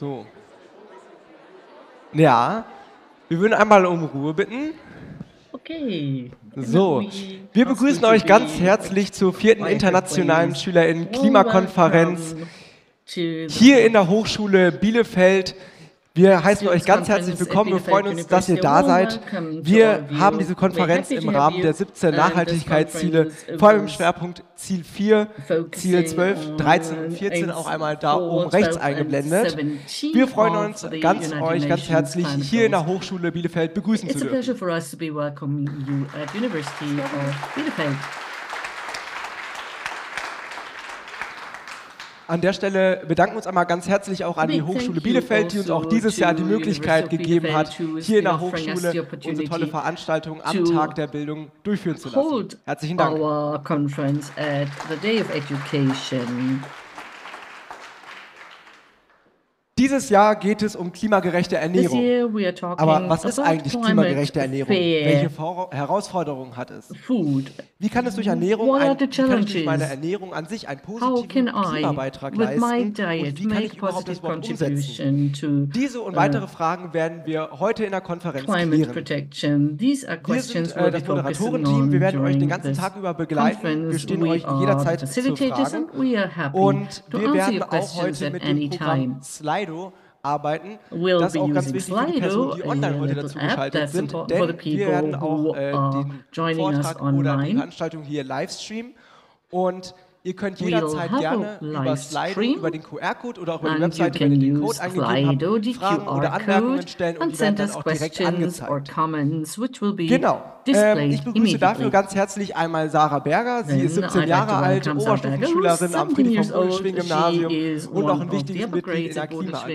So. Ja, wir würden einmal um Ruhe bitten. Okay. So, wir begrüßen euch ganz herzlich zur 4. Internationalen Schülerinnen-Klimakonferenz hier in der Hochschule Bielefeld. Wir heißen euch ganz herzlich willkommen, wir freuen uns, dass ihr da seid. Wir haben diese Konferenz im Rahmen der 17 Nachhaltigkeitsziele, vor allem im Schwerpunkt Ziel 4, Ziel 12, 13 und 14 auch einmal da oben rechts eingeblendet. Wir freuen uns euch ganz herzlich hier in der Hochschule Bielefeld begrüßen zu dürfen. An der Stelle bedanken wir uns einmal ganz herzlich auch an die Hochschule Bielefeld, die uns auch dieses Jahr die Möglichkeit gegeben hat, hier in der Hochschule unsere tolle Veranstaltung am Tag der Bildung durchführen zu lassen. Herzlichen Dank. Dieses Jahr geht es um klimagerechte Ernährung. Aber was ist eigentlich klimagerechte Ernährung? Welche Herausforderungen hat es? Wie kann es durch Ernährung, durch meine Ernährung an sich einen positiven Klimabeitrag leisten? Und wie kann ich überhaupt das Wort umsetzen? Diese und weitere Fragen werden wir heute in der Konferenz klären. Wir sind das Moderatorenteam. Wir werden euch den ganzen Tag über begleiten. Wir stehen euch jederzeit zur Frage. Und wir werden auch heute mit dem Programm Slido arbeiten. Das ist auch ganz wichtig für die Personen, die online heute dazu geschaltet sind, denn wir werden auch den Vortrag oder die Veranstaltung hier live streamen und ihr könnt jederzeit gerne über Slido, über den QR-Code oder auch über die Webseite, wenn ihr den Code eingegeben habt, Fragen oder Anmerkungen stellen und die werden dann auch direkt angezeigt. Genau. Ich begrüße dafür ganz herzlich einmal Sarah Berger. Sie ist 17 Jahre alt, Oberstufenschülerin am Friedrich-von-Bohlen-Schwing-Gymnasium und auch ein wichtiges Mitglied in der Klima AG.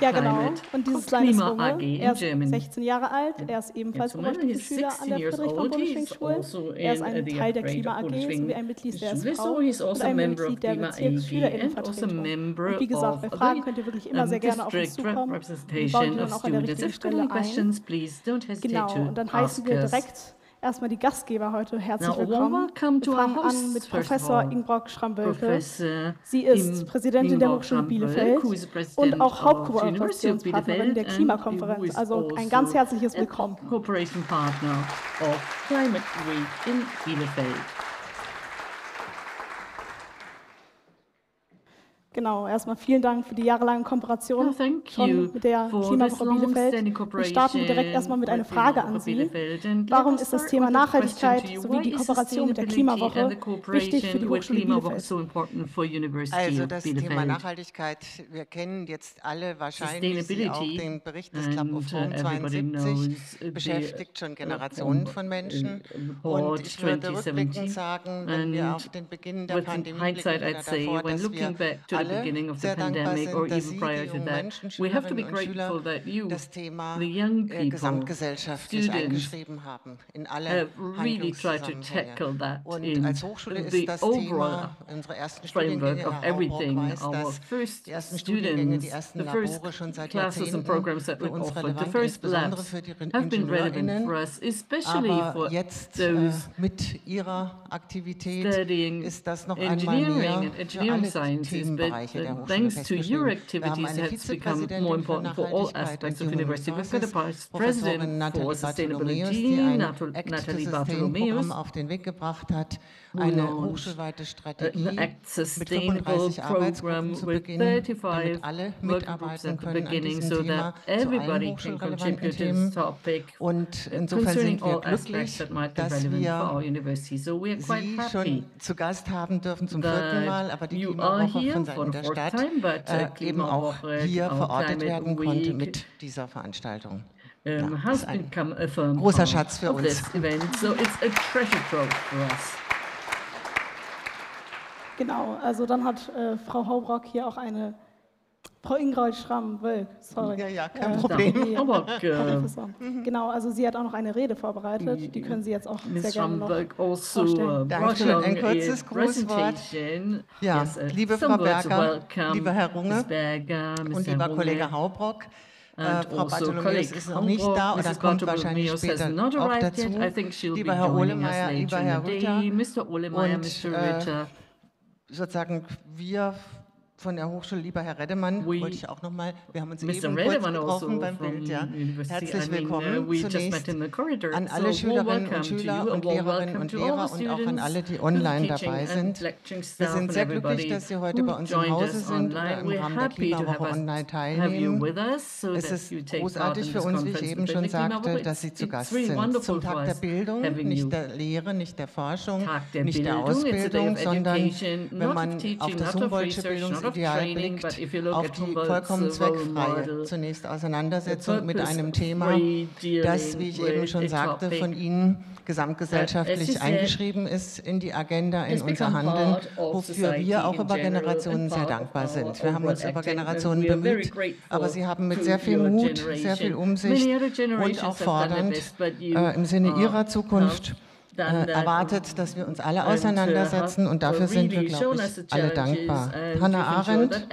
Ja, genau. Und dieses kleine Junge, er ist 16 Jahre alt, er ist ebenfalls Oberstufenschüler an der Friedrich-von-Bohlen-Schwing-Schule. Er ist ein Teil der Klima AG sowie ein Mitglied der SV und ein Mitglied der Bezirksschülerinnenvertretung. Und wie gesagt, bei Fragen könnt ihr wirklich immer sehr gerne auf uns zukommen. Wir bauen die dann auch an der richtigen Stelle ein. Genau, und dann heißen wir direkt erstmal die Gastgeber heute herzlich willkommen. Wir fangen an mit Professor Ingeborg Schramm-Wölke. Sie ist Präsidentin der Hochschule Bielefeld und auch Hauptkooperationspartnerin der Klimakonferenz. Also ein ganz herzliches Willkommen. Cooperation Partner of Climate Week in Bielefeld. Genau, erstmal vielen Dank für die jahrelange Kooperation schon mit der KlimaWoche Bielefeld. Wir starten direkt erstmal mit einer Frage an Sie. Warum ist das Thema Nachhaltigkeit sowie die Kooperation mit der KlimaWoche wichtig für die Hochschule Bielefeld? Also das Thema Nachhaltigkeit, wir kennen jetzt alle wahrscheinlich Sie auch den Bericht des Club of Rome 72, beschäftigt schon Generationen von Menschen. Und ich würde rückblickend sagen, wenn wir auf den Beginn der Pandemie blicken oder davor, dass wir alle sehr dankbar sind, dass Sie, die jungen Menschen, Schülerinnen und Schüler, das Thema gesamtgesellschaftlich eingeschrieben haben, in alle Handlungszusammenhänge. Und als Hochschule ist das Thema, unsere ersten Studiengänge, Herr Haubrock weiß das, die ersten Studiengänge, die ersten Labore schon seit Jahrzehnten für uns relevant, insbesondere für die IngenieurInnen, aber jetzt mit Ihrer Aktivität ist das noch einmal mehr für alle Themenbereiche der Hochschule festgestellt. Wir haben eine Vizepräsidentin für Nachhaltigkeit und Human Resources, Professorin Nathalie Bartholomäus, die ein Act-to-Sustain-Programm auf den Weg gebracht hat, eine hochschulweite Strategie mit 35 Arbeitsgruppen zu beginnen, damit alle mitarbeiten können an diesem Thema, zu allen hochschulrelevanten Themen. Und insofern sind wir glücklich, dass wir Sie schon zu Gast haben dürfen zum 4. Mal, aber die KlimaWoche von Seiten der Stadt eben auch hier verortet werden konnte mit dieser Veranstaltung. Ja, das ist ein großer Schatz für uns. Genau, also dann hat Frau Haubrock hier auch eine, Frau Ingeborg Schramm-Wölke, sorry. Ja, kein Problem. Genau, also sie hat auch noch eine Rede vorbereitet, die können Sie jetzt auch sehr gerne noch vorstellen. Dankeschön, ein kurzes Grußwort. Ja, liebe Frau Berger, lieber Herr Runge und lieber Kollege Haubrock, Frau Bartholomäus ist noch nicht da oder kommt wahrscheinlich später auch dazu. Lieber Herr Ohlemeier, lieber Herr Rüther und sozusagen wir von der Hochschule, lieber Herr Reddemann, wollte ich auch nochmal, wir haben uns eben kurz getroffen beim Bild, ja. Herzlich willkommen zunächst an alle Schülerinnen und Schüler und Lehrerinnen und Lehrer und auch an alle, die online dabei sind. Wir sind sehr glücklich, dass Sie heute bei uns im Hause sind oder im Rahmen der KlimaWoche online teilnehmen. Es ist großartig für uns, wie ich eben schon sagte, dass Sie zu Gast sind. Zum Tag der Bildung, nicht der Lehre, nicht der Forschung, nicht der Ausbildung, sondern wenn man auf das Humboldtsche Bildungsideal blickt, auf die vollkommen zweckfreie zunächst Auseinandersetzung mit einem Thema, das, wie ich eben schon sagte, von Ihnen gesamtgesellschaftlich eingeschrieben ist in die Agenda, in unser Handeln, wofür wir auch über Generationen sehr dankbar sind. Wir haben uns über Generationen bemüht, aber Sie haben mit sehr viel Mut, sehr viel Umsicht und auch fordernd im Sinne Ihrer Zukunft erwartet, dass wir uns alle auseinandersetzen und dafür sind wir, glaube ich, alle dankbar. Hannah Arendt,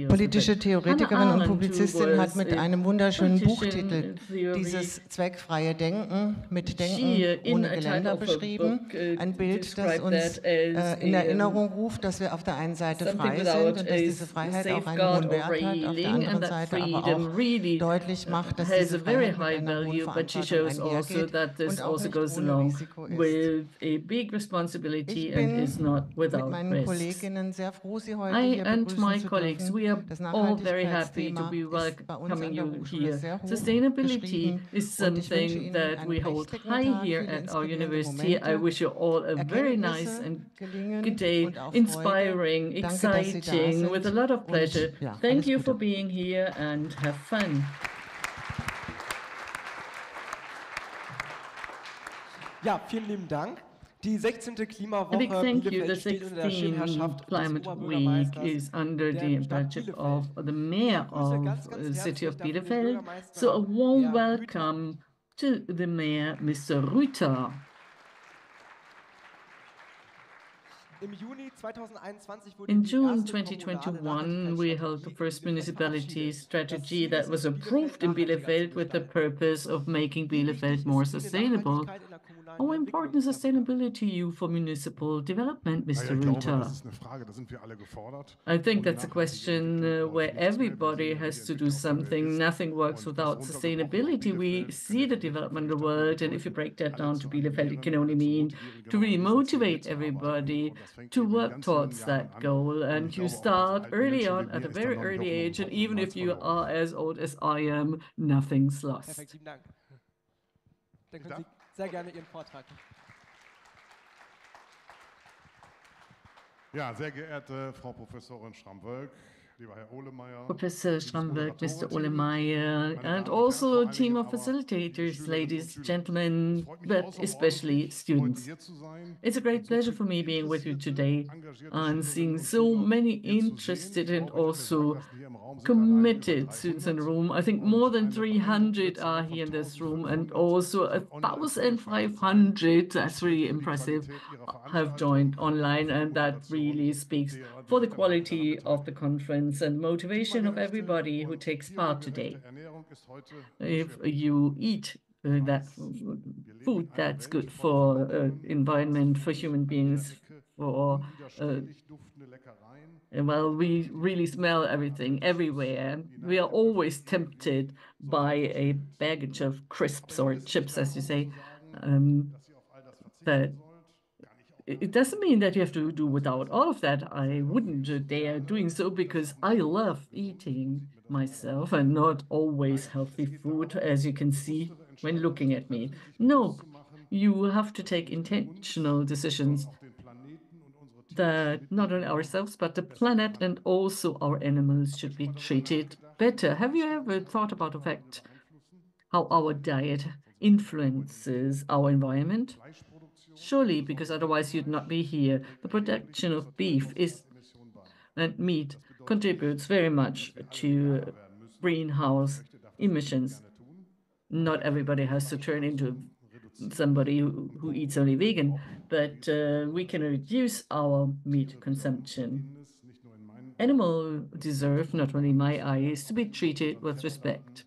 politische Theoretikerin und Publizistin, hat mit einem wunderschönen Buchtitel dieses zweckfreie Denken mit Denken ohne Geländer beschrieben. Ein Bild, das uns in Erinnerung ruft, dass wir auf der einen Seite frei sind und dass diese Freiheit auch einen hohen Wert hat, auf der anderen Seite aber auch deutlich macht, dass diese Freiheit mit einer hohen Verantwortung einhergeht und auch nicht ohne Risiko ist. With a big responsibility and is not without risks. I and my colleagues, we are all very happy to be welcoming you here. Sustainability is something that we hold high here at our university. I wish you all a very nice and good day, inspiring, exciting, with a lot of pleasure. Thank you for being here and have fun. Ja, vielen lieben Dank. Die 16. KlimaWoche Bielefeld steht unter der Schirmherrschaft des Oberbürgermeisters is under the budget of the mayor of the city of Bielefeld. So a warm welcome to the mayor, Mr. Rüther. In June 2021, we held the first municipality strategy that was approved in Bielefeld with the purpose of making Bielefeld more sustainable. How important is sustainability for municipal development, Mr. Rüther? I think that's a question where everybody has to do something. Nothing works without sustainability. We see the development of the world, and if you break that down to Bielefeld, it can only mean to really motivate everybody to work towards that goal. And you start early on at a very early age, and even if you are as old as I am, nothing's lost. Dann können Sie sehr gerne Ihren Vortrag. Ja, sehr geehrte Frau Professorin Schramm-Wölk, lieber Herr Ohlemeier, Professor Schramm-Wölk, Mr. Ohlemeier, and also a team of facilitators, ladies, gentlemen, but especially students. It's a great pleasure for me being with you today and seeing so many interested and also committed students in the room. I think more than 300 are here in this room, and also 1,500, that's really impressive, have joined online, and that really speaks for the quality of the conference and motivation of everybody who takes part today. If you eat that food that's good for environment, for human beings, for well, we really smell everything everywhere. We are always tempted by a baggage of crisps or chips, as you say. But it doesn't mean that you have to do without all of that. I wouldn't dare doing so because I love eating myself, and not always healthy food, as you can see when looking at me. No, you have to take intentional decisions that not only ourselves, but the planet and also our animals should be treated better. Have you ever thought about the fact how our diet influences our environment? Surely, because otherwise you'd not be here. The production of beef and meat contributes very much to greenhouse emissions. Not everybody has to turn into somebody who eats only vegan, but we can reduce our meat consumption. Animals deserve, not only in my eyes, to be treated with respect,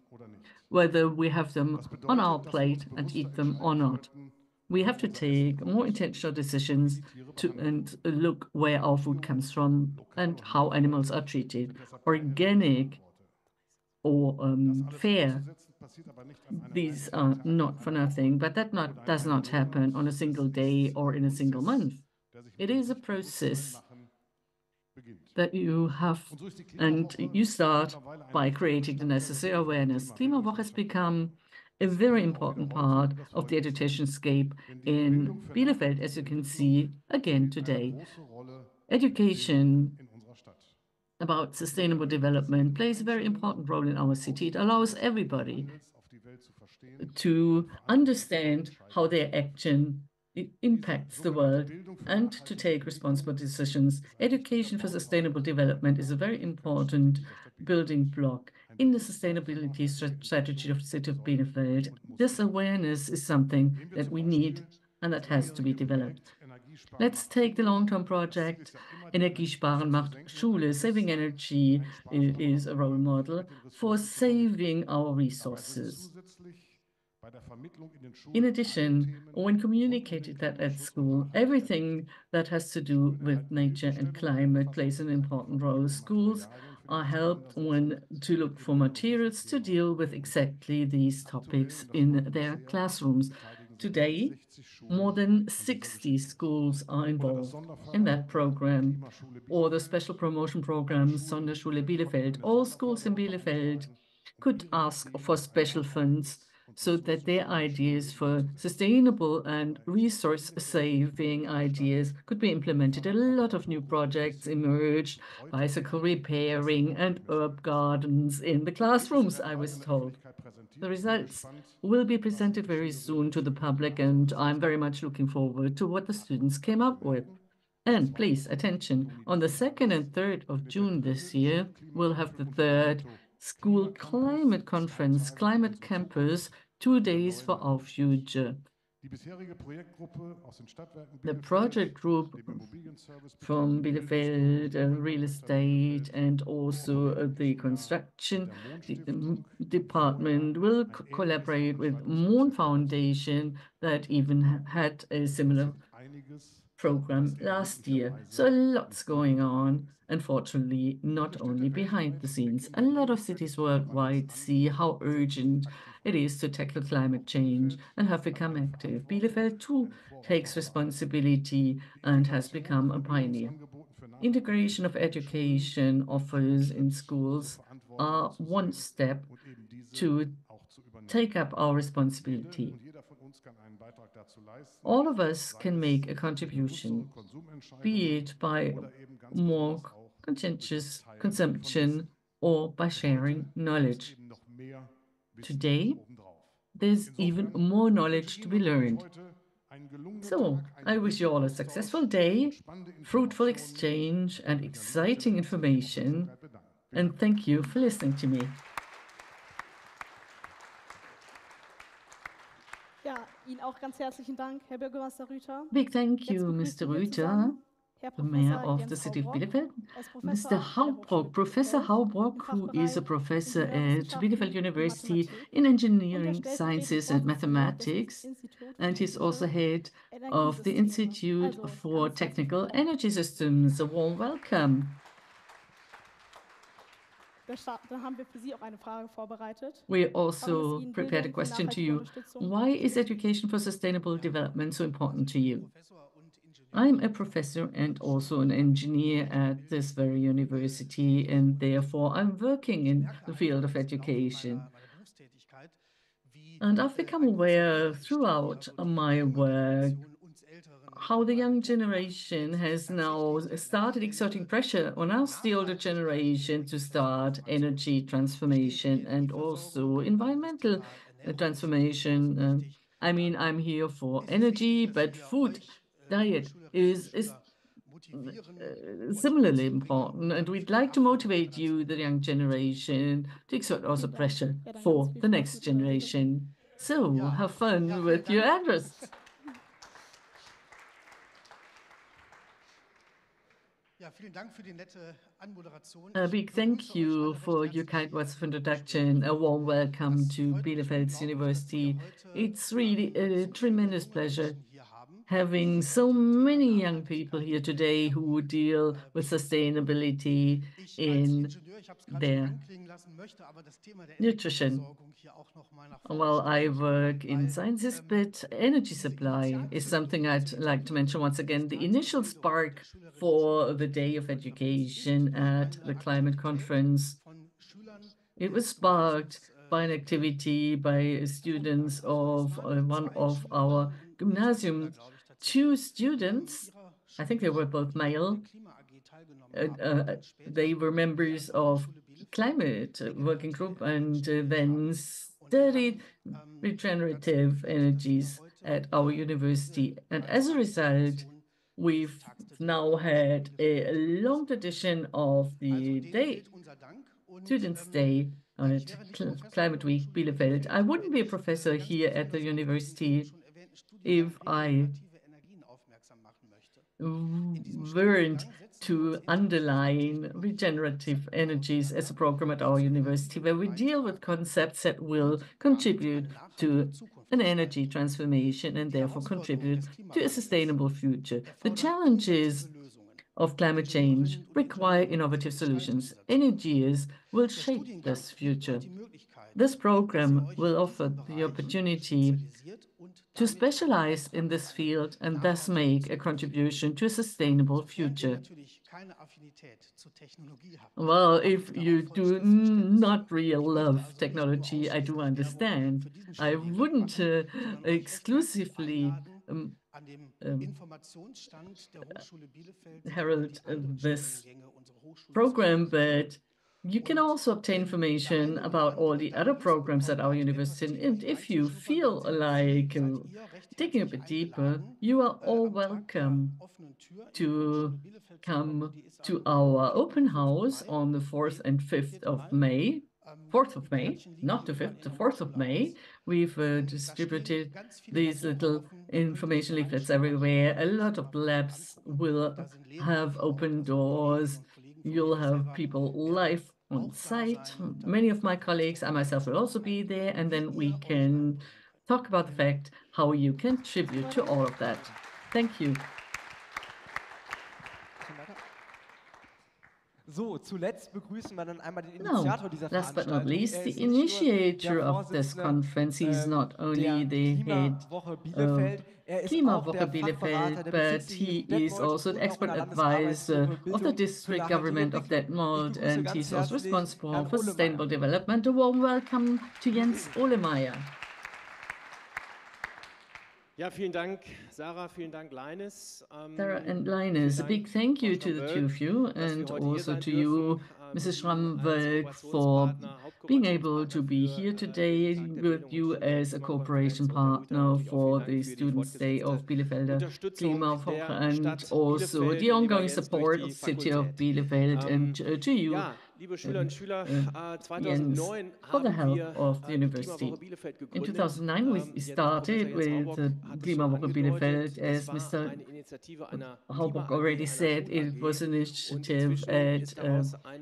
whether we have them on our plate and eat them or not. We have to take more intentional decisions and look where our food comes from and how animals are treated, organic or fair. These are not for nothing, but that does not happen on a single day or in a single month. It is a process that you have, and you start by creating the necessary awareness. KlimaWoche has become a very important part of the education scape in Bielefeld, as you can see again today. Education about sustainable development plays a very important role in our city. It allows everybody to understand how their action impacts the world and to take responsible decisions. Education for sustainable development is a very important building block in the sustainability strategy of the city of Bielefeld. This awareness is something that we need and that has to be developed. Let's take the long-term project Energiesparen macht Schule. Saving energy is a role model for saving our resources. In addition, when communicated that at school, everything that has to do with nature and climate plays an important role. Schools are helped to look for materials to deal with exactly these topics in their classrooms. Today, more than 60 schools are involved in that program, or the special promotion program Sonderschule Bielefeld. All schools in Bielefeld could ask for special funds so that their ideas for sustainable and resource-saving ideas could be implemented. A lot of new projects emerged, bicycle repairing and herb gardens in the classrooms, I was told. The results will be presented very soon to the public, and I'm very much looking forward to what the students came up with. And please, attention, on the 2nd and 3rd of June this year, we'll have the 3rd School Climate Conference, Climate Campus, 2 days for our future. The project group from Bielefeld, real estate, and also the construction department will collaborate with Moon Foundation that even had a similar program last year. So lots going on, unfortunately, not only behind the scenes. A lot of cities worldwide see how urgent it is to tackle climate change and have become active. Bielefeld too takes responsibility and has become a pioneer. Integration of education offers in schools are one step to take up our responsibility. All of us can make a contribution, be it by more conscientious consumption or by sharing knowledge. Today, there's even more knowledge to be learned. So, I wish you all a successful day, fruitful exchange, and exciting information, and thank you for listening to me. Ja, Ihnen auch ganz herzlichen Dank, Herr Bürgermeister Rüther. Big thank you, Mr. Rüther, the Mayor of the City of Bielefeld. Mr. Haubrock, Professor Haubrock, who is a professor at Bielefeld University in Engineering, Sciences and Mathematics, and he's also head of the Institute for Technical Energy Systems. A warm welcome. Dann haben wir für Sie auch eine Frage vorbereitet. We also prepared a question to you. Why is education for sustainable development so important to you? I'm a professor and also an engineer at this very university, and therefore I'm working in the field of education. And I've become aware throughout my work how the young generation has now started exerting pressure on us, the older generation, to start energy transformation and also environmental transformation. I mean, I'm here for energy, but food, diet is similarly important, and we'd like to motivate you, the young generation, to exert also pressure for the next generation. So have fun with your address. A big thank you for your kind words of introduction. A warm welcome to Bielefeld University. It's really a tremendous pleasure having so many young people here today who deal with sustainability in their nutrition. While I work in sciences, but energy supply is something I'd like to mention once again. The initial spark for the Day of Education at the Climate Conference, it was sparked by an activity by students of one of our gymnasium. 2 students, I think they were both male, they were members of climate working group and then studied regenerative energies at our university. And as a result, we've now had a long tradition of the day, Students' Day at Climate Week Bielefeld. I wouldn't be a professor here at the university if I weren't to underline regenerative energies as a program at our university, where we deal with concepts that will contribute to an energy transformation and therefore contribute to a sustainable future. The challenges of climate change require innovative solutions. Energies will shape this future. This program will offer the opportunity to specialize in this field and thus make a contribution to a sustainable future. Well, if you do not really love technology, I do understand. I wouldn't exclusively herald this program, but you can also obtain information about all the other programs at our university. And if you feel like digging a bit deeper, you are all welcome to come to our open house on the 4th and 5th of May. 4th of May, not the 5th, the 4th of May. We've distributed these little information leaflets everywhere. A lot of labs will have open doors. You'll have people live on site. Many of my colleagues and myself will also be there, and then we can talk about the fact how you contribute to all of that. Thank you. So, zuletzt begrüßen wir dann einmal den Initiator dieser last but Veranstaltung. not least, the initiator of this conference. He's not only the head of KlimaWoche Bielefeld, but he is also the expert advisor of the district government of Detmold, and he's also responsible for sustainable development. A warm welcome to Jens Ohlemeyer. Ja, vielen Dank, Sarah, vielen Dank, Linus. Sarah and Linus, a big thank you to the two of you, and also to you, Mrs. Schramm-Wölk, for being able to be here today with you as a cooperation partner for the Students' Day of Bielefelder KlimaWoche, and also the ongoing support of the city of Bielefeld, and to you, Liebe Schülerinnen und Schüler, Jens, 2009 for the haben help wir of the die university. KlimaWoche Bielefeld In gegründet. 2009, we started with KlimaWoche Bielefeld, as Mr. Haubock already said. It was an initiative at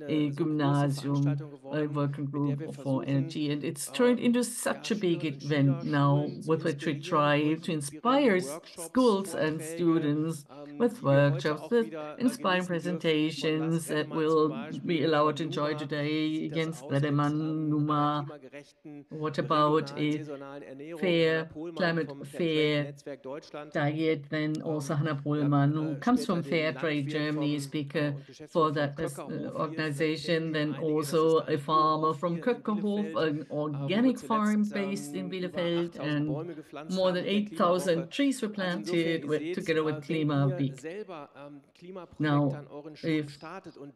a gymnasium, a working group for energy, and it's turned into such a big event now, with which we try to inspire schools and students with workshops, with inspiring presentations that will be allowed to enjoy today. Jens Bredemann, Numa. What about a fair, climate fair diet? Then also Hannah Pohlmann, who comes from Fair Trade Germany, speaker for that organization. Then also a farmer from Köckerhof, an organic farm based in Bielefeld, and more than 8,000 trees were planted together with KlimaWoche. Now, if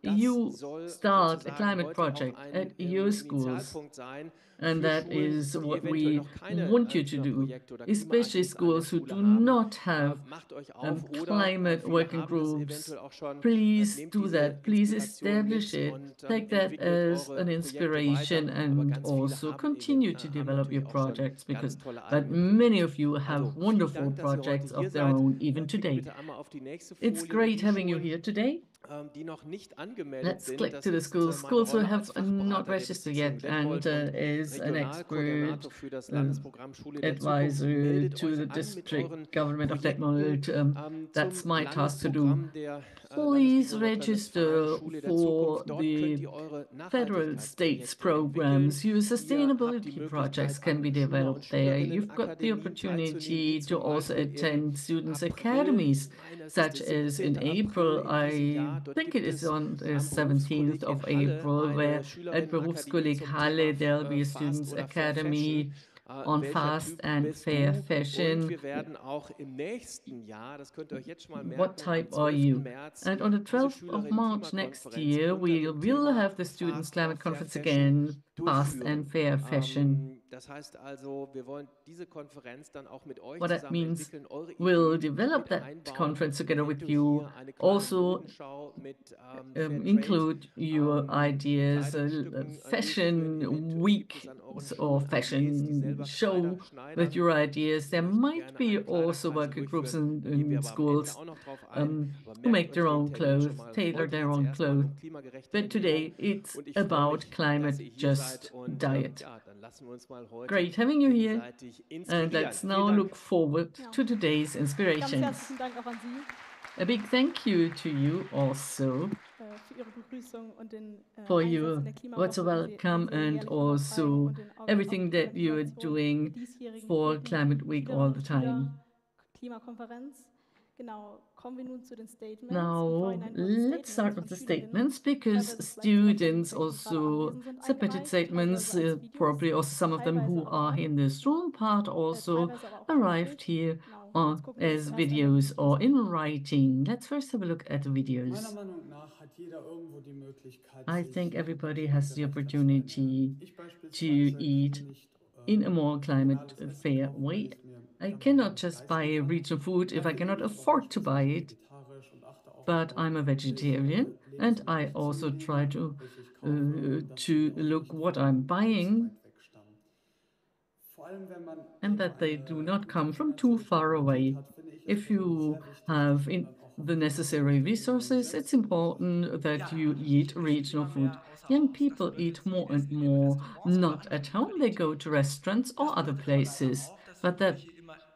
you start a climate project at your schools, and that is what we want you to do, especially schools who do not have climate working groups. Please do that. Please establish it. Take that as an inspiration and also continue to develop your projects, but many of you have wonderful projects of their own even today. It's great having you here today. die noch nicht angemeldet Let's sind. click Das to the ist schools. meine Schools who Rolle have als Fachberater not der registered Bezirksregierung yet and Detmold und is an expert Regionalkoordinator für das Landesprogramm Schule der Zukunft. advisor Meldet to euch the an mit district euren government of Projekten Detmold. That's zum my task to do. Landesprogramm der Please Landesregierung Nordrhein-Westfalen register Schule der for Zukunft. Dort könnt the ihr eure federal states Nachhaltigkeitsprojekte programs. entwickeln. Your Ihr habt die sustainability projects Möglichkeit, can be an Schüler- und developed there. You've got the Schülerinnenakademien teilzunehmen, wie opportunity to zum also Beispiel im attend students' April, academies, ich meine, es ist such der as in 17. April April. in diesem I Jahr. Dort think it gibt is es on the am 17th Berufskolleg of in Halle April, where eine at Schülerinnenakademie Berufskolleg zum Halle Thema there'll be a Fast students' oder Fair Fashion. academy on Welcher fast Typ and bist fair du? Und fashion. wir werden auch im nächsten Jahr, das könnt ihr euch jetzt schon mal What merken, am type are 12. you? März And on the diese 12th of March next Schülerinnen-Klimakonferenz year, unter we dem will Thema have the Students' Fast or Climate Fair Conference Fashion again, fast and durchführen. fair fashion. Das heißt also, wir wollen diese Konferenz dann auch mit euch What that zusammen means, entwickeln, eure we'll Ideen develop mit that einbauen. conference together with Seht ihr you. hier eine kleine Also Modenschau mit Fair include your Trade, ideas, Kleidungsstücken, fashion eventuell gibt es week an euren or Schulen AGs, die fashion selber show Kleider with schneidern. your ideas. There Möchten might gerne be eine also Kleiderklasse working groups durchführen. Gehen wir in aber am Ende schools auch noch drauf ein. Aber who merkt make euch their den own Termin schon clothes, mal. tailor Heute their geht es own erstmal clothes. um klimagerechte But today Ernährung it's und ich freue about mich, dass climate ihr hier seid just und diet. ja, dann lassen wir uns mal heute Great having you here. gegenseitig And inspirieren. let's Vielen now Dank. look forward to today's Ganz inspirations. herzlichen Dank auch an Sie A big thank you to you also für Ihre Begrüßung und den for Einsatz your in der what's KlimaWoche, welcome den Sie and jährlich von uns zeigen also und den everything that you are Organisation doing der diesjährigen for Climate Week all the time. Klimakonferenz. Genau, kommen wir nun zu den Statements. Now, let's start with the statements because students also submitted statements, probably also some of them who are in this room, part also arrived here as videos or in writing. Let's first have a look at the videos. I think everybody has the opportunity to eat in a more climate fair way. I cannot just buy regional food if I cannot afford to buy it, but I'm a vegetarian and I also try to look what I'm buying and that they do not come from too far away. If you have the necessary resources, it's important that you eat regional food. Young people eat more and more not at home. They go to restaurants or other places, but that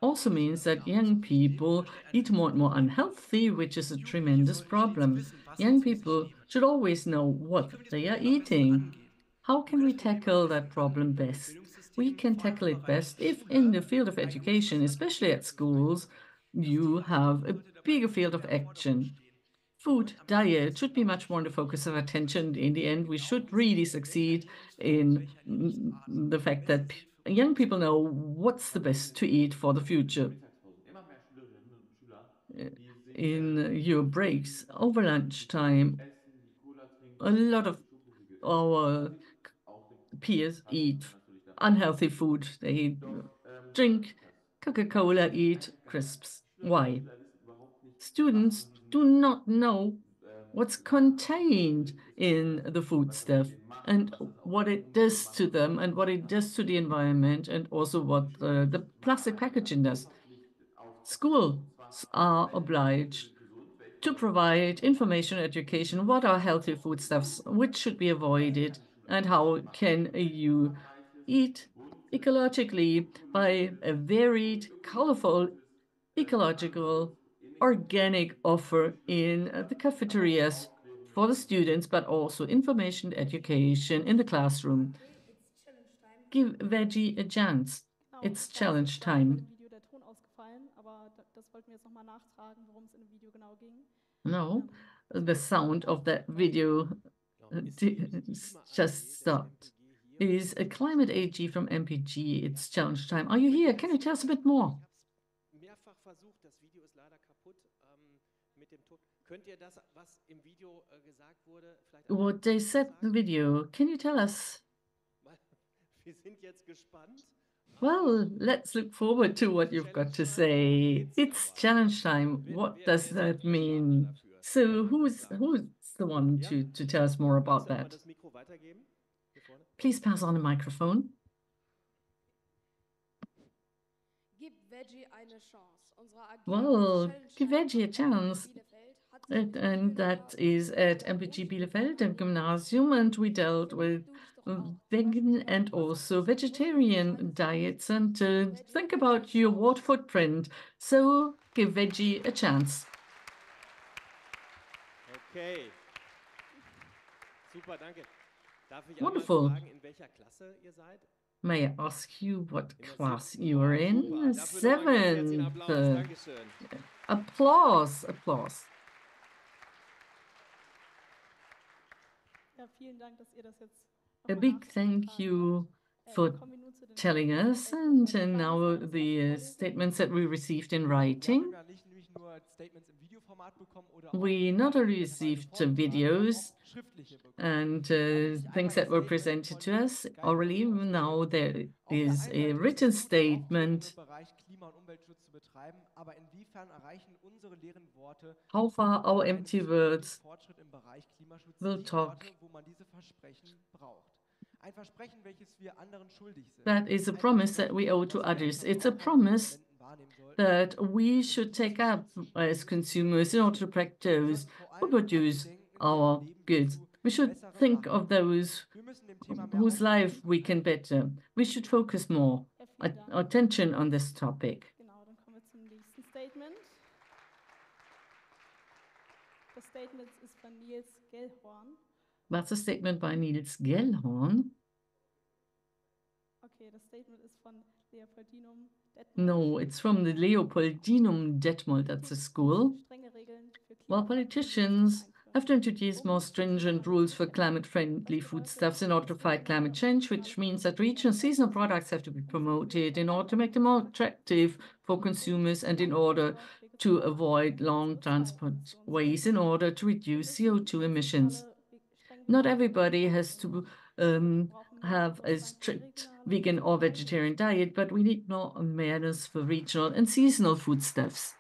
also means that young people eat more and more unhealthy, which is a tremendous problem. Young people should always know what they are eating. How can we tackle that problem best? We can tackle it best if in the field of education, especially at schools, you have a bigger field of action. Food, diet should be much more in the focus of attention. In the end, we should really succeed in the fact that young people know what's the best to eat for the future. In your breaks, over lunchtime, a lot of our peers eat unhealthy food. They drink Coca-Cola, eat crisps. Why? Students do not know what's contained in the foodstuff and what it does to them and what it does to the environment and also what the plastic packaging does. Schools are obliged to provide information and education. What are healthy foodstuffs? Which should be avoided? And how can you eat ecologically by a varied, colorful, ecological, organic offer in the cafeterias for the students, but also information education in the classroom. Give veggie a chance. It's challenge time. No, the sound of that video just stopped. It is a climate AG from MPG. It's challenge time. Are you here? Can you tell us a bit more? What they said in the video, can you tell us? Well, let's look forward to what you've got to say. It's challenge time. What does that mean? So who's the one to tell us more about that? Please pass on the microphone. Well, give veggie a chance. and that is at MPG Bielefeld and Gymnasium, and we dealt with vegan and also vegetarian diets, and think about your water footprint. So give veggie a chance. Okay. Super, danke. Darf ich Wonderful. fragen, in welcher Klasse ihr seid? May I ask you what class you are in? Seventh. Applause, applause. A big thank you for telling us, and now the statements that we received in writing. We not only received videos and things that were presented to us orally, now there is a written statement. How far our empty words will talk. That is a promise that we owe to others. It's a promise that we should take up as consumers in order to protect those who produce our goods. We should think of those whose life we can better. We should focus more attention on this topic. That's a statement by Niels Gellhorn. No, it's from the Leopoldinum Detmold, that's a school. While politicians have to introduce more stringent rules for climate-friendly foodstuffs in order to fight climate change, which means that regional seasonal products have to be promoted in order to make them more attractive for consumers and in order to avoid long transport ways in order to reduce CO2 emissions. Not everybody has to have a strict vegan or vegetarian diet, but we need more awareness for regional and seasonal foodstuffs.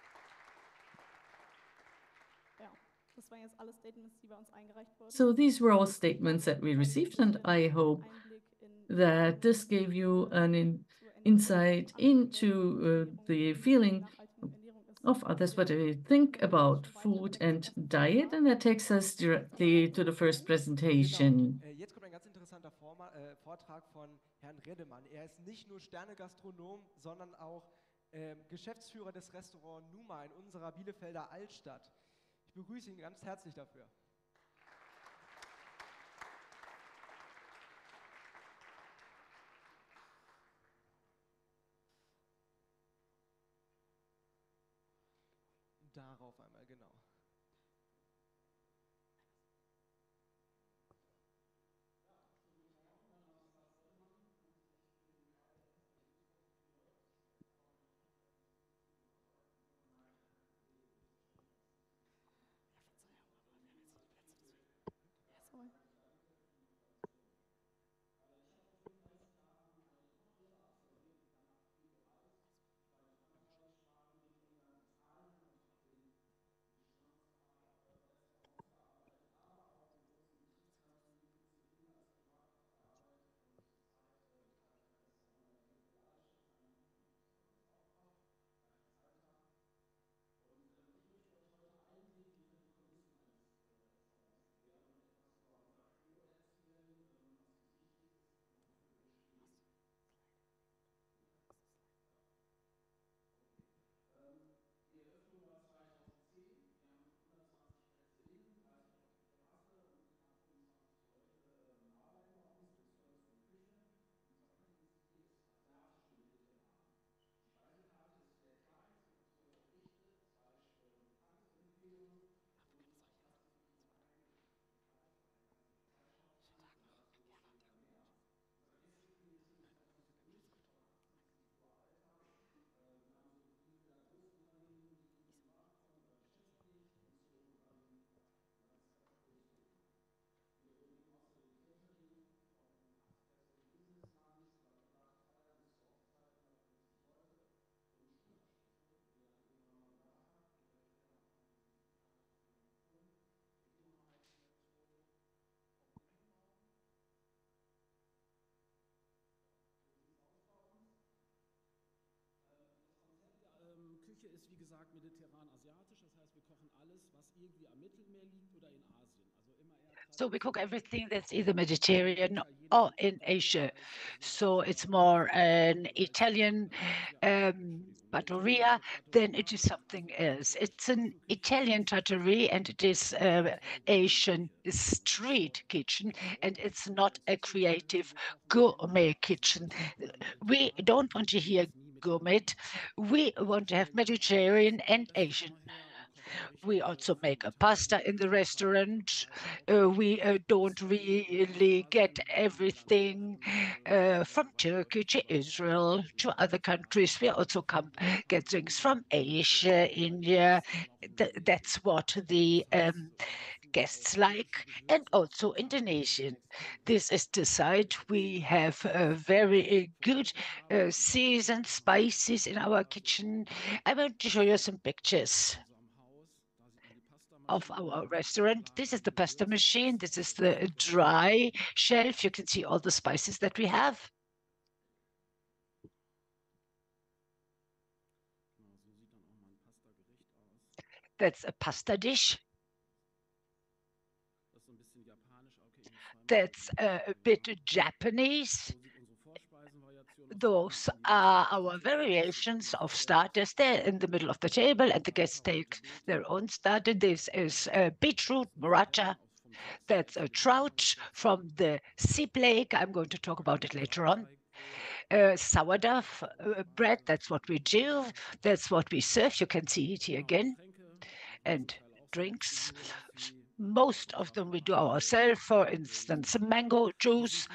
So these were all statements that we received, and I hope that this gave you an insight into the feeling of others, what they think about food and diet, and that takes us directly to the first presentation. Jetzt kommt ein ganz interessanter Vortrag von Herrn Redemann. Ist nicht nur Sternegastronom, sondern auch Geschäftsführer des Restaurants Numa in unserer Bielefelder Altstadt. Ich begrüße ihn ganz herzlich dafür. Darauf einmal, genau. Küche ist wie gesagt mediterran-asiatisch, das heißt, wir kochen alles, was So we cook everything that's either Mediterranean or in Asia. So it's more an Italian trattoria than it is something else. It's an Italian trattoria and it is Asian street kitchen, and it's not a creative gourmet kitchen. We don't want to hear gourmet. We want to have Mediterranean and Asian. We also make a pasta in the restaurant. We don't really get everything from Turkey to Israel to other countries. We also get things from Asia, India. That's what the guests like, and also Indonesian. This is the side. We have very good seasoned spices in our kitchen. I want to show you some pictures of our restaurant. This is the pasta machine. This is the dry shelf. You can see all the spices that we have. That's a pasta dish. That's a bit Japanese. Those are our variations of starters. They're in the middle of the table, and the guests take their own starter. This is beetroot, burrata. That's a trout from the sea lake. I'm going to talk about it later on. Sourdough bread, that's what we do. That's what we serve. You can see it here again. And drinks. Most of them we do ourselves. For instance, mango juice,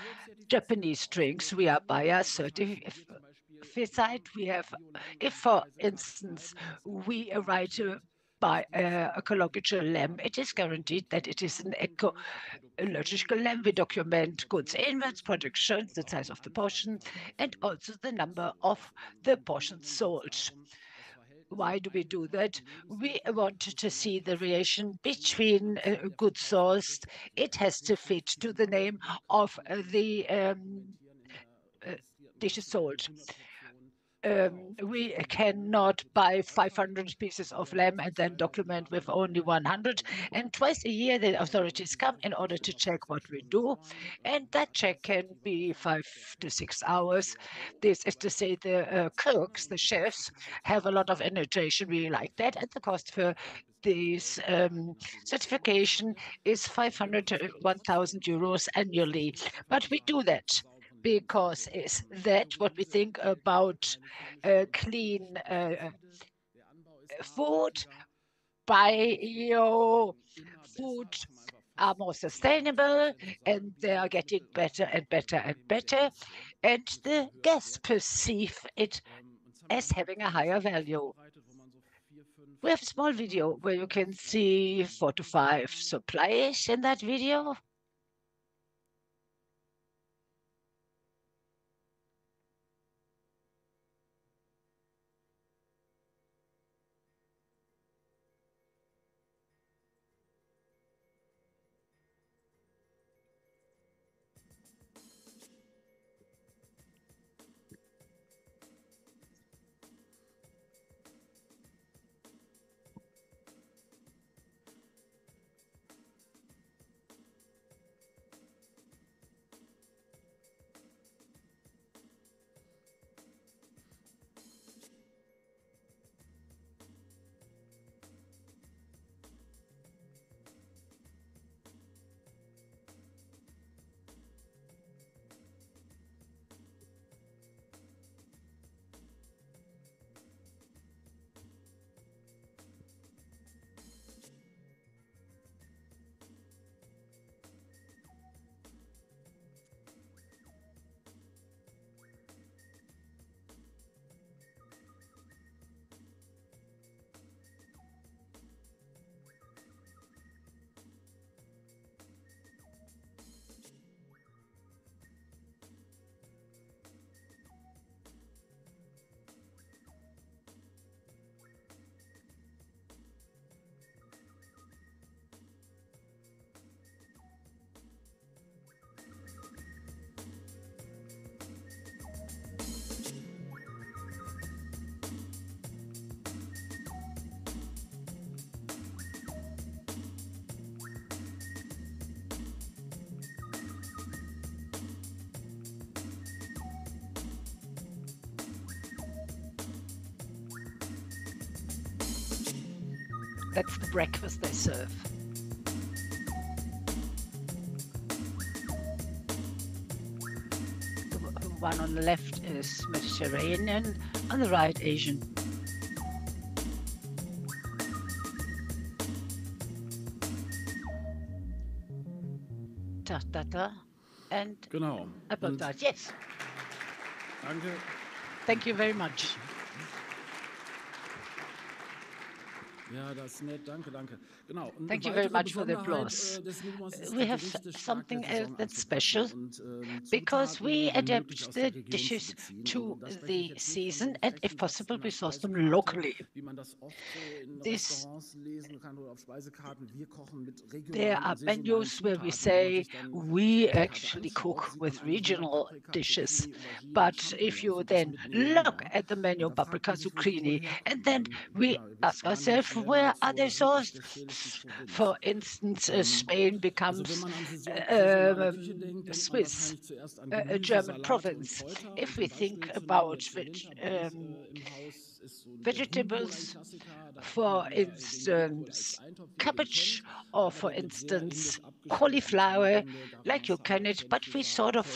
Japanese drinks. We are buyer certified. We have, if for instance we write by ecological lamb, it is guaranteed that it is an ecological lamb. We document goods inwards, productions, the size of the portion, and also the number of the portions sold. Why do we do that? We wanted to see the relation between goods sourced. It has to fit to the name of the dishes sold. We cannot buy 500 pieces of lamb and then document with only 100. And twice a year, the authorities come in order to check what we do. And that check can be 5 to 6 hours. This is to say the cooks, the chefs, have a lot of annotation. We like that. And the cost for this certification is 500 to 1,000 euros annually. But we do that because is that what we think about clean food? Bio food are more sustainable, and they are getting better and better and better, and the guests perceive it as having a higher value. We have a small video where you can see 4 to 5 suppliers in that video. That's the breakfast they serve. The one on the left is Mediterranean, on the right Asian. And about that, yes. Danke. Thank you very much. Ja, das ist nett. Danke, danke. Genau. Thank you very much for the applause. We have something else that's special because we adapt the dishes to the season and, if possible, we source them locally. There are menus where we say we actually cook with regional dishes. But if you then look at the menu, paprika, zucchini, and then we ask ourselves, where are they sourced? For instance, Spain becomes Swiss, a German province. If we think about vegetables, for instance, cabbage, or for instance, cauliflower, like you can it, but we sort of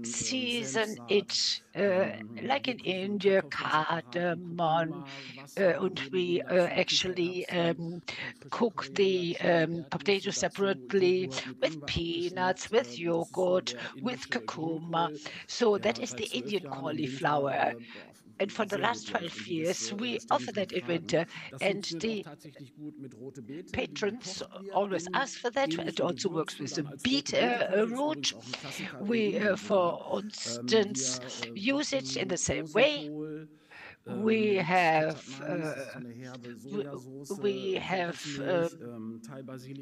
season it like in India, cardamom, and we actually cook the potatoes separately with peanuts, with yogurt, with curcuma. So that is the Indian cauliflower. And for the last 12 years, we offer that in winter, and the patrons always ask for that. It also works with the beet root. We, for instance, use it in the same way. We have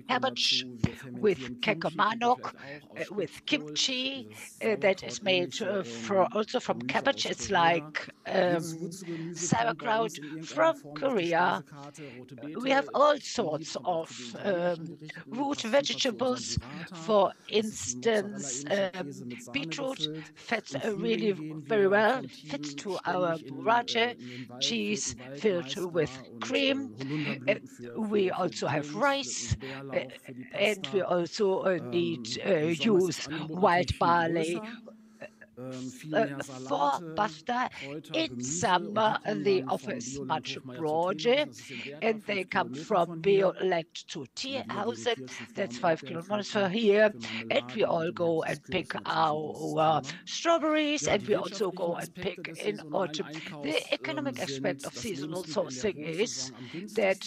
cabbage with kekamanok, with kimchi that is made also from cabbage. It's like sauerkraut from Korea. We have all sorts of root vegetables. For instance, beetroot fits really very well, fits to our burrata. Cheese filled with cream. We also have rice, and we also need use white barley for pasta. In summer, the offer is much broader, and they come from Bielefeld to Tierhausen. That's 5 kilometers from here. And we all go and pick our strawberries, and we also go and pick in autumn. The economic aspect of seasonal sourcing is that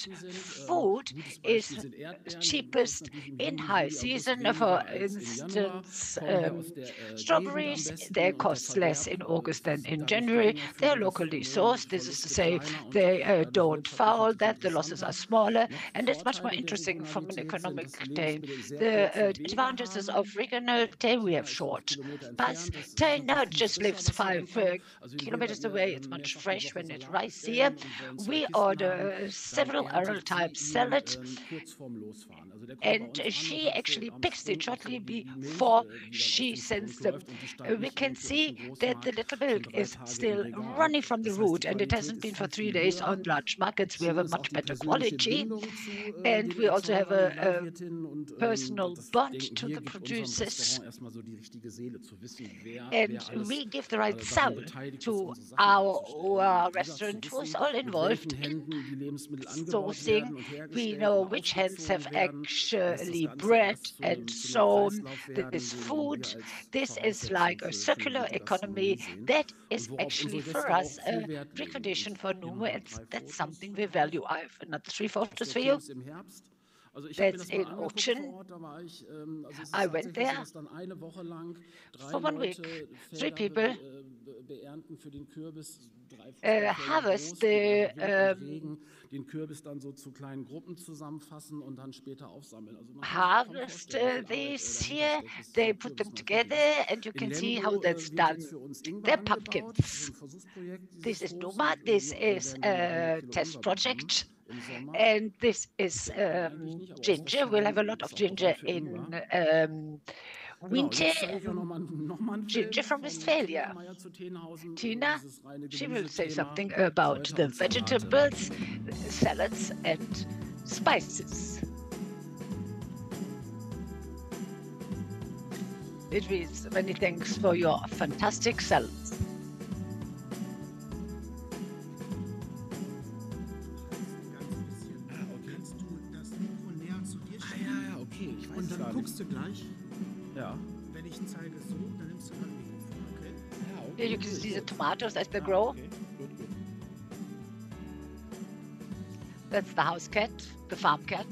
food is cheapest in high season. For instance, strawberries, they cost less in August than in January. They are locally sourced. This is to say, they don't foul that. The losses are smaller, and it's much more interesting from an economic day. The advantages of regional day, we have short bus. China just lives 5 kilometers away. It's much fresh when it rises here. We order several other types salad, and she actually picks it shortly before she sends them. We can see that the little milk is still running from the root, and it hasn't been for 3 days. On large markets, we have a much better quality, and we also have a personal bond to the producers, and we give the right sound to our restaurant who's all involved in sourcing. We know which hands have actually bred and sown this food. This is like a circular economy that is actually for us a precondition for Numo, and that's something we value. I have another 3 photos for you. That's in autumn. I went there for 1 week. 3 people harvest the these here. They put them together, and you can see how that's done. They're pumpkins. This is Numa. This is a test project. And this is ginger. We'll have a lot of ginger in Winter ginger from Westphalia. Tina, she will say something about the vegetables, salads, and spices. It means many thanks for your fantastic salads. Und dann guckst du gleich, wenn ich zeige so, dann nimmst du mal ein Mikrofon, okay? Ja, okay. You can see the tomatoes as they grow. Okay. Good. That's the house cat, the farm cat.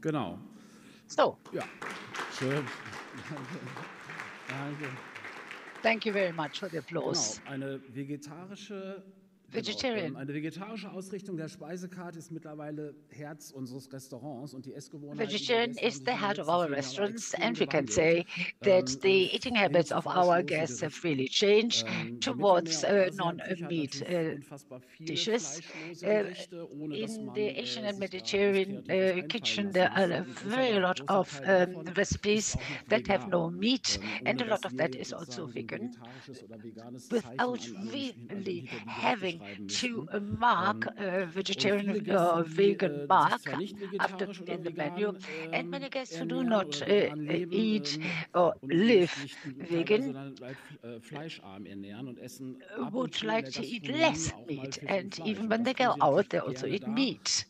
Genau. So. Ja, schön. Danke. Thank you very much for the applause. Genau, eine vegetarische Vegetarian. Eine vegetarische Ausrichtung der Speisekarte ist mittlerweile Herz unseres Restaurants und die Essgewohnheiten. Vegetarian is the heart of our restaurants, and we can say that the eating habits of our guests have really changed towards non-meat dishes. In the Asian and Mediterranean kitchen, there are a very lot of recipes that have no meat, and a lot of that is also vegan, without really having to mark vegetarian or vegan mark after in the menu. And many guests who do not eat or live vegan would like to eat less meat, and even when they go out, they also eat meat.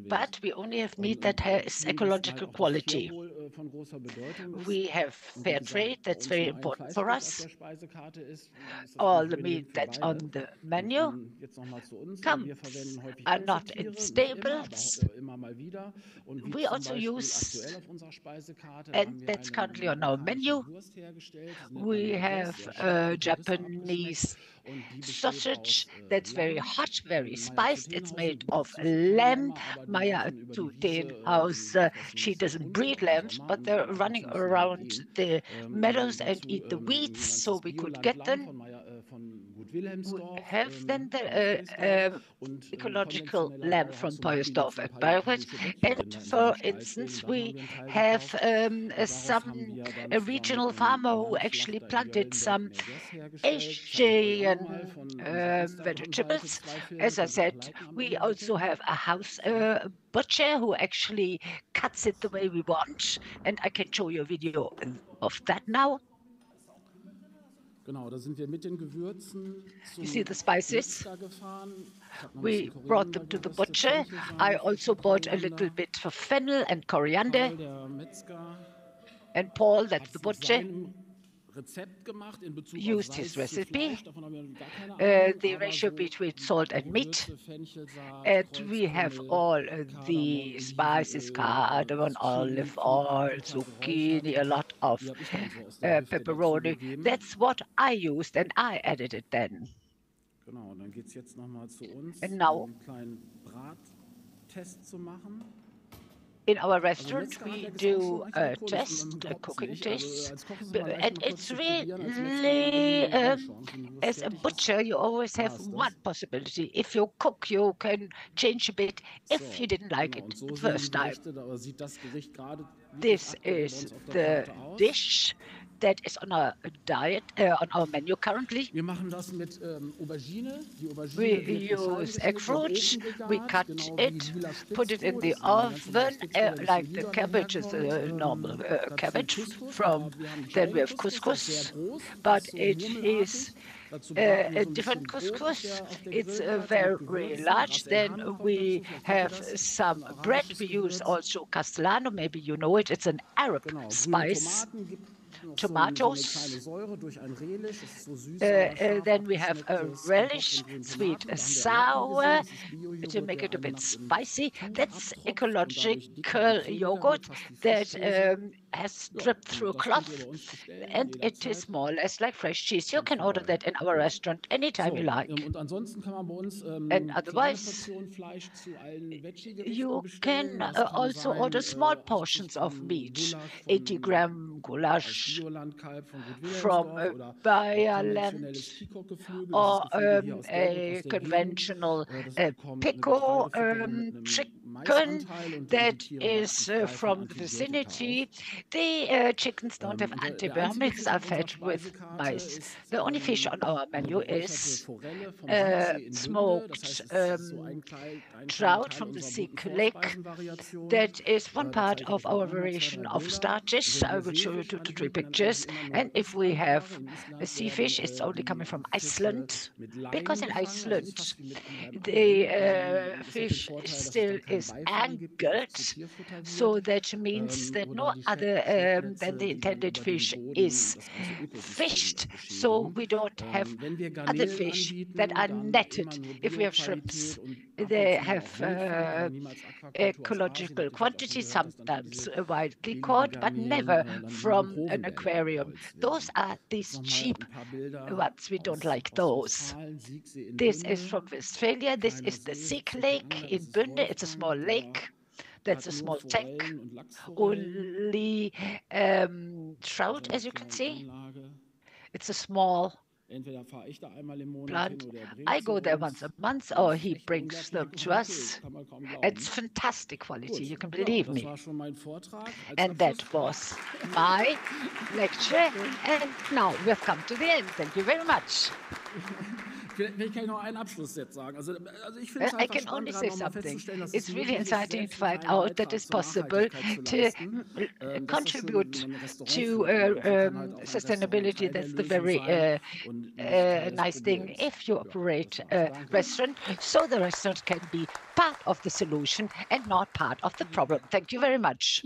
But we only have meat that has ecological quality. We have fair trade, that's very important for us. All the meat that's on the menu are not in stables. We also use, and that's currently on our menu, we have Japanese sausage that's very hot, very spiced. It's made of lamb. Maya Tutin house, she doesn't breed lambs, but they're running around the meadows and eat the weeds, so we could get them. We have then the ecological lamb from Poyersdorf at Bayreuth, and for instance, we have a regional farmer who actually planted some Asian vegetables. As I said, we also have a house butcher who actually cuts it the way we want, and I can show you a video of that now. Genau, da sind wir mit den Gewürzen you see the spices? We brought them to the butcher. I also bought a little bit of fennel and coriander. And Paul, that's the butcher, used his recipe, the ratio between salt and meat, and we have all the spices, cardamom, olive oil, zucchini, a lot of pepperoni. That's what I used, and I added it then. Genau, dann geht's jetzt noch mal zu uns, and now, einen kleinen Brattest zu machen. In our restaurant, we do a test, a cooking test, and it's really, as a butcher, you always have one possibility. If you cook, you can change a bit if you didn't like it the first time. This is the dish that is on our diet, on our menu currently. We use egg fruit, we cut it, put it in the oven, like the cabbage is a normal cabbage. Then we have couscous, but it is a different couscous. It's very large. Then we have some bread. We use also castellano, maybe you know it. It's an Arab spice. Tomatoes. Then we have a relish, sweet sour, to make it a bit spicy. That's ecological yogurt that has dripped through a cloth, and it is more or less like fresh cheese. You can order that in our restaurant anytime you like. And otherwise, you can also order small portions of meat, 80-gram goulash from Bayerland, or a conventional pico chicken that is from the vicinity. The chickens don't have antibiotics, are fed with mice. The only fish on our menu is smoked trout from the Sick Lake. That is one part of our variation of starches. I will show you 2 to 3 pictures. And if we have a sea fish, it's only coming from Iceland, because in Iceland the fish still is angled, so that means that no other than the intended fish is fished. So we don't have other fish that are netted. If we have shrimps, they have ecological quantity, sometimes widely caught, but never from an aquarium. Those are these cheap ones. We don't like those. This is from Westphalia. This is the Sick Lake in Bünde. It's a small lake. That's a small tank. Only trout, as you can see. It's a small plant. I go there once a month, or he brings them to us. It's fantastic quality, you can believe me. And that was my lecture, and now we have come to the end. Thank you very much. I can only say something. It's really exciting to find out that it's possible to contribute to sustainability. That's the very nice thing if you operate a restaurant, so the restaurant can be part of the solution and not part of the problem. Thank you very much.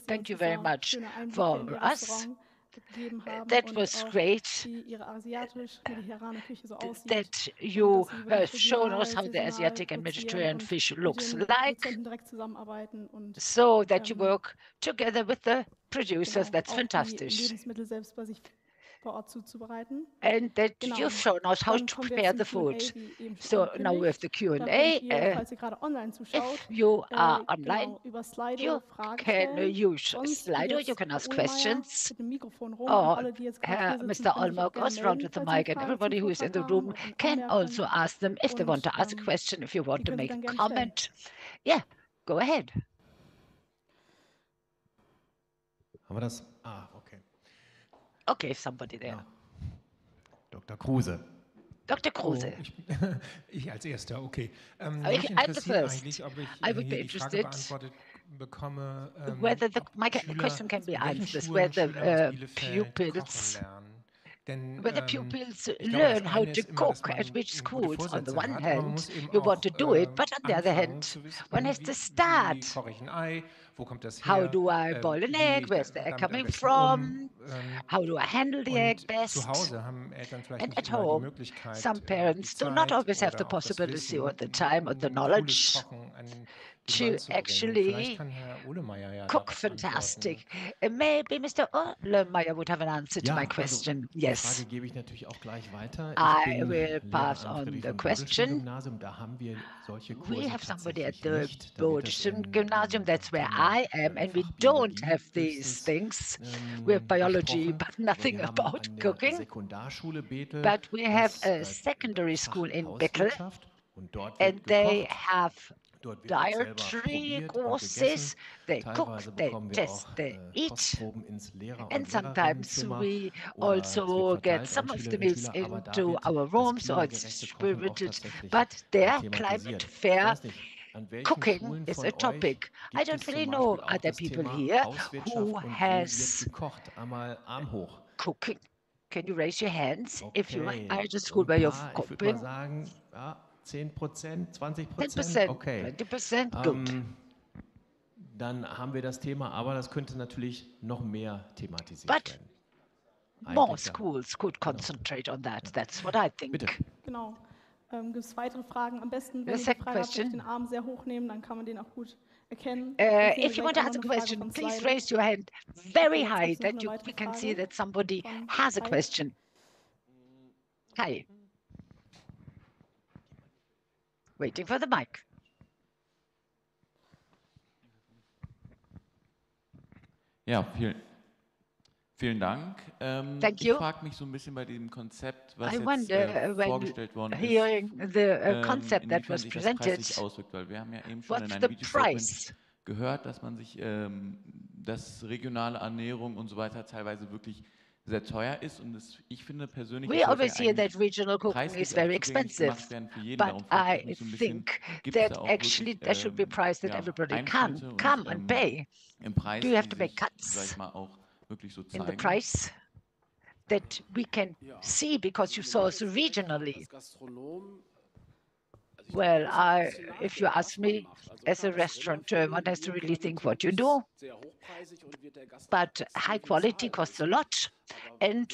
Thank you very much for us. That was great that you have shown us how the Asiatic and Mediterranean fish looks like, so that you work together with the producers. That's fantastic. And that you've shown us how to prepare the food. So now we have the Q&A. If you are online, you can use Slido, you can ask questions. Or Mr. Olmer goes around with the mic, and everybody who is in the room can also ask them if they want to ask a question, if you want to make a comment. Yeah, go ahead. Haben wir das? Ah, okay. Okay, somebody there. Dr. Kruse. Dr. Kruse. Oh, ich als Erster, okay. Mich interessiert eigentlich, ob ich die Frage beantwortet bekomme, whether my question can be answered, whether pupils learn how to cook at which schools. On the one hand, you want to do it, but on the other hand, one has to start. Wo kommt das How her? do I boil an egg? Where's the egg coming from? How do I handle the egg best? Zu Hause haben Eltern vielleicht And nicht at immer die home, Möglichkeit, some die parents do not Zeit always have the oder auch das possibility or Wissen, the time or the cooles knowledge Kochen an den to Mann zu bringen. Vielleicht actually kann Herr Uhlemeier ja cook darauf fantastic. antworten. Maybe Mr. Uhlemeier would have an answer to my question. Die Yes. Frage gebe ich natürlich auch gleich weiter. I Ich bin will pass Lehrer am on the Friedrich-von-Bödel-Gymnasium. Da haben wir solche We Kurse have somebody at tatsächlich the nicht. Da wird das Boden im Gymnasium, that's where Thema I am, and we don't Fachbiologie have these höchstens things. We have biology, besprochen. but Aber nothing wir haben about an der cooking. Sekundarschule Bethel But we have das a secondary Fach school in Bethel, Hauswirtschaft und dort and wird they gekocht. have Dort wird auch selber dietary probiert und courses. gegessen. They cook, Teilweise they bekommen wir test, auch they eat. Kostproben ins Lehrer- And und sometimes Lehrerinnenzimmer we oder es wird also get verteilt some an of the Schülerinnen und meals Schüler, aber da into wird our das rooms, or it's klimagerechte Kochen auch distributed. tatsächlich But there, climate thematisiert. Ich fair weiß nicht, an welchen cooking Schulen is von a euch topic. I gibt don't es really zum know Beispiel auch other das people Thema here Hauswirtschaft who und wo wird has gekocht? Einmal Arm hoch. cooking. Can you raise your hands if you Okay, are at a school ein where you're paar, ich würde mal cooking? sagen, ja, 10%, 20%, 10%, okay. 20%, good. Dann haben wir das Thema, aber das könnte natürlich noch mehr thematisiert But werden. more Eigentlich ja. schools could concentrate on that. That's what I think. Bitte. Genau. Gibt es weitere Fragen? Am besten, wenn The ihr die second Frage habt, question. den Arm sehr hoch nehmen, dann kann man den auch gut erkennen. If you want to ask a question, please raise your hand very high that we can see that somebody has a question. Hi. Waiting for the mic. Ja, vielen Dank. Thank ich you. frage mich so ein bisschen bei diesem Konzept, was I jetzt wonder vorgestellt worden when hearing the concept that inwiefern was sich das presented, preislich auswirkt, weil wir haben ja eben schon in what's einem the Videostatement price? gehört, dass man sich, dass regionale Ernährung und so weiter teilweise wirklich sehr teuer ist und ich finde persönlich, We always hear that regional cooking is very expensive, but I think that actually there should be a price that everybody can come and pay. Do you have to make cuts in the price that we can see because you saw us regionally? Well, if you ask me, as a restaurateur, one has to really think what you do. But high quality costs a lot, and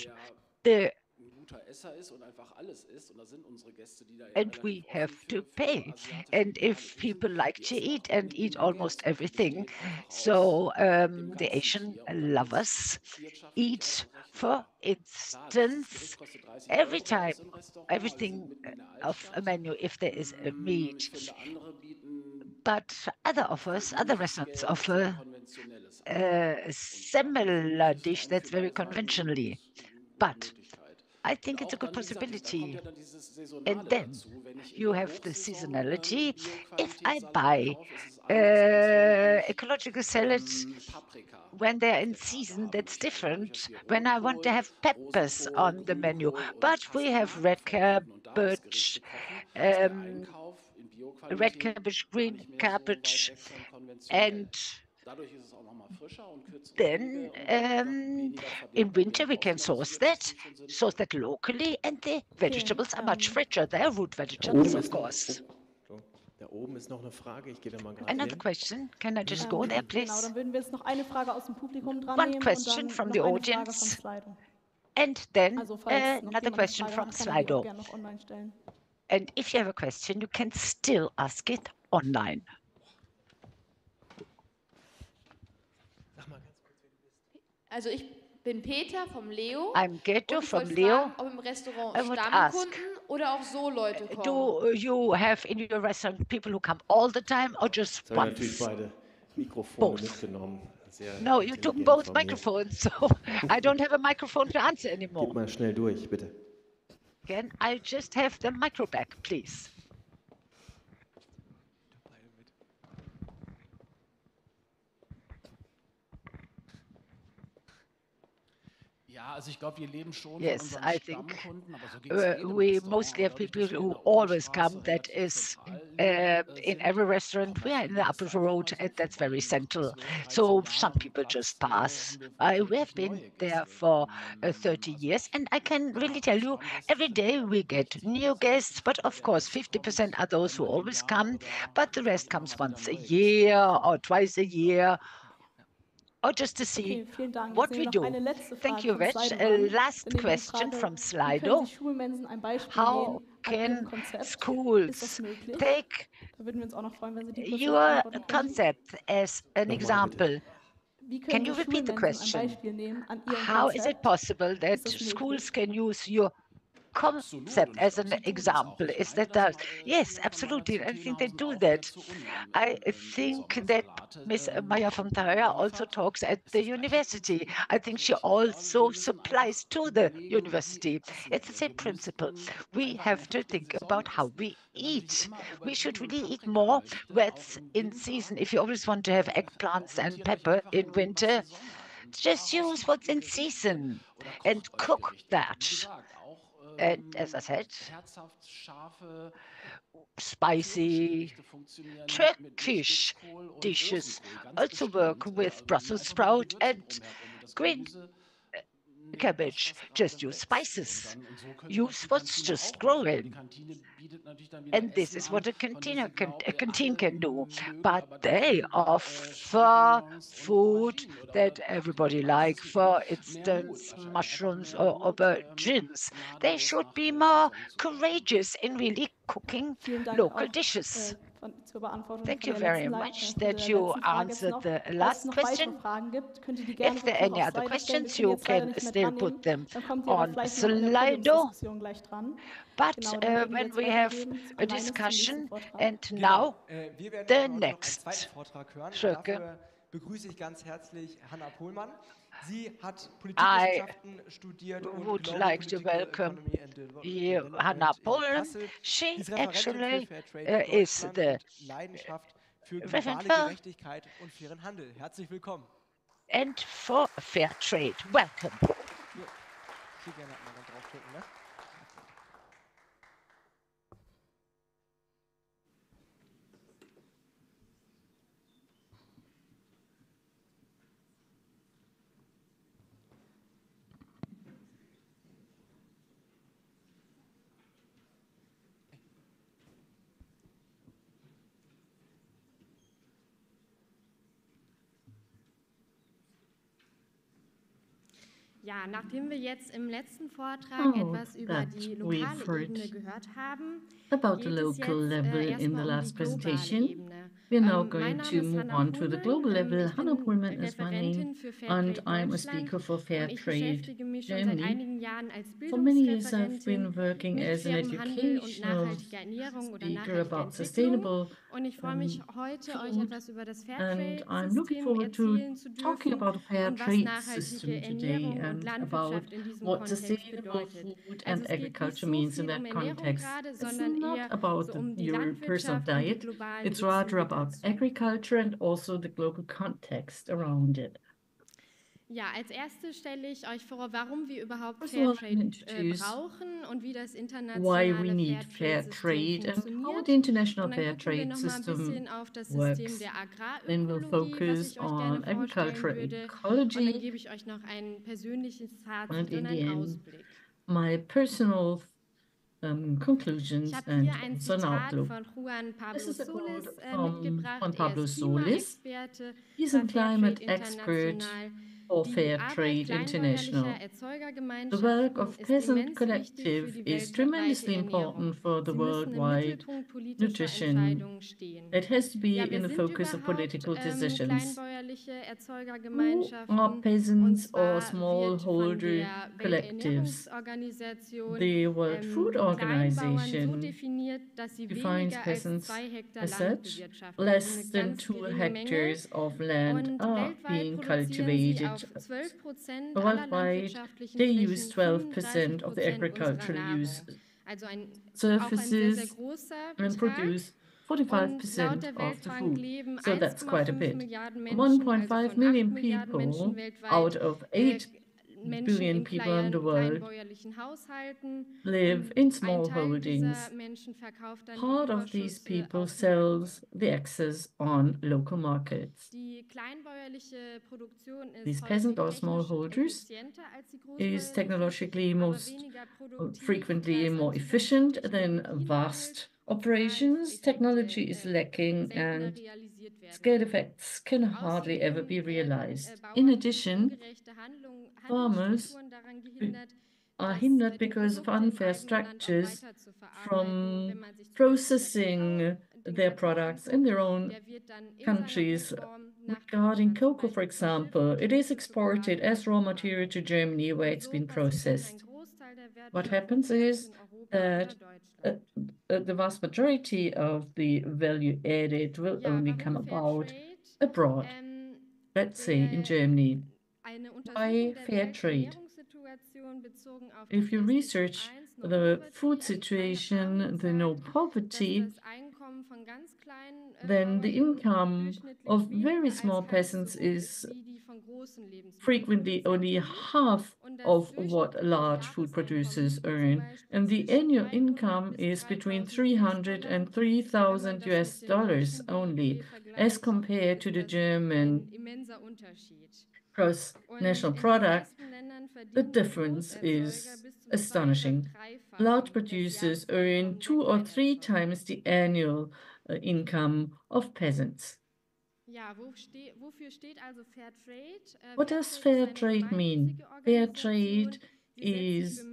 we have to pay. And if people like to eat and eat almost everything, so the Asian lovers eat, for instance, every time, everything of a menu if there is a meat. But other restaurants offer a similar dish that's very conventionally. But I think it's a good possibility. And then you have the seasonality. If I buy ecological salads when they're in season, that's different when I want to have peppers on the menu. But we have red cabbage, green cabbage, and then in winter we can source that locally, and the vegetables are much fresher. They are root vegetables, of course. Da oben ist noch eine Frage, ich gehe da mal gerade Another question, can I just go there, please? Genau, dann würden wir jetzt noch eine Frage aus dem Publikum dran One nehmen question und dann from noch the eine audience. Frage von Slido. And then Also falls noch another jemand question eine from Frage hat, kann er die auch Slido. gerne noch online stellen. And if you have a question, you can still ask it online. Also ich bin Peter vom Leo. I'm Geto und ich from wollte Leo. fragen, ob im Restaurant I would Stammkunden oder auch so Leute kommen. Do you have in your restaurant people who come all the time or just Jetzt habe ich natürlich once? beide Mikrofone mitgenommen. Sehr No, you took intelligent both von mir. microphones, so I don't have a microphone to answer anymore. Gib mal schnell durch, bitte. Again, I just have the micro back, please. Yes, I think we mostly have people who always come. That is, in every restaurant, we are in the upper road, and that's very central. So some people just pass. We have been there for 30 years, and I can really tell you, every day we get new guests, but of course, 50% are those who always come, but the rest comes once a year or twice a year, or just to see what we do. Thank you, Rich. Last question from Slido. How can schools take your concept as an example? Can you repeat the question? How is it possible that schools can use your concept as an example? Is that yes, absolutely. I think they do that. I think that Ms. Meyer von Thayer also talks at the university. I think she also supplies to the university. It's the same principle. We have to think about how we eat. We should really eat more what's in season. If you always want to have eggplants and pepper in winter, just use what's in season and cook that. And as I said, spicy Turkish dishes also work with Brussels sprout and green cabbage. Just use spices. Use what's just growing. And this is what a canteen can do. But they offer food that everybody likes, for instance, mushrooms or aubergines. They should be more courageous in really cooking local dishes. Thank you very much that you answered the last question. If there are any other questions, you can still put them on Slido. But when we have a discussion, and now the next Schöcke. I would like to welcome Hannah Pohlmann. She actually is the referent and for fair trade. Welcome. Ja, nachdem wir jetzt im letzten Vortrag etwas über die lokale Ebene gehört haben, about the local level in the last presentation, we're now going to move on to the global level. Hannah Pohlmann is my name, and I'm a speaker for Fair Trade Germany. For many years, I've been working as an educational speaker about sustainable food, and I'm looking forward to talking about a fair trade system today and about what sustainable food and agriculture means in that context. It's not about your personal diet, it's rather about agriculture and also the global context around it. Ja, als erstes stelle ich euch vor, warum wir überhaupt Fairtrade brauchen und wie das internationale Fairtrade-System funktioniert. International Fairtrade System auf das System der Agrarökologie, was ich euch gerne vorstellen würde. Und dann gebe ich euch noch ein persönliches Fazit und einen Ausblick. My personal conclusions and also an outlook. This is a quote from Juan Pablo Solis. He's a climate expert for Fair Trade International. The work of Peasant Collective is tremendously important for the worldwide nutrition. It has to be in the focus of political decisions. Who are peasants or smallholder collectives? The World Food Organization defines peasants as such. Less than 2 hectares of land are being cultivated. Worldwide, they use 12% of the agricultural use surfaces and produce 45% of the food. So that's quite a bit. 1.5 million people out of 8 billion people in the world live in small holdings. Part of these people sells the excess on local markets. These peasant or smallholders is technologically most frequently more efficient than vast operations. Technology is lacking and scale effects can hardly ever be realized. In addition, farmers are hindered because of unfair structures from processing their products in their own countries. Regarding cocoa, for example, it is exported as raw material to Germany where it's been processed. What happens is that the vast majority of the value added will only come about abroad, let's say in Germany. Why fair trade? If you research the food situation, the no poverty, then the income of very small peasants is frequently only half of what large food producers earn, and the annual income is between 300 and 3,000 US dollars only, as compared to the German gross national product. The difference is astonishing. Large producers earn 2 or 3 times the annual income of peasants. What does fair trade mean? Fair trade is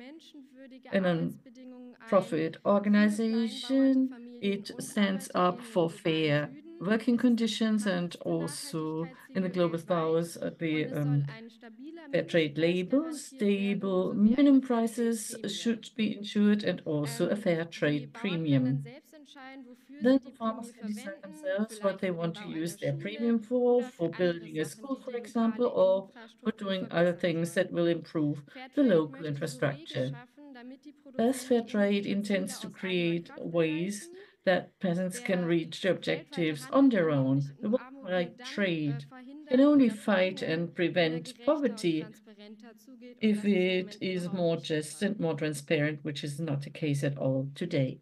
a non-profit organization. It stands up for fair working conditions and also in the Global South, the fair trade labels, stable minimum prices should be ensured, and also a fair trade premium. Then the farmers can decide themselves what they want to use their premium for building a school, for example, or for doing other things that will improve the local infrastructure. Thus, fair trade intends to create ways that peasants can reach their objectives on their own. The worldwide trade can only fight and prevent poverty if it is more just and more transparent, which is not the case at all today.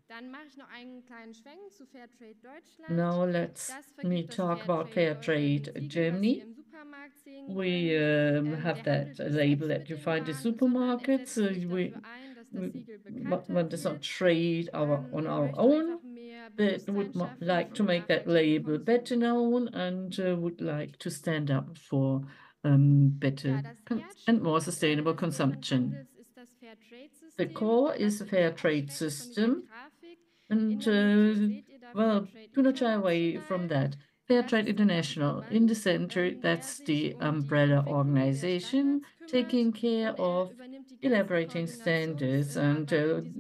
Now let me talk about fair trade Germany. We have that label that you find in supermarkets. One does not trade on our own, but would like to make that label better known and would like to stand up for better and more sustainable consumption. The core is a fair trade system, and well, do not shy away from that. Fair Trade International, in the center, that's the umbrella organization taking care of elaborating standards and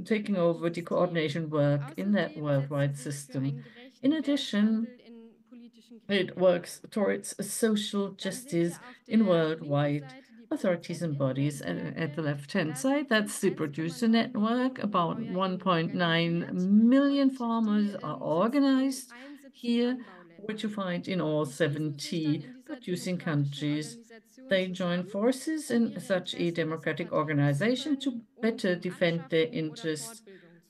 taking over the coordination work in that worldwide system. In addition, it works towards social justice in worldwide authorities and bodies. And at the left-hand side, that's the producer network. About 1.9 million farmers are organized here, which you find in all 70 producing countries. They join forces in such a democratic organization to better defend their interests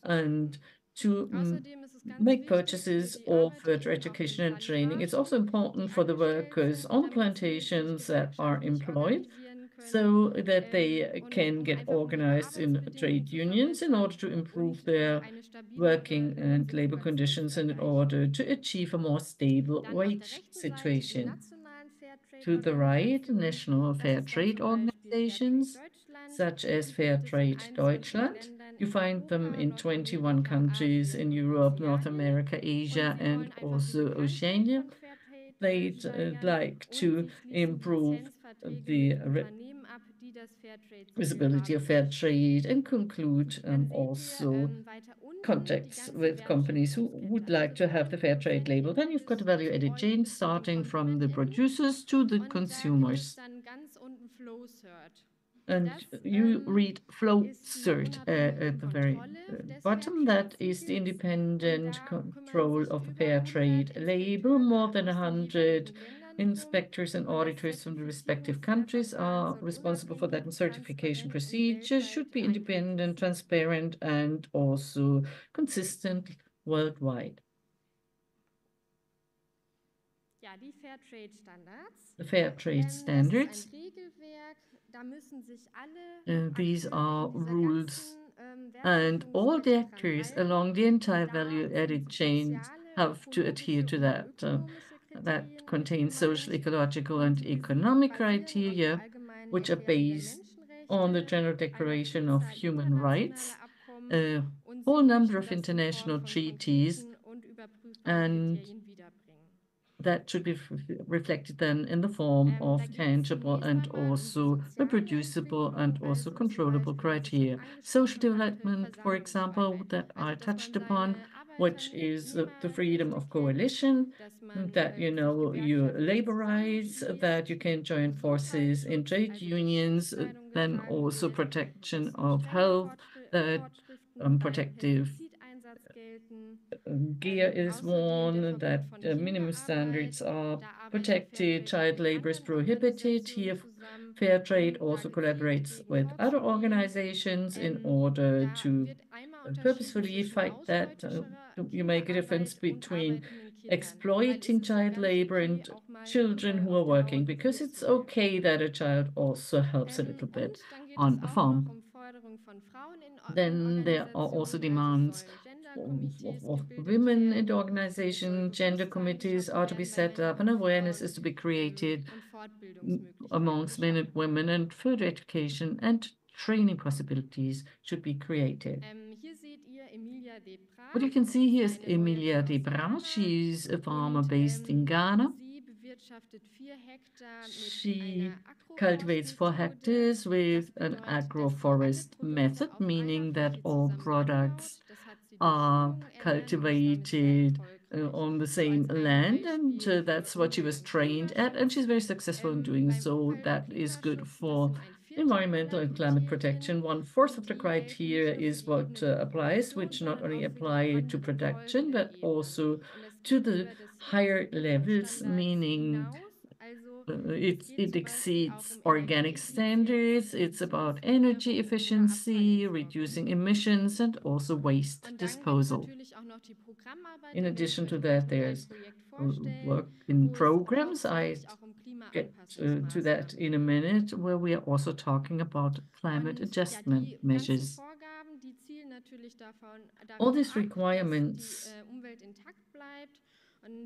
and to make purchases of further education and training. It's also important for the workers on the plantations that are employed so that they can get organized in trade unions in order to improve their working and labor conditions and in order to achieve a more stable wage situation. To the right, national fair trade organizations, such as Fair Trade Deutschland. You find them in 21 countries in Europe, North America, Asia, and also Oceania. They'd like to improve the visibility of fair trade and conclude also contacts with companies who would like to have the fair trade label. Then you've got a value-added chain starting from the producers to the consumers. And you read flow cert at the very bottom. That is the independent control of the fair trade label. More than 100 Inspectors and auditors from the respective countries are responsible for that, and certification procedures should be independent, transparent, and also consistent worldwide. The fair trade standards. These are rules, and all the actors along the entire value-added chain have to adhere to that. That contains social, ecological, and economic criteria, which are based on the General Declaration of Human Rights, a whole number of international treaties, and that should be reflected then in the form of tangible and also reproducible and also controllable criteria. Social development, for example, that I touched upon, which is the freedom of coalition, that you know your labor rights, that you can join forces in trade unions, then also protection of health, that protective gear is worn, that minimum standards are protected, child labor is prohibited. Here, fair trade also collaborates with other organizations in order to purposefully fight that. You make a difference between exploiting child labor and children who are working, because it's okay that a child also helps a little bit on a farm. Then there are also demands of women in the organization. Gender committees are to be set up, and awareness is to be created amongst men and women, and further education and training possibilities should be created. What you can see here is Emilia de Bra. She's a farmer based in Ghana. She cultivates 4 hectares with an agroforest method, meaning that all products are cultivated on the same land, and that's what she was trained at, and she's very successful in doing so. That is good for environmental and climate protection. 1/4 of the criteria is what applies, which not only apply to production, but also to the higher levels, meaning it exceeds organic standards. It's about energy efficiency, reducing emissions, and also waste disposal. In addition to that, there's work in programs. I get to that in a minute, where we are also talking about climate adjustment measures. All these requirements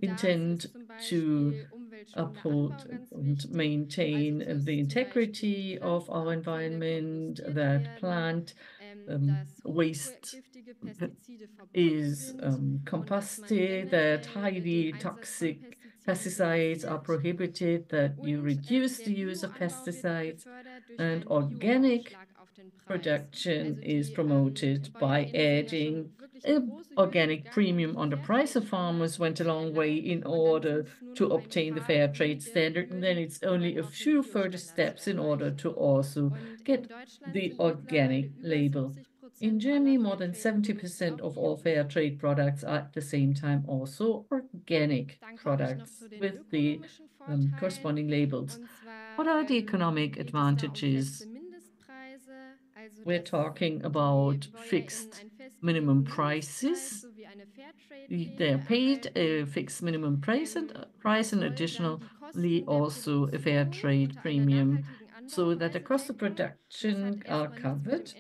intend to uphold and maintain the integrity of our environment, that plant waste is composted, that highly toxic pesticides are prohibited, that you reduce the use of pesticides, and organic production is promoted by adding an organic premium on the price. Of farmers went a long way in order to obtain the fair trade standard, and then it's only a few further steps in order to also get the organic label. In Germany, more than 70% of all fair trade products are at the same time also organic products with the corresponding labels. What are the economic advantages? We're talking about fixed minimum prices. They are paid a fixed minimum price, and additionally also a fair trade premium, so that the cost of production are covered.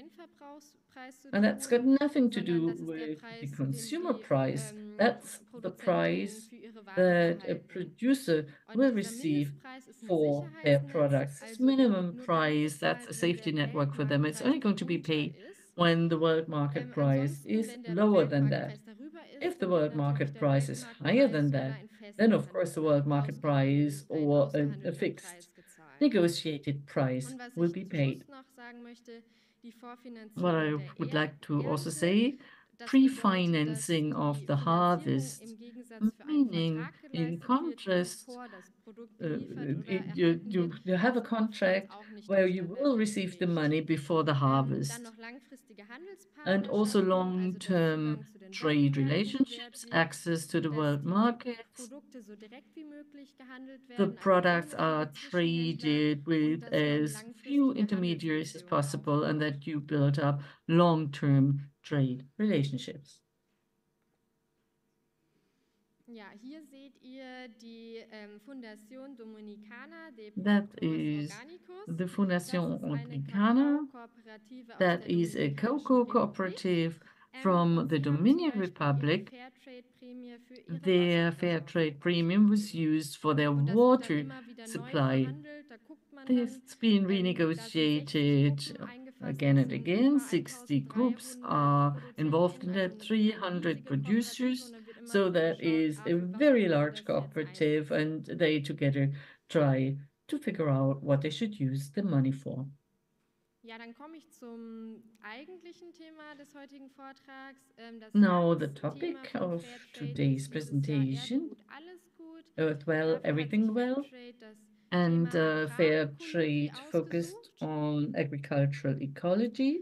And that's got nothing to do with the consumer price. That's the price that a producer will receive for their products. This minimum price, that's a safety network for them. It's only going to be paid when the world market price is lower than that. If the world market price is higher than that, then of course the world market price or a fixed negotiated price will be paid. What I would like to also say, pre-financing of the harvest, meaning in contrast, you have a contract where you will receive the money before the harvest. And also long-term trade relationships, access to the world markets. The products are traded with as few intermediaries as possible, and that you build up long-term trade relationships. That is the Fundación Dominicana. That is a cocoa cooperative from the Dominican Republic. Their fair trade premium was used for their water supply. It's been renegotiated again and again. 60 groups are involved in that, 300 producers. So that is a very large cooperative, and they together try to figure out what they should use the money for. Now the topic of today's presentation, Earth Well, Everything Well, and fair trade focused on agricultural ecology.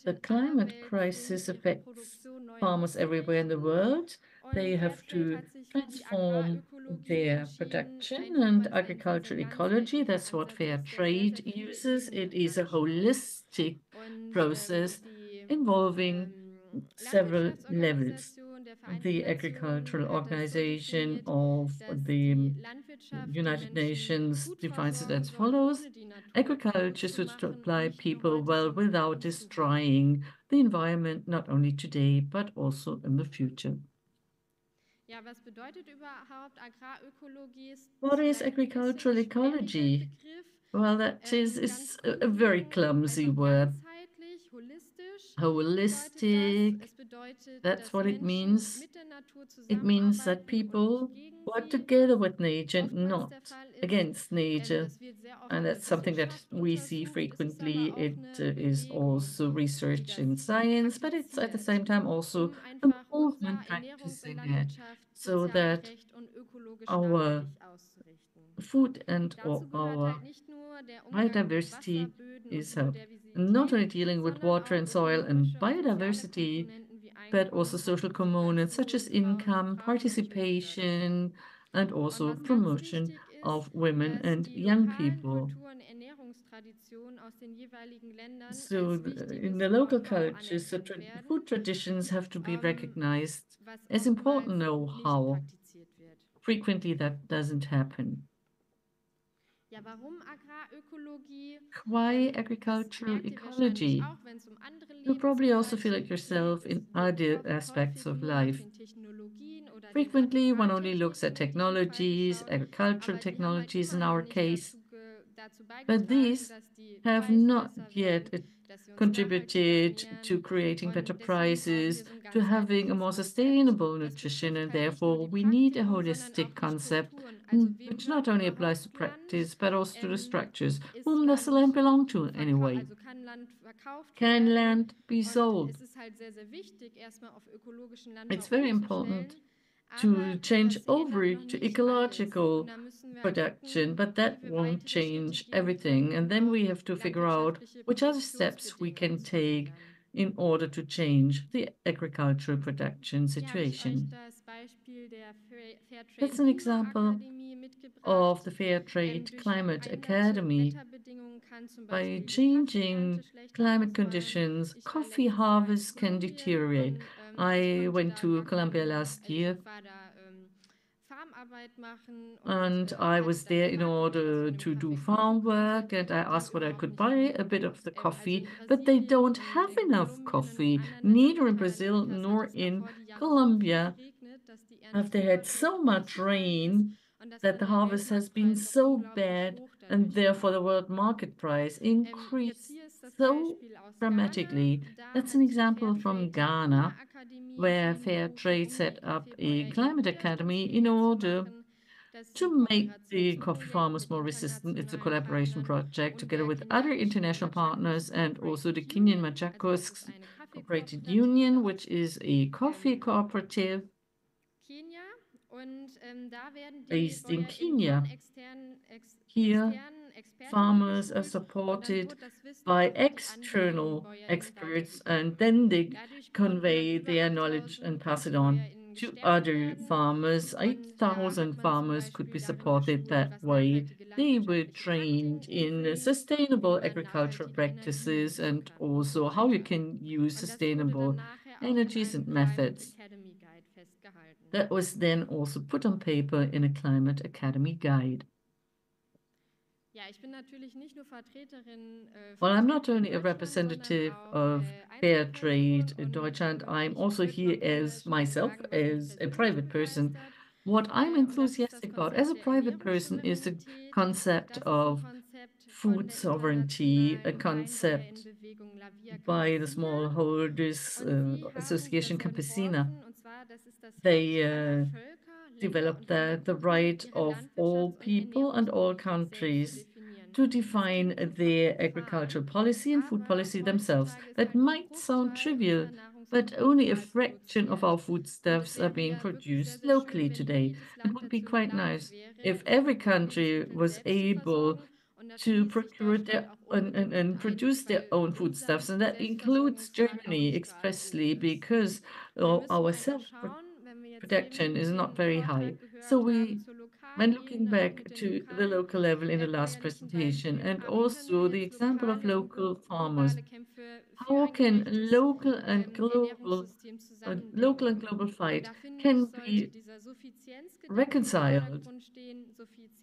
The climate crisis affects farmers everywhere in the world. They have to transform their production, and agricultural ecology, that's what fair trade uses. It is a holistic process involving several levels. The Agricultural Organization of the United Nations defines it as follows: agriculture should supply people well without destroying the environment, not only today, but also in the future. What is agricultural ecology? Well, that is a very clumsy word. Holistic, that's what it means. It means that people work together with nature, not against nature. And that's something that we see frequently. It is also research in science, but it's at the same time also a movement practicing it, so that our food and our biodiversity is helped. Not only dealing with water and soil and biodiversity, but also social components such as income, participation, and also promotion of women and young people. So in the local cultures, the food traditions have to be recognized as important know-how. Frequently that doesn't happen. Why agricultural ecology? You probably also feel it yourself in other aspects of life. Frequently, one only looks at technologies, agricultural technologies in our case, but these have not yet contributed to creating better prices, to having a more sustainable nutrition, and therefore we need a holistic concept which not only applies to practice but also to the structures. Whom does the land belong to anyway? Can land be sold? It's very important to change over to ecological production, but that won't change everything. And then we have to figure out which other steps we can take in order to change the agricultural production situation. That's an example of the Fair Trade Climate Academy. By changing climate conditions, coffee harvests can deteriorate. I went to Colombia last year, and I was there in order to do farm work, and I asked what I could buy, a bit of the coffee, but they don't have enough coffee, neither in Brazil nor in Colombia. After they had so much rain that the harvest has been so bad, and therefore the world market price increased so dramatically. That's an example from Ghana, where Fair Trade set up a climate academy in order to make the coffee farmers more resistant. It's a collaboration project together with other international partners and also the Kenyan Machakos Cooperative Union, which is a coffee cooperative based in Kenya. Here, farmers are supported by external experts, and then they convey their knowledge and pass it on to other farmers. 8,000 farmers could be supported that way. They were trained in sustainable agricultural practices and also how you can use sustainable energies and methods. That was then also put on paper in a Climate Academy guide. Well, I'm not only a representative of fair trade in Deutschland, I'm also here as myself, as a private person. What I'm enthusiastic about as a private person is the concept of food sovereignty, a concept by the Smallholders Association Campesina. They developed the right of all people and all countries to define their agricultural policy and food policy themselves. That might sound trivial, but only a fraction of our foodstuffs are being produced locally today. It would be quite nice if every country was able to procure their and produce their own foodstuffs, and that includes Germany expressly because our self-production is not very high. So when looking back to the local level in the last presentation, and also the example of local farmers, how can local and global fight can be reconciled?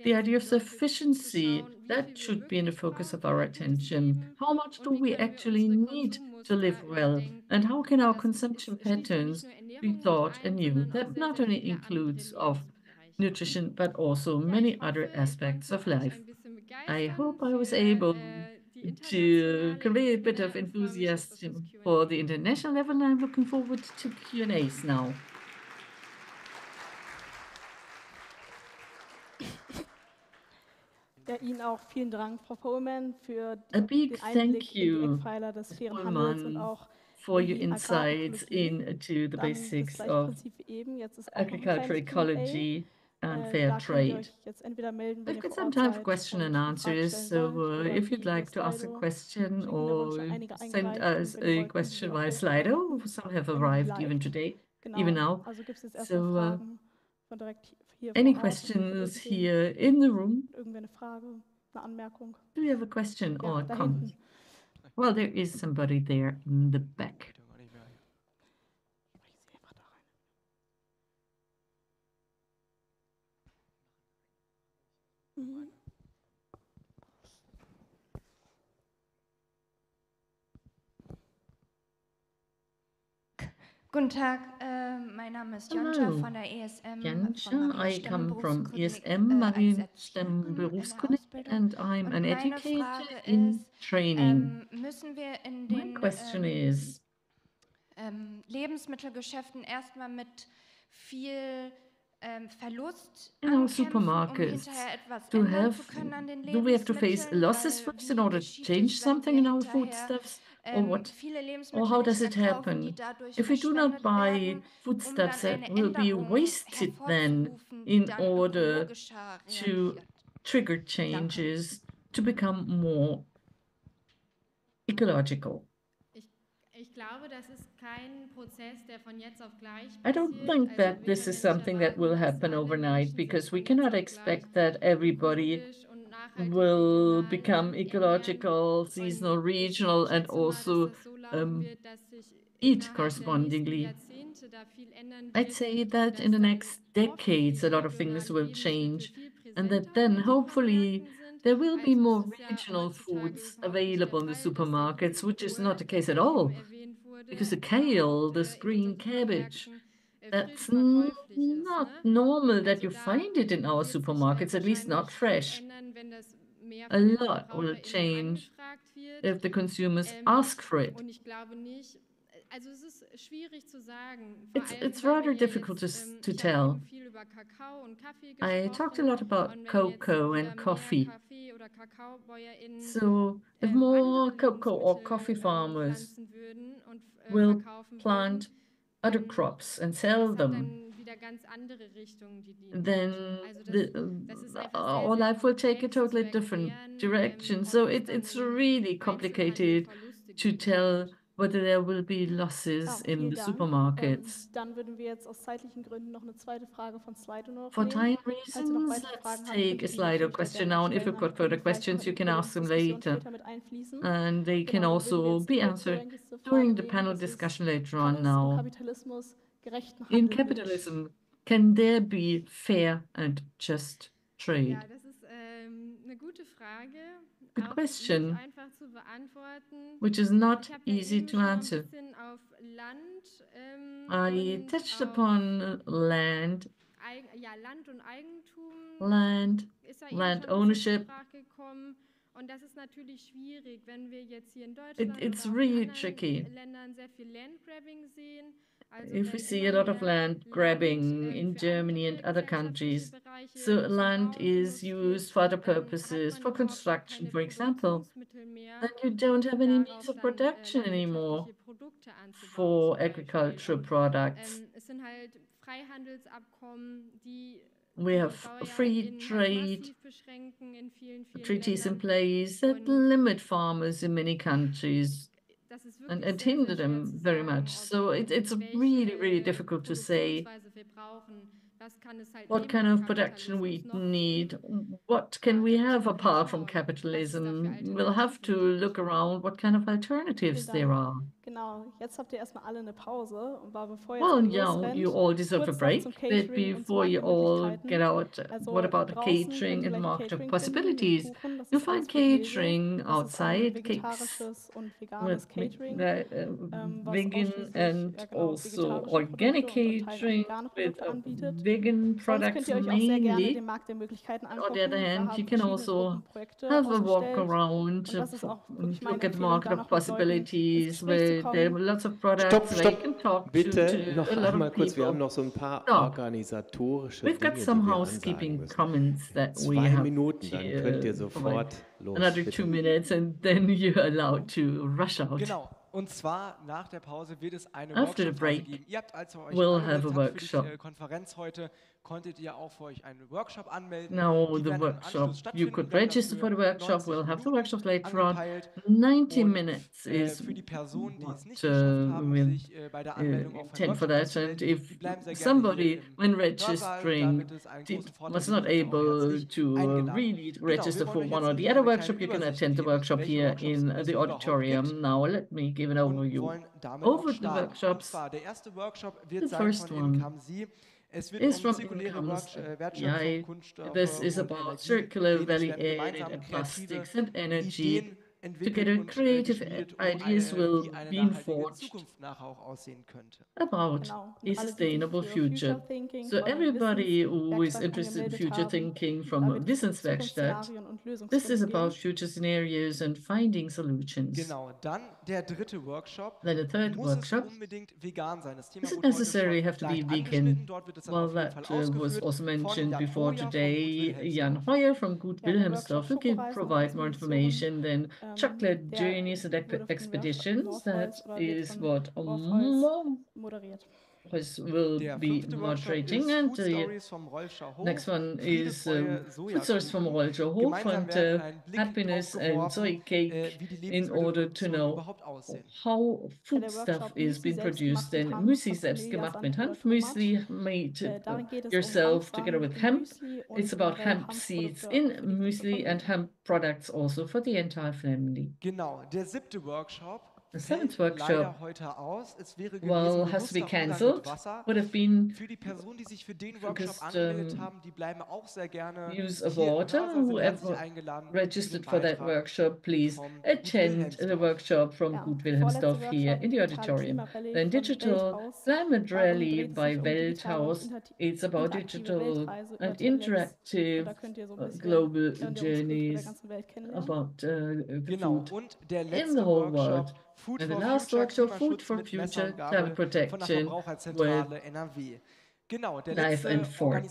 The idea of sufficiency, that should be in the focus of our attention. How much do we actually need to live well? And how can our consumption patterns be thought anew? That not only includes of nutrition, but also many other aspects of life. I hope I was able to convey a bit of enthusiasm for the international level, and I'm looking forward to Q&As now. Ja, Ihnen auch vielen Dank, Frau Follmann, für den Einblick in die Eckpfeiler des fairen Handels und auch for your insights into the basics of agricultural ecology and fair trade. We've got some time for question and answers, so if you'd like to ask a question or send us a question via Slido, some have arrived even today, even now. So any questions here in the room? Do you have a question or a comment? Well, there is somebody there in the back. Guten Tag, mein Name ist Janja von der ESM. Janja, I come from ESM, Marienstem Berufskunde, and I'm an educator in training. My question is, Lebensmittelgeschäften erstmal mit viel Verlust in our supermarkets, do we have to face losses first in order to change something in our foodstuffs? Or what? Or how does it happen? If we do not buy foodstuffs that will be wasted then in order to trigger changes to become more ecological. I don't think that this is something that will happen overnight, because we cannot expect that everybody will become ecological, seasonal, regional, and also eat correspondingly. I'd say that in the next decades, a lot of things will change, and that then hopefully there will be more regional foods available in the supermarkets, which is not the case at all, because the kale, this green cabbage, that's not normal that you find it in our supermarkets, at least not fresh. A lot will change if the consumers ask for it. Also es ist schwierig zu sagen. It's rather difficult to tell. Viel über Kakao und Kaffee I talked a lot about cocoa and coffee. So if more cocoa or coffee farmers will plant other crops and sell them, then our life will take a totally different direction. So it's really complicated to tell whether there will be losses in the supermarkets. Dann würden wir jetzt aus zeitlichen Gründen noch eine zweite Frage von Slido noch For time reasons, let's take a Slido question now. And if you've got further questions, you can ask them later. And they can also be answered during the panel discussion later on now. In capitalism, can there be fair and just trade? Ja, das ist eine gute Frage. Good question, which is not easy to answer. I touched upon land, land ownership. Und das ist natürlich schwierig, wenn wir jetzt hier in Deutschland it's really tricky. Ländern sehr viel Landgrabbing sehen. If we see a lot of land grabbing in Germany and other countries, so land is used for other purposes, for construction, for example, then you don't have any means of production anymore for agricultural products. We have free trade treaties in place that limit farmers in many countries and hinder them very much. So it's really, really difficult to say what kind of production we need, what can we have apart from capitalism. We'll have to look around what kind of alternatives there are. Genau, jetzt habt ihr erstmal alle eine Pause. Well, yeah, you all deserve a break, but before you all get out, what about the catering and market of possibilities? You find catering outside, cakes with vegan and also organic catering with vegan products mainly. On the other hand, you can also have a walk around, look at the market of possibilities where there are lots of products where you can talk bitte to noch a lot einmal of kurz, wir people. haben noch so ein paar So, organisatorische we've got Dinge, some die wir housekeeping ansagen müssen. comments that we 2 have Minuten, dann könnt ihr to sofort los. another Bitte. 2 minutes and then you're allowed to rush out. Genau. Und zwar nach der Pause wird es eine After the Workshop-Phase break, geben. Ihr habt, als ihr euch we'll angemeldet have a habt für workshop. die Konferenz heute, konntet ihr auch für euch einen Workshop anmelden. Now Die the werden im workshop, Anschluss you stattfinden, could werden register for the dafür workshop. 90 We'll have the Minuten workshop later on. angepeilt. 90 Und minutes is für die Personen, die es nicht what geschafft haben, we'll sich bei der Anmeldung auf einen intend for Workshop that. And anzumelden, if die bleiben sehr gerne somebody, hier when im Hörsaal. Da registering, wird es einen großen Vorteil was geben, not seid ihr auch able herzlich to eingeladen. really Genau, wir register wollen for euch one jetzt or the hier other eine kleine workshop, you can Übersicht attend the geben, workshop welche here Workshops in es the überhaupt auditorium. gibt. Now let me give an Und overview wollen damit auch over the starten. Und workshops. zwar, der erste Workshop The wird sein first von one Income Sie. Es wird is um from zirkuläre incomes. Wertschöpfung, Kunststoffe This is und about Energie circular reden. Es value werden added gemeinsam and kreative plastics and energy. Ideen entwickelt Together, und creative geschmiedet, ideas will wie eine be nachhaltige forged Zukunft nachher auch aussehen könnte. about Genau. a Und alle, die sich sustainable für future. Thinking So von everybody who is Wissenswerkstatt interested in angemeldet future haben, thinking da from wird es Wissenswerkstatt, Zukunftsszenarien und this is Lösungsgründe about geben. future scenarios and finding solutions. Genau, dann der dritte Workshop. Then the third Muss es workshop, unbedingt vegan sein? Das Thema does it wurde heute necessarily schon have to be leicht vegan? angeschnitten. Dort wird es dann Well, auf jeden that Fall was ausgeführt also von mentioned Jan before Hoyer vom today. Gut Jan Wilhelmsdorf. Hoyer from Gut Ja, der Wilhelmsdorf, who can Workshop provide more information than chocolate der journeys and wurde von expeditions. That oder wird is von what moderiert. will Der be fünfte Workshop moderating, ist and Food the Stories vom Rollscher Hof. next one Friede, is Freude, food source from Sojakuchen. Rollscher Hof Gemeinsam and werden einen Blick happiness drauf and geworfen, soy cake wie die in order to Lebensmittelproduktion know überhaupt aussehen. how Ja, food der stuff Workshop is Müsli being selbst produced. gemacht mit And Hanf Müsli von selbst Cornelia gemacht mit Sand oder Hanf. Thomas. Müsli made Darin geht es yourself Hanfsamen together with im hemp. Müsli und It's about generell hemp seeds Hanfprodukte in für die gesamte muesli and Familie. hemp products also for the entire family. Genau, der siebte Workshop The fällt seventh workshop, leider heute aus. Es wäre gewesen well, has to be bewusster Umgang cancelled. mit Wasser. Would have been Für die Personen, die sich für den Workshop focused angemeldet haben, die bleiben auch sehr gerne use of hier im water. Hörsaal, sind herzlich Whoever eingeladen für registered den for that Beitrag workshop, please vom Gut attend the Wilhelmsdorf. workshop from Ja, Gut der vorletzte Wilhelmsdorf here Workshop, in the digitale auditorium. Klimarallye Then von digital Welthaus. climate Darin rally dreht es by sich um digitale und Welthaus. It's about interaktive digital Weltreise über and Tablets. Und interactive da könnt ihr so ein bisschen global Ernährungskultur der journeys ganzen Welt kennenlernen. about the Genau, food und der in the letzte whole Workshop world. And the last workshop, Food for Future, Climate Protection, with Knife and Fork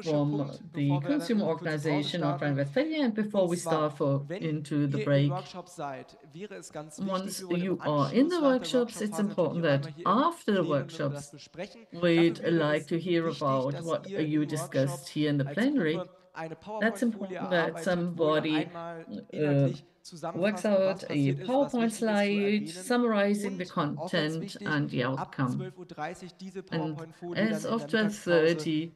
from the Consumer Organization of Rhine-Westphalia. And before we start into the break, once you are in the workshops, it's important that after the workshops, we'd like to hear about what you discussed here in the plenary. That's important that somebody works out a PowerPoint slide summarizing the content and the outcome. And as of 12:30,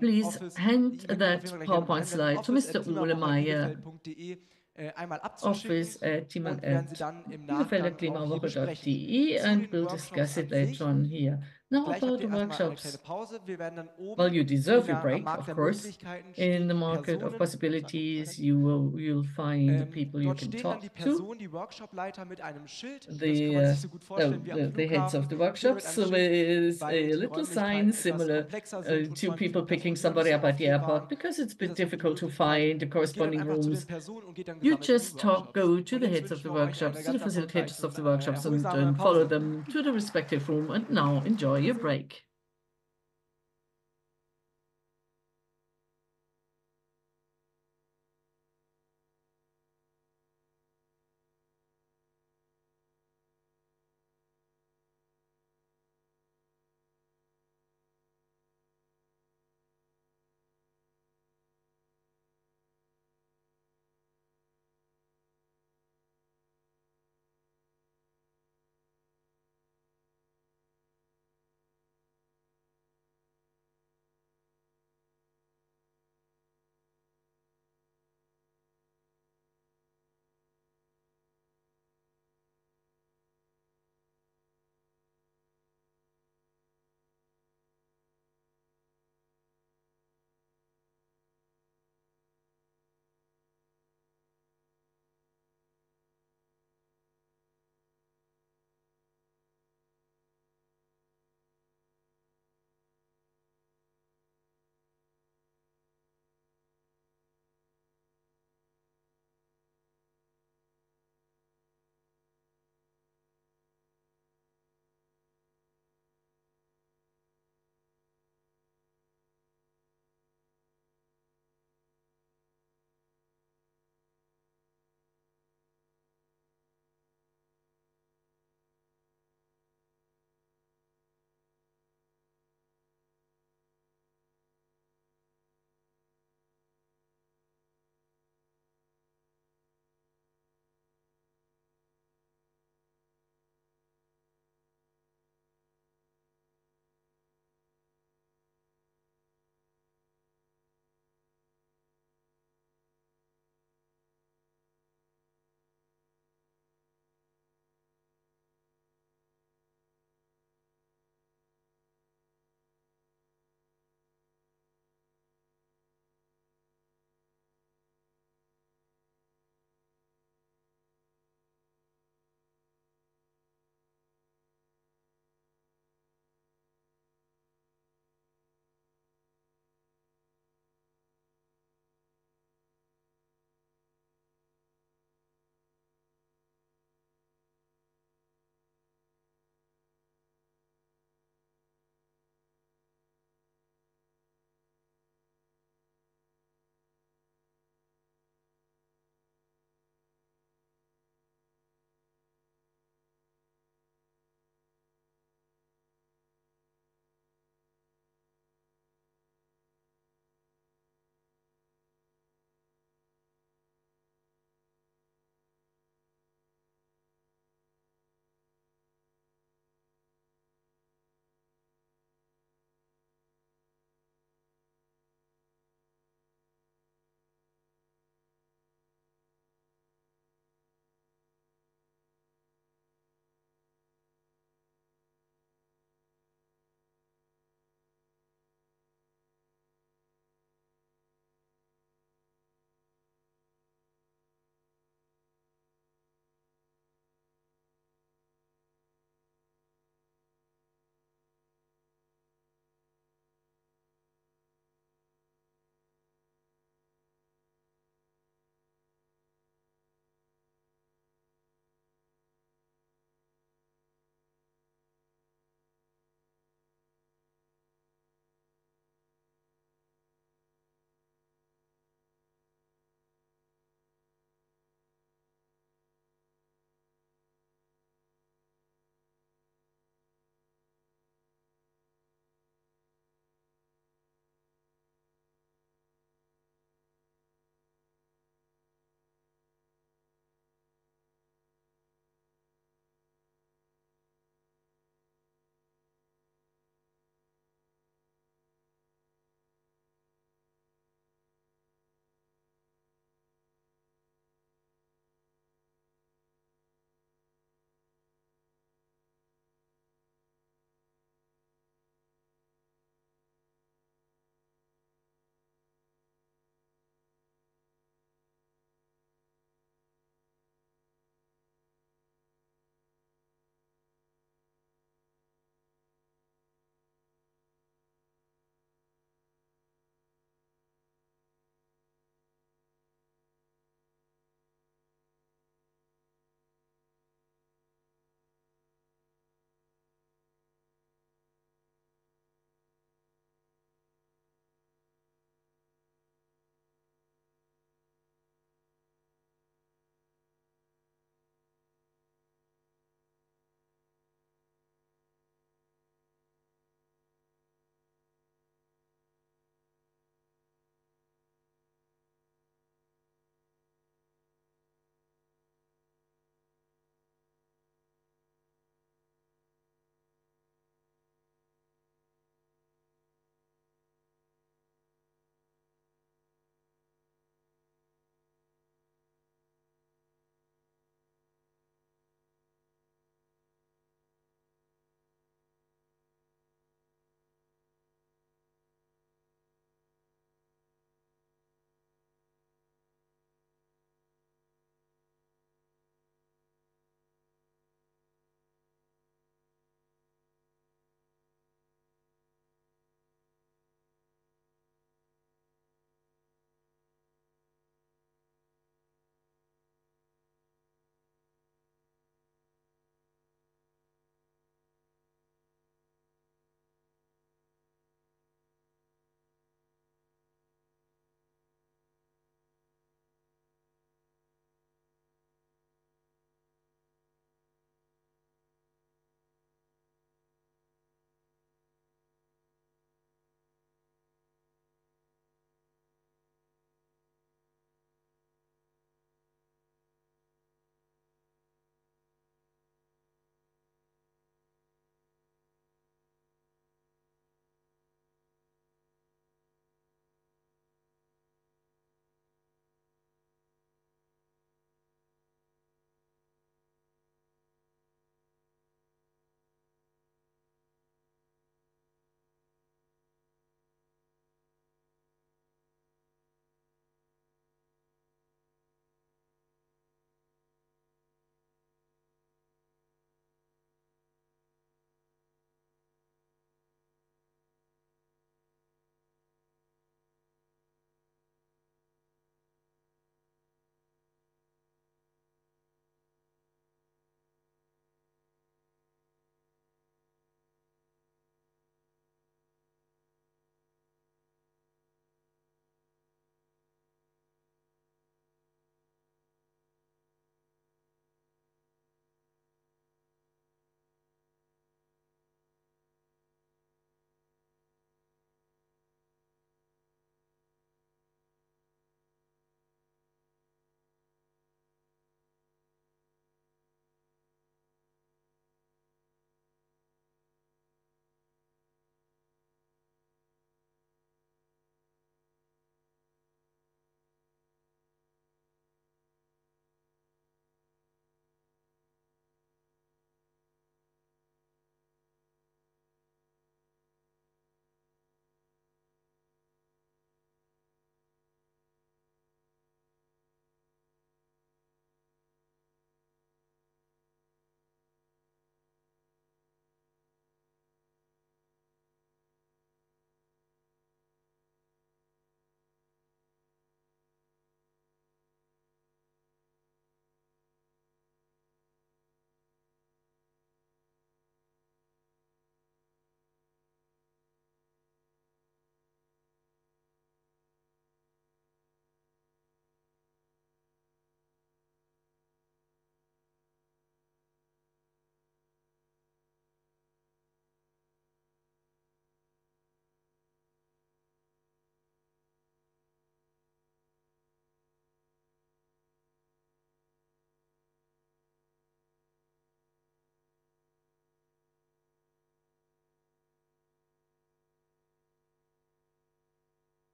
please hand that PowerPoint slide to Mr. Ohlemeyer, office at bielefelder-klimawoche.de, and we'll discuss it later on here. Now about the workshops. Well, you deserve your break, of course. In the market of possibilities, you'll find the people you can talk to. The heads of the workshops with a little sign similar to people picking somebody up at the airport, because it's a bit difficult to find the corresponding rooms. You just go to the heads of the workshops, to the facilitators of the workshops, and follow them to the respective room. And now enjoy your break.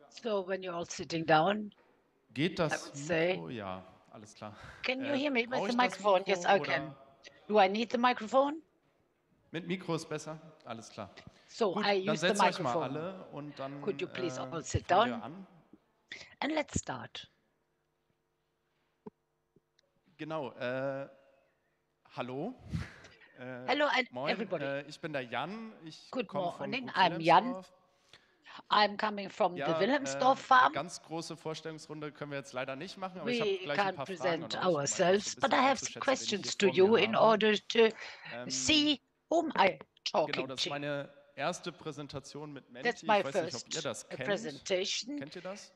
So when you're all sitting down, geht das Mikro? Ja, alles klar. Can you hear me with the microphone? Yes, I can. Do I need the microphone? Mit Mikro ist besser? Alles klar. So Gut, I dann use the setzt euch mal microphone. alle und dann Could you please all sit fangen wir down? an. And let's start. Genau, hallo. Hello, Moin, everybody. ich bin der Jan. Ich Good komme von morning, I'm Jan. Wilhelmsdorf. I'm coming from the Ja, Wilhelmsdorf eine farm. ganz große Vorstellungsrunde können wir jetzt leider nicht machen, aber ich habe We gleich ein can't paar Fragen present an euch, um einfach so ein ourselves, but I bisschen have some einzuschätzen, wen ich questions hier to vor you mir in habe. order to see whom I Genau, talking das ist to. meine erste Präsentation mit Menti. That's Ich my weiß nicht, ob ihr first das kennt. presentation. Kennt ihr das?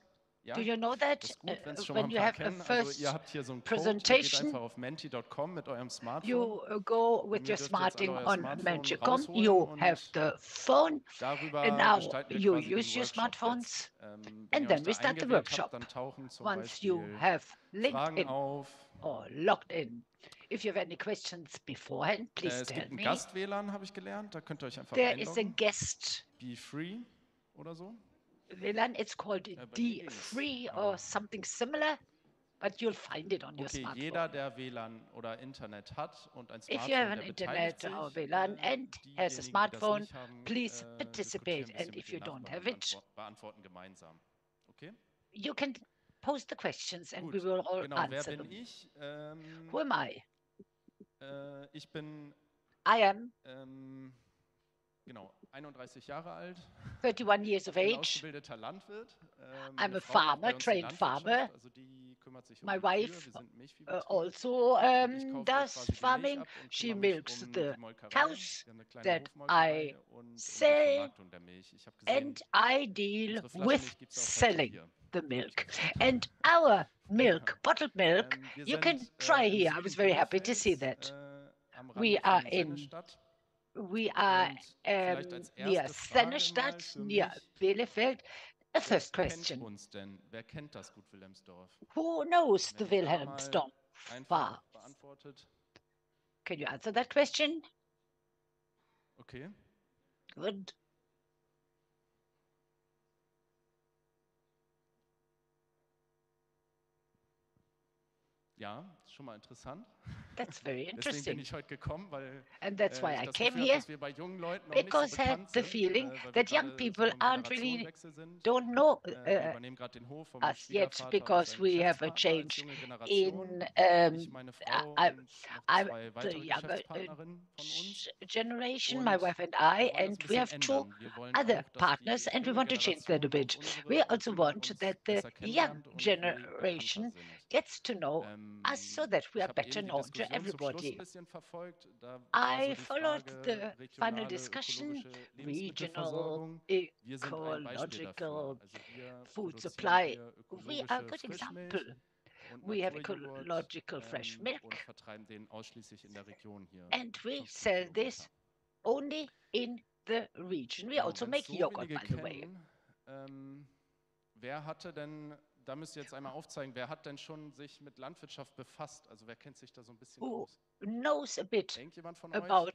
Ja? Do you know that Das ist gut, wenn es schon mal when ein you paar have a kennen. Also first ihr habt hier so einen Code, ihr geht presentation, einfach auf menti.com mit eurem Smartphone. you go Und with ihr your dürft jetzt smartphone alle euer on Smartphone Magic.com. rausholen You have und the phone, and darüber now gestalten wir you quasi den use your Workshop smartphones, jetzt. Wenn and ihr euch then da we start the eingewählt workshop. habt, dann tauchen zum Once you Beispiel have linked Fragen in auf. or logged in. If you have any questions beforehand, please Es tell gibt einen me. Gast-WLAN, habe ich gelernt. Da könnt ihr euch einfach There is a einloggen. guest Be free oder so. VLAN. It's called D3 or something similar, but you'll find it on your Okay, smartphone. jeder, der WLAN oder Internet hat und ein If you have Smartphone, an der beteiligt internet or sich. VLAN and has a Diejenigen, die das smartphone, nicht haben, please diskutieren participate. ein bisschen And mit if you den don't Nachbarn have und it, beantworten gemeinsam. Okay? you can post the questions and we Gut, will all genau. Wer answer bin them. ich? Who am I? Ich bin I am genau 31 Jahre alt. 31 years of Ich bin age. ausgebildeter Landwirt. I'm Meine a Frau macht bei farmer, uns die trained farmer. Landwirtschaft, also die kümmert sich um My die Kühe. wife Wir sind ein Milchviehbetrieb. also Und ich kaufe does quasi die farming. Milch ab und She kümmere mich milks um the die Molkerei. cows Wir haben eine kleine that Hofmolkerei I und um die sell, Vermarktung der Milch. Ich habe gesehen, and I deal unsere Flasche with Milch gibt's auch heute selling hier. the milk. And our milk, bottled milk, Wir you can sind try im here. I Süden was very happy to see Bielefelds, that. am We Rande are von in Sennestadt. We are Und vielleicht als near erste Frage mal Sennestadt, für near mich, Bielefeld. A wer first kennt question. uns denn? Wer kennt das gut Wilhelmsdorf? Who knows the Wenn ihr da mal Wilhelmsdorf einfach farm? beantwortet. Can you answer that question? Okay. Good. Ja, ist schon mal interessant. That's very Deswegen bin interesting. ich heute gekommen, weil And that's why ich I das came Gefühl habe, here, dass wir bei jungen Leuten noch nicht so because I had bekannt the sind, feeling weil wir that young gerade so people im aren't really, Generationenwechsel sind. don't know Wir übernehmen gerade den Hof von meinem us yet, Schwiegervater und because seinem we have a Geschäftspartner als change junge Generation. in Ich, meine Frau I, und noch I'm zwei the weitere younger Geschäftspartnerinnen von uns. generation, my Und wife and wir I, wollen das ein and we bisschen have two ändern. Wir wollen other auch, dass partners, die and we junge want to change that a Generation bit. auch unsere We also Kultur want uns that the besser young kennenlernt und viel bekannter generation sind. gets to know us so that we Ich are habe better eben die known to Diskussion zum Schluss ein everybody. bisschen verfolgt. Da war so I die followed the Frage final regionale discussion, ökologische regional, Lebensmittelversorgung. Wir sind ein Beispiel dafür. ecological Also wir food produzieren supply. hier We are a ökologische good Frischmilch example. und We have Naturjoghurt ecological fresh und milk, vertreiben den ausschließlich in der Region hier. and we 15 sell this Kilometer. only in the region. We Genau, also wenn make so yogurt, wenige by the way. kennen, wer hatte denn, da müsst ihr jetzt einmal aufzeigen, wer hat denn schon sich mit Landwirtschaft befasst? Also wer kennt sich da so ein bisschen Who aus? knows a bit Irgendjemand von euch? about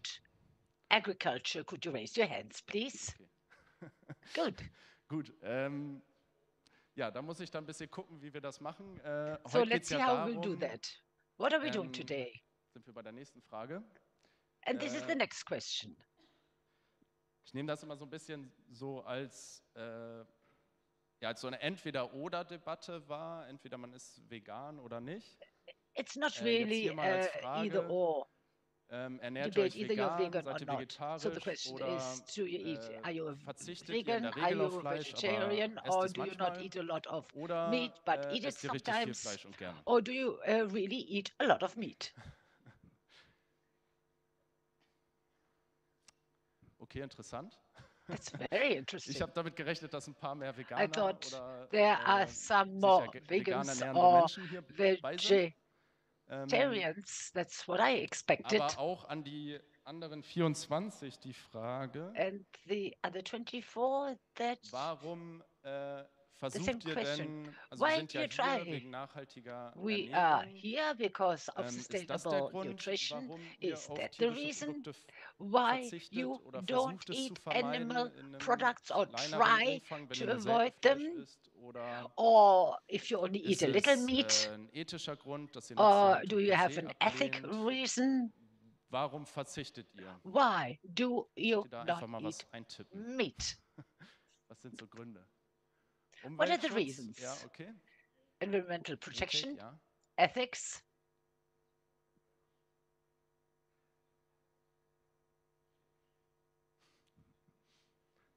agriculture? Could you raise your hands, please? Okay. Good. Gut, ja, da muss ich dann ein bisschen gucken, wie wir das machen. So Heute geht let's es see ja how we'll do darum, that. What are we doing today? sind wir bei der nächsten Frage. And this is the next question. Ich nehme das immer so ein bisschen so als, ja, als so eine Entweder-Oder-Debatte wahr. Entweder man ist vegan oder nicht. It's not Jetzt really hier mal als Frage, either or. ernährt Debate, ihr euch either you're vegan, vegan seid or ihr not. vegetarisch So the question oder is, do you eat, are you a verzichtet ihr in vegan, der are Regel you auf a Fleisch, vegetarian, aber esst or es do you not manchmal? eat a lot of Oder meat, but eat it esst ihr richtig viel sometimes, Fleisch und gerne? or do you really eat a lot of meat? Okay, interessant. That's very Ich interesting. habe damit gerechnet, dass ein paar mehr I Veganer thought oder there are some more sich vegan vegans ernährende or Menschen hier bei sind. vegetarians. That's what I expected. Aber auch an die anderen 24 die Frage, And the other 24 that warum versucht ihr denn, also wir sind ja hier wegen nachhaltiger We Ernährung, are here because of ist das der sustainable Grund, nutrition. warum ihr Is auf that the tierische reason Produkte why verzichtet you oder don't versucht es zu eat vermeiden animal in einem products or kleineren try Umfang, wenn to ihr nur avoid selten Fleisch them? isst? Oder Or if you only ist eat a little es meat? ein ethischer Grund, dass ihr Or Nutztierhaltung do you per have se an ethic ablehnt? reason? Warum verzichtet ihr? Why do you Könnt ihr da not einfach mal eat was eintippen? meat? Was sind so Gründe? What are the Umweltschutz? reasons? Ja, okay. Environmental protection, Ethik, ja. ethics.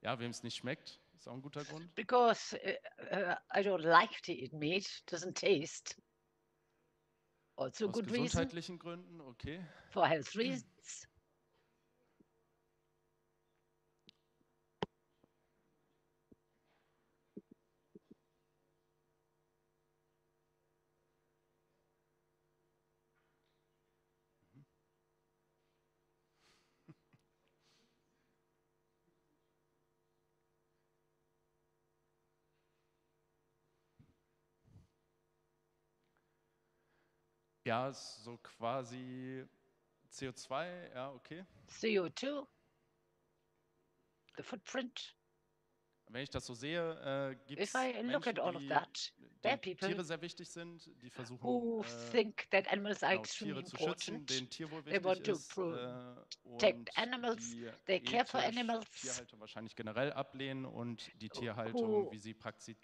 Ja, wem es nicht schmeckt, ist auch ein guter Grund. Because I don't like to eat meat, doesn't taste. Also a Aus good reason. gesundheitlichen Gründen, okay. For health reasons. Ja, ist so quasi CO2, ja, okay. CO2, the footprint. Wenn ich das so sehe, gibt es If I look Menschen, at all of die that, there are denen people Tiere sehr wichtig sind, die versuchen, who think that animals are genau, extremely Tiere zu schützen, important. denen Tierwohl They want wichtig to ist protect animals. die They care for ethisch animals. Tierhaltung wahrscheinlich generell ablehnen und die Tierhaltung, wie sie praktiziert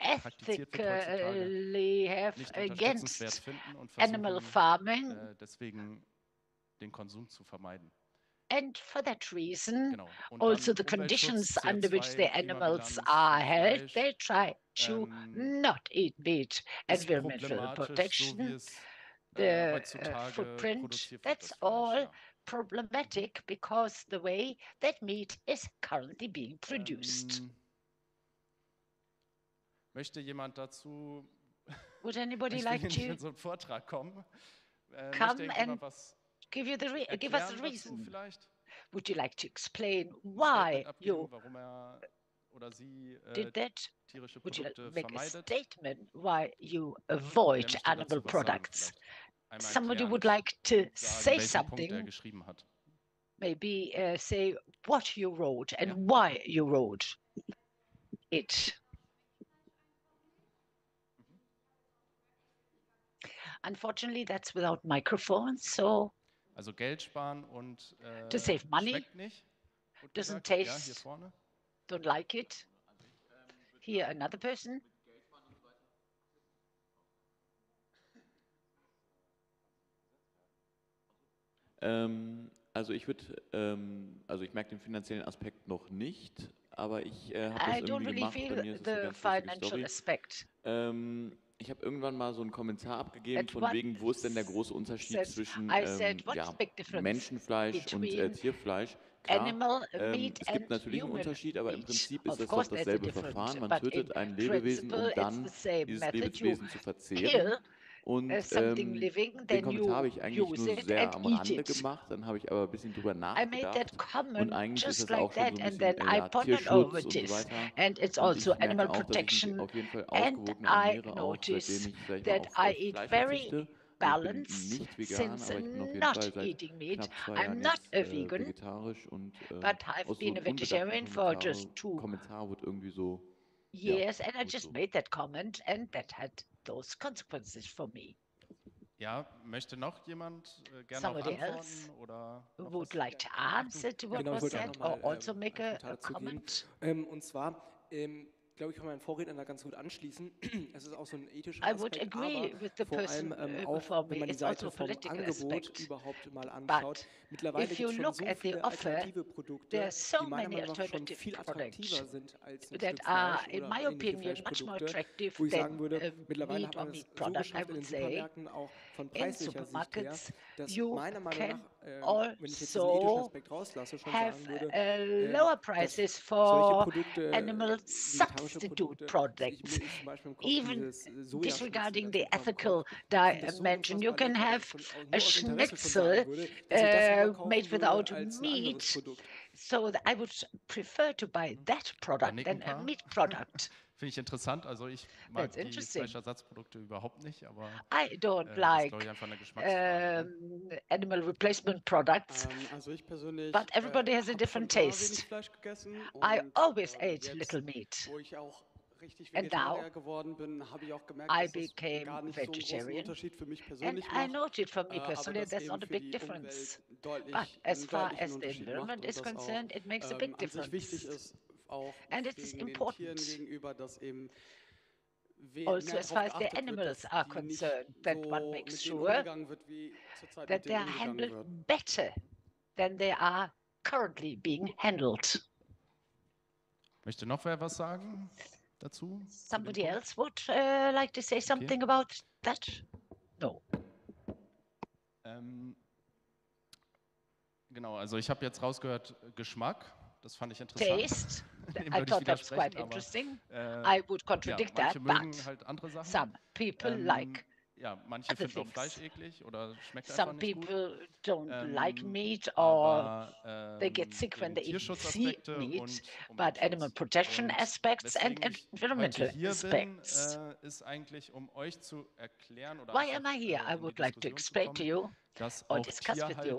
wird heutzutage, Ethically have nicht unterstützenswert against finden und animal versuchen farming. deswegen den Konsum zu vermeiden. And for that reason, Genau. Und also dann the conditions Umweltschutz, under which the CO2, animals Klimabilanz are von held, Fleisch, they try to not eat meat. ist Environmental problematisch, so wie protection, es the heutzutage footprint, produziert wird, that's das Fleisch. all Ja. problematic because the way that meat is currently being produced. Möchte jemand dazu Would anybody ich like will nicht to in so einen Vortrag kommen? Möchte come irgendjemand and was give us the erklären dazu reason? vielleicht? Would you like to explain Ein why Statement abgeben, you warum er oder sie did that? tierische Would you Produkte make a vermeidet? statement why you Wer avoid möchte animal dazu was sagen products? vielleicht? Einmal Somebody erklären would like to und sagen, say welchen Punkt er something, geschrieben hat. maybe say what you wrote and Ja. why you wrote it. Unfortunately, that's without microphones, so Also Geld sparen und to save money schmeckt nicht. Gut doesn't gesagt. Ja, hier taste, vorne. don't like it. Here, another person. Also ich also ich merke den finanziellen Aspekt noch nicht, aber ich habe das I don't irgendwie really gemacht. Bei feel mir ist es the eine ganz lustige financial Story. aspect. Ich habe irgendwann mal so einen Kommentar abgegeben At von once wegen, wo ist denn der große Unterschied said- zwischen I said, what's ja, the big difference Menschenfleisch und between Tierfleisch? Klar, animal meat es gibt and natürlich einen human Unterschied, aber im meat? Prinzip ist Of es doch course there's a dasselbe difference, Verfahren. Man but tötet in ein Lebewesen, um principle, it's dann the same dieses method. You Lebewesen zu verzehren. kill Und something living, den then Kommentar habe you ich eigentlich use nur it sehr and am eat Rande it. gemacht, dann habe ich aber ein bisschen drüber I made that nachgedacht und comment eigentlich ist just das auch like schon so that, ein and bisschen then I ja, pondered over Tierschutz und so this. weiter. And it's Und also ich merke animal auch, dass ich mich protection. auf jeden Fall And ausgewogener I ernähre, auch notice seitdem ich, sag ich mal, that auf I eat Fleisch very verzichte. Also ich bin balanced nicht vegan, since aber ich bin auf jeden not Fall seit eating meat. knapp 2 I'm Jahren not jetzt a vegan, vegetarisch und but I've aus so been a einem vegetarian unbedachten for just 2 Kommentar wurde irgendwie so, years, and I gut just so. made that comment, and that had those consequences for me. Ja, möchte noch jemand gerne auch Somebody antworten else oder noch would was? like to answer to what Genau, ich was wollte auch said, or nochmal also make einen a Kommentar dazu geben. comment. Und zwar, glaube ich, kann mein Vorredner da ganz gut anschließen. Es ist auch so ein ethischer I would Aspekt, agree aber with the vor allem person auch, before wenn me. man die It's also Seite a vom political Angebot aspect. überhaupt mal anschaut. But Mittlerweile if gibt you es schon look so at the viele offer, alternative there Produkte, are so die meiner many Meinung nach schon alternative viel products attraktiver sind als ein that Stück are, Fleisch in oder my ähnliche opinion, much more Fleischprodukte, attractive wo ich sagen than würde, mittlerweile meat hat or man es meat so product, I geschafft in den would say. Supermärkten, auch von In preislicher Sicht her, supermarkets, dass you meiner Meinung can nach, wenn ich jetzt diesen ethischen also Aspekt rauslasse, schon have sagen würde, lower dass prices solche for Produkte, animal vegetarische substitute Produkte, products. mir ist zum Beispiel im Kopf Even dieses Sojaschnitzel disregarding direkt the im Kopf. ethical Ich finde das so dimension, you unfassbar can lecker, have dass ich schon a nur aus Interesse schon schnitzel sagen würde, dass ich das lieber kaufen made würde without als ein anderes meat. Produkt. So I would prefer to buy that product than a Nicken meat product. Finde ich interessant. Also ich mag die Fleischersatzprodukte überhaupt nicht, aber I don't das like ist, glaube ich, einfach eine Geschmacksfrage. animal replacement products, Also ich persönlich but everybody has a different taste. Fleisch gegessen I und always ate jetzt, little meat. wo ich auch richtig And now Vegetarier geworden bin, habe ich auch gemerkt, I dass das became gar nicht so einen großen vegetarian, Unterschied für mich and persönlich I macht, noted for me aber personally dass that's eben not a für big die difference. Umwelt But einen as far deutlichen as the Unterschied macht environment und is das auch concerned, it makes a big an sich wichtig difference. ist, auch And it is wegen den important Tieren gegenüber, dass eben also mehr as far darauf as the geachtet wird, animals dass are die nicht concerned, that one so makes mit denen sure umgegangen wird, wie zurzeit that mit denen they are umgegangen handled wird. better than they are currently being handled. Möchte noch wer was sagen dazu? Somebody else would like to say something about that? No. Genau, also ich habe jetzt rausgehört Geschmack. Das fand ich interessant. Taste. I thought that was quite interesting. I would contradict ja, that, mögen but halt andere Sachen. some people like ja, manche other finden auch things. Fleisch eklig oder schmeckt Some einfach nicht gut. people don't like meat or they get sick when they even see meat, but animal protection aspects and environmental aspects. Ist eigentlich, euch zu erklären oder Why am I here? I would like to explain to you or discuss with you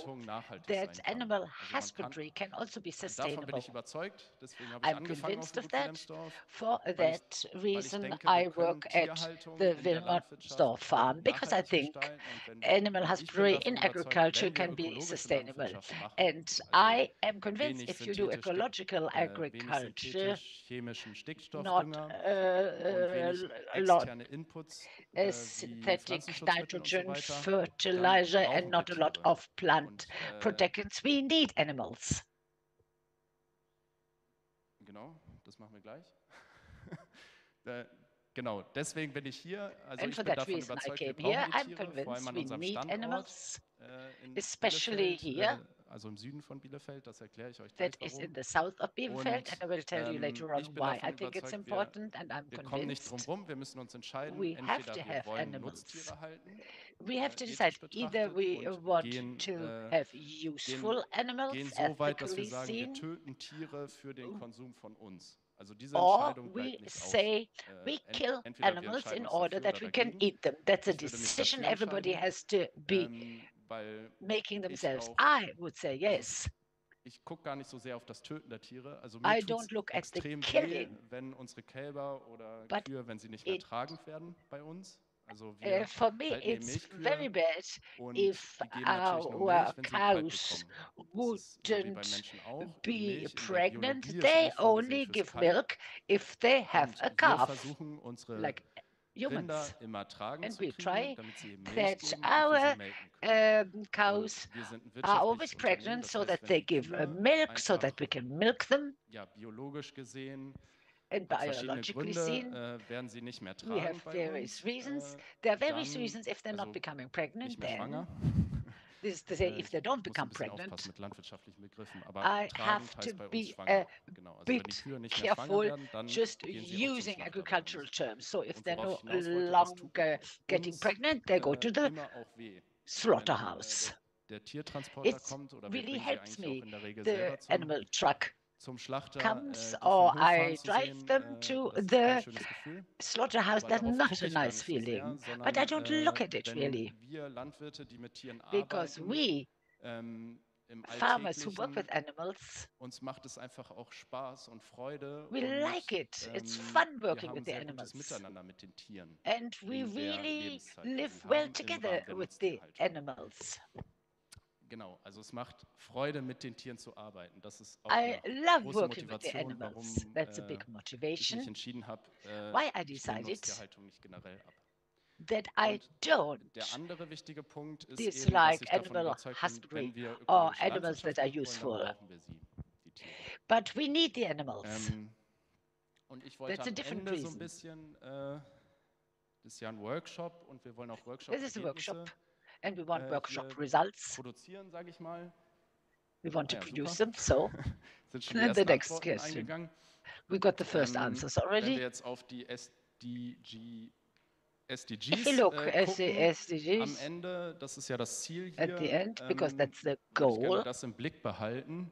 that animal husbandry can also be Davon bin sustainable. ich überzeugt, deswegen habe ich I'm angefangen convinced auf of dem Gut that. Wilhelmsdorf, For weil that ich reason, denke, I wir können work at Tierhaltung the in der Wilhelmsdorf Landwirtschaft farm because I nachhaltig think gestalten und wenn animal ich bin husbandry davon in überzeugt, agriculture wenn wir can be ökologische sustainable. Landwirtschaft machen, And also I am convinced wenig if you do synthetisch ecological wenig agriculture, synthetisch chemischen not Stickstoffdünger und wenig a lot externe Inputs wie synthetic Pflanzenschutzmittel und so nitrogen weiter, fertilizer dann and brauchen wir not a lot Tiere. of plant Und protectants. We need animals. genau, das machen wir gleich. Genau, deswegen bin ich hier. Also And ich for bin that davon reason I überzeugt, wir came here. brauchen die I'm Tiere, vor convinced allem an we unserem need Standort animals, in especially Bielefeld, here. Also im Süden von Bielefeld, das erkläre ich euch gleich That is warum. in the south of Bielefeld, and I will tell you later on Ich bin why I davon think it's überzeugt, important, and I'm wir kommen nicht drum convinced rum, wir müssen uns entscheiden, we have entweder to wir have wollen animals. Nutztiere halten, We have to ethisch decide either betrachtet, we und want gehen, to have useful animals, gehen so weit, dass wir ethically sagen, wir seen, töten Tiere für den Konsum von uns. Also diese or Entscheidung we bleibt nicht say aus. we kill Entweder wir animals entscheiden in uns order dafür that oder we can dagegen. eat them. That's a Ich würde mich decision dafür everybody entscheiden, has to be weil making themselves. auch, I would say yes. ich gucke gar nicht so sehr auf das Töten der Tiere. Also I mir tut don't look at the extrem weh, killing, wenn unsere Kälber oder but Kühe, wenn sie nicht mehr it tragend werden bei uns. Also wir for me, halten eben it's very Milchkühe bad und if die geben natürlich nur our Milch, wenn sie ein Kalb cows bekommen. Das ist so wie beim wouldn't Menschen auch. be Milch in der pregnant. Biologie ist They eigentlich vorgesehen only fürs give Kalb. milk if they have Und a wir calf, versuchen, unsere like Rinder humans. immer tragen And zu we kriegen, try damit sie eben Milch that geben und wir our sie melken können. cows Wir sind ein are always wirtschaftliches Unternehmen, pregnant das so heißt, that wenn they die give Kühe milk so that einfach we can milk them. ja, biologisch gesehen And hat verschiedene biologically Gründe, seen, werden sie nicht mehr we have tragen bei various uns, reasons. There are various dann, reasons if they're not also becoming pregnant, nicht mehr then schwanger. this is to say, if Ich they don't muss ein become bisschen pregnant, aufpassen mit landwirtschaftlichen Begriffen, aber I tragend have to heißt bei uns be schwanger. a Genau, also wenn die bit Kühe nicht mehr schwanger careful werden, dann just gehen sie auch zum using Schlachter bei agricultural uns. terms. So if Und they're worauf no ich hinaus wollte, das tut longer getting uns pregnant, they go to the immer auch weh. Wenn slaughterhouse. der Tiertransporter It kommt, oder wir really bringen sie helps eigentlich auch me. in der Regel The selber animal truck zum Schlachter, comes die or vom Hof fahren I zu drive sehen, them to das ist the kein schönes Gefühl. slaughterhouse. Aber That's darauf not gucke a ich gar nice nicht so sehr, feeling, sondern but I don't look at it wenn really, wir Landwirte, die mit Tieren because arbeiten, we im farmers who work with Alltäglichen, animals, uns macht es einfach auch Spaß und Freude we und like it. It's fun wir working with haben the sehr gutes animals. Miteinander mit den Tieren And we in der really Lebenszeit, die live sie well haben im together Rahmen der with the Nutztierhaltung. animals. Genau, also es macht Freude, mit den Tieren zu arbeiten. Das ist auch I eine love große working with the Motivation, animals. warum That's a big ich mich motivation. entschieden habe, Why I ich nehme decided Nutztierhaltung nicht generell ab. that I don't Der andere wichtige Punkt ist eben, dass dislike ich davon animal überzeugt bin, husbandry wenn wir or ökologische animals that Landwirtschaft are machen wollen, dann useful. brauchen wir sie, die Tiere. But we need the animals. Und ich wollte That's a am different Ende so reason. ein bisschen, das ist ja ein Workshop und wir wollen auch This is a workshop, Workshop-Ergebnisse and we want workshop hier results. produzieren, sage ich mal. We want to Ja, produce super. them. So, Sind schon die the ersten next Antworten question. eingegangen. We got the first answers Wenn wir already. jetzt auf die SDGs If you look at the gucken, am SDGs Ende, das ist ja das Ziel at the hier, end, because that's the würde ich gerne goal, das im Blick behalten.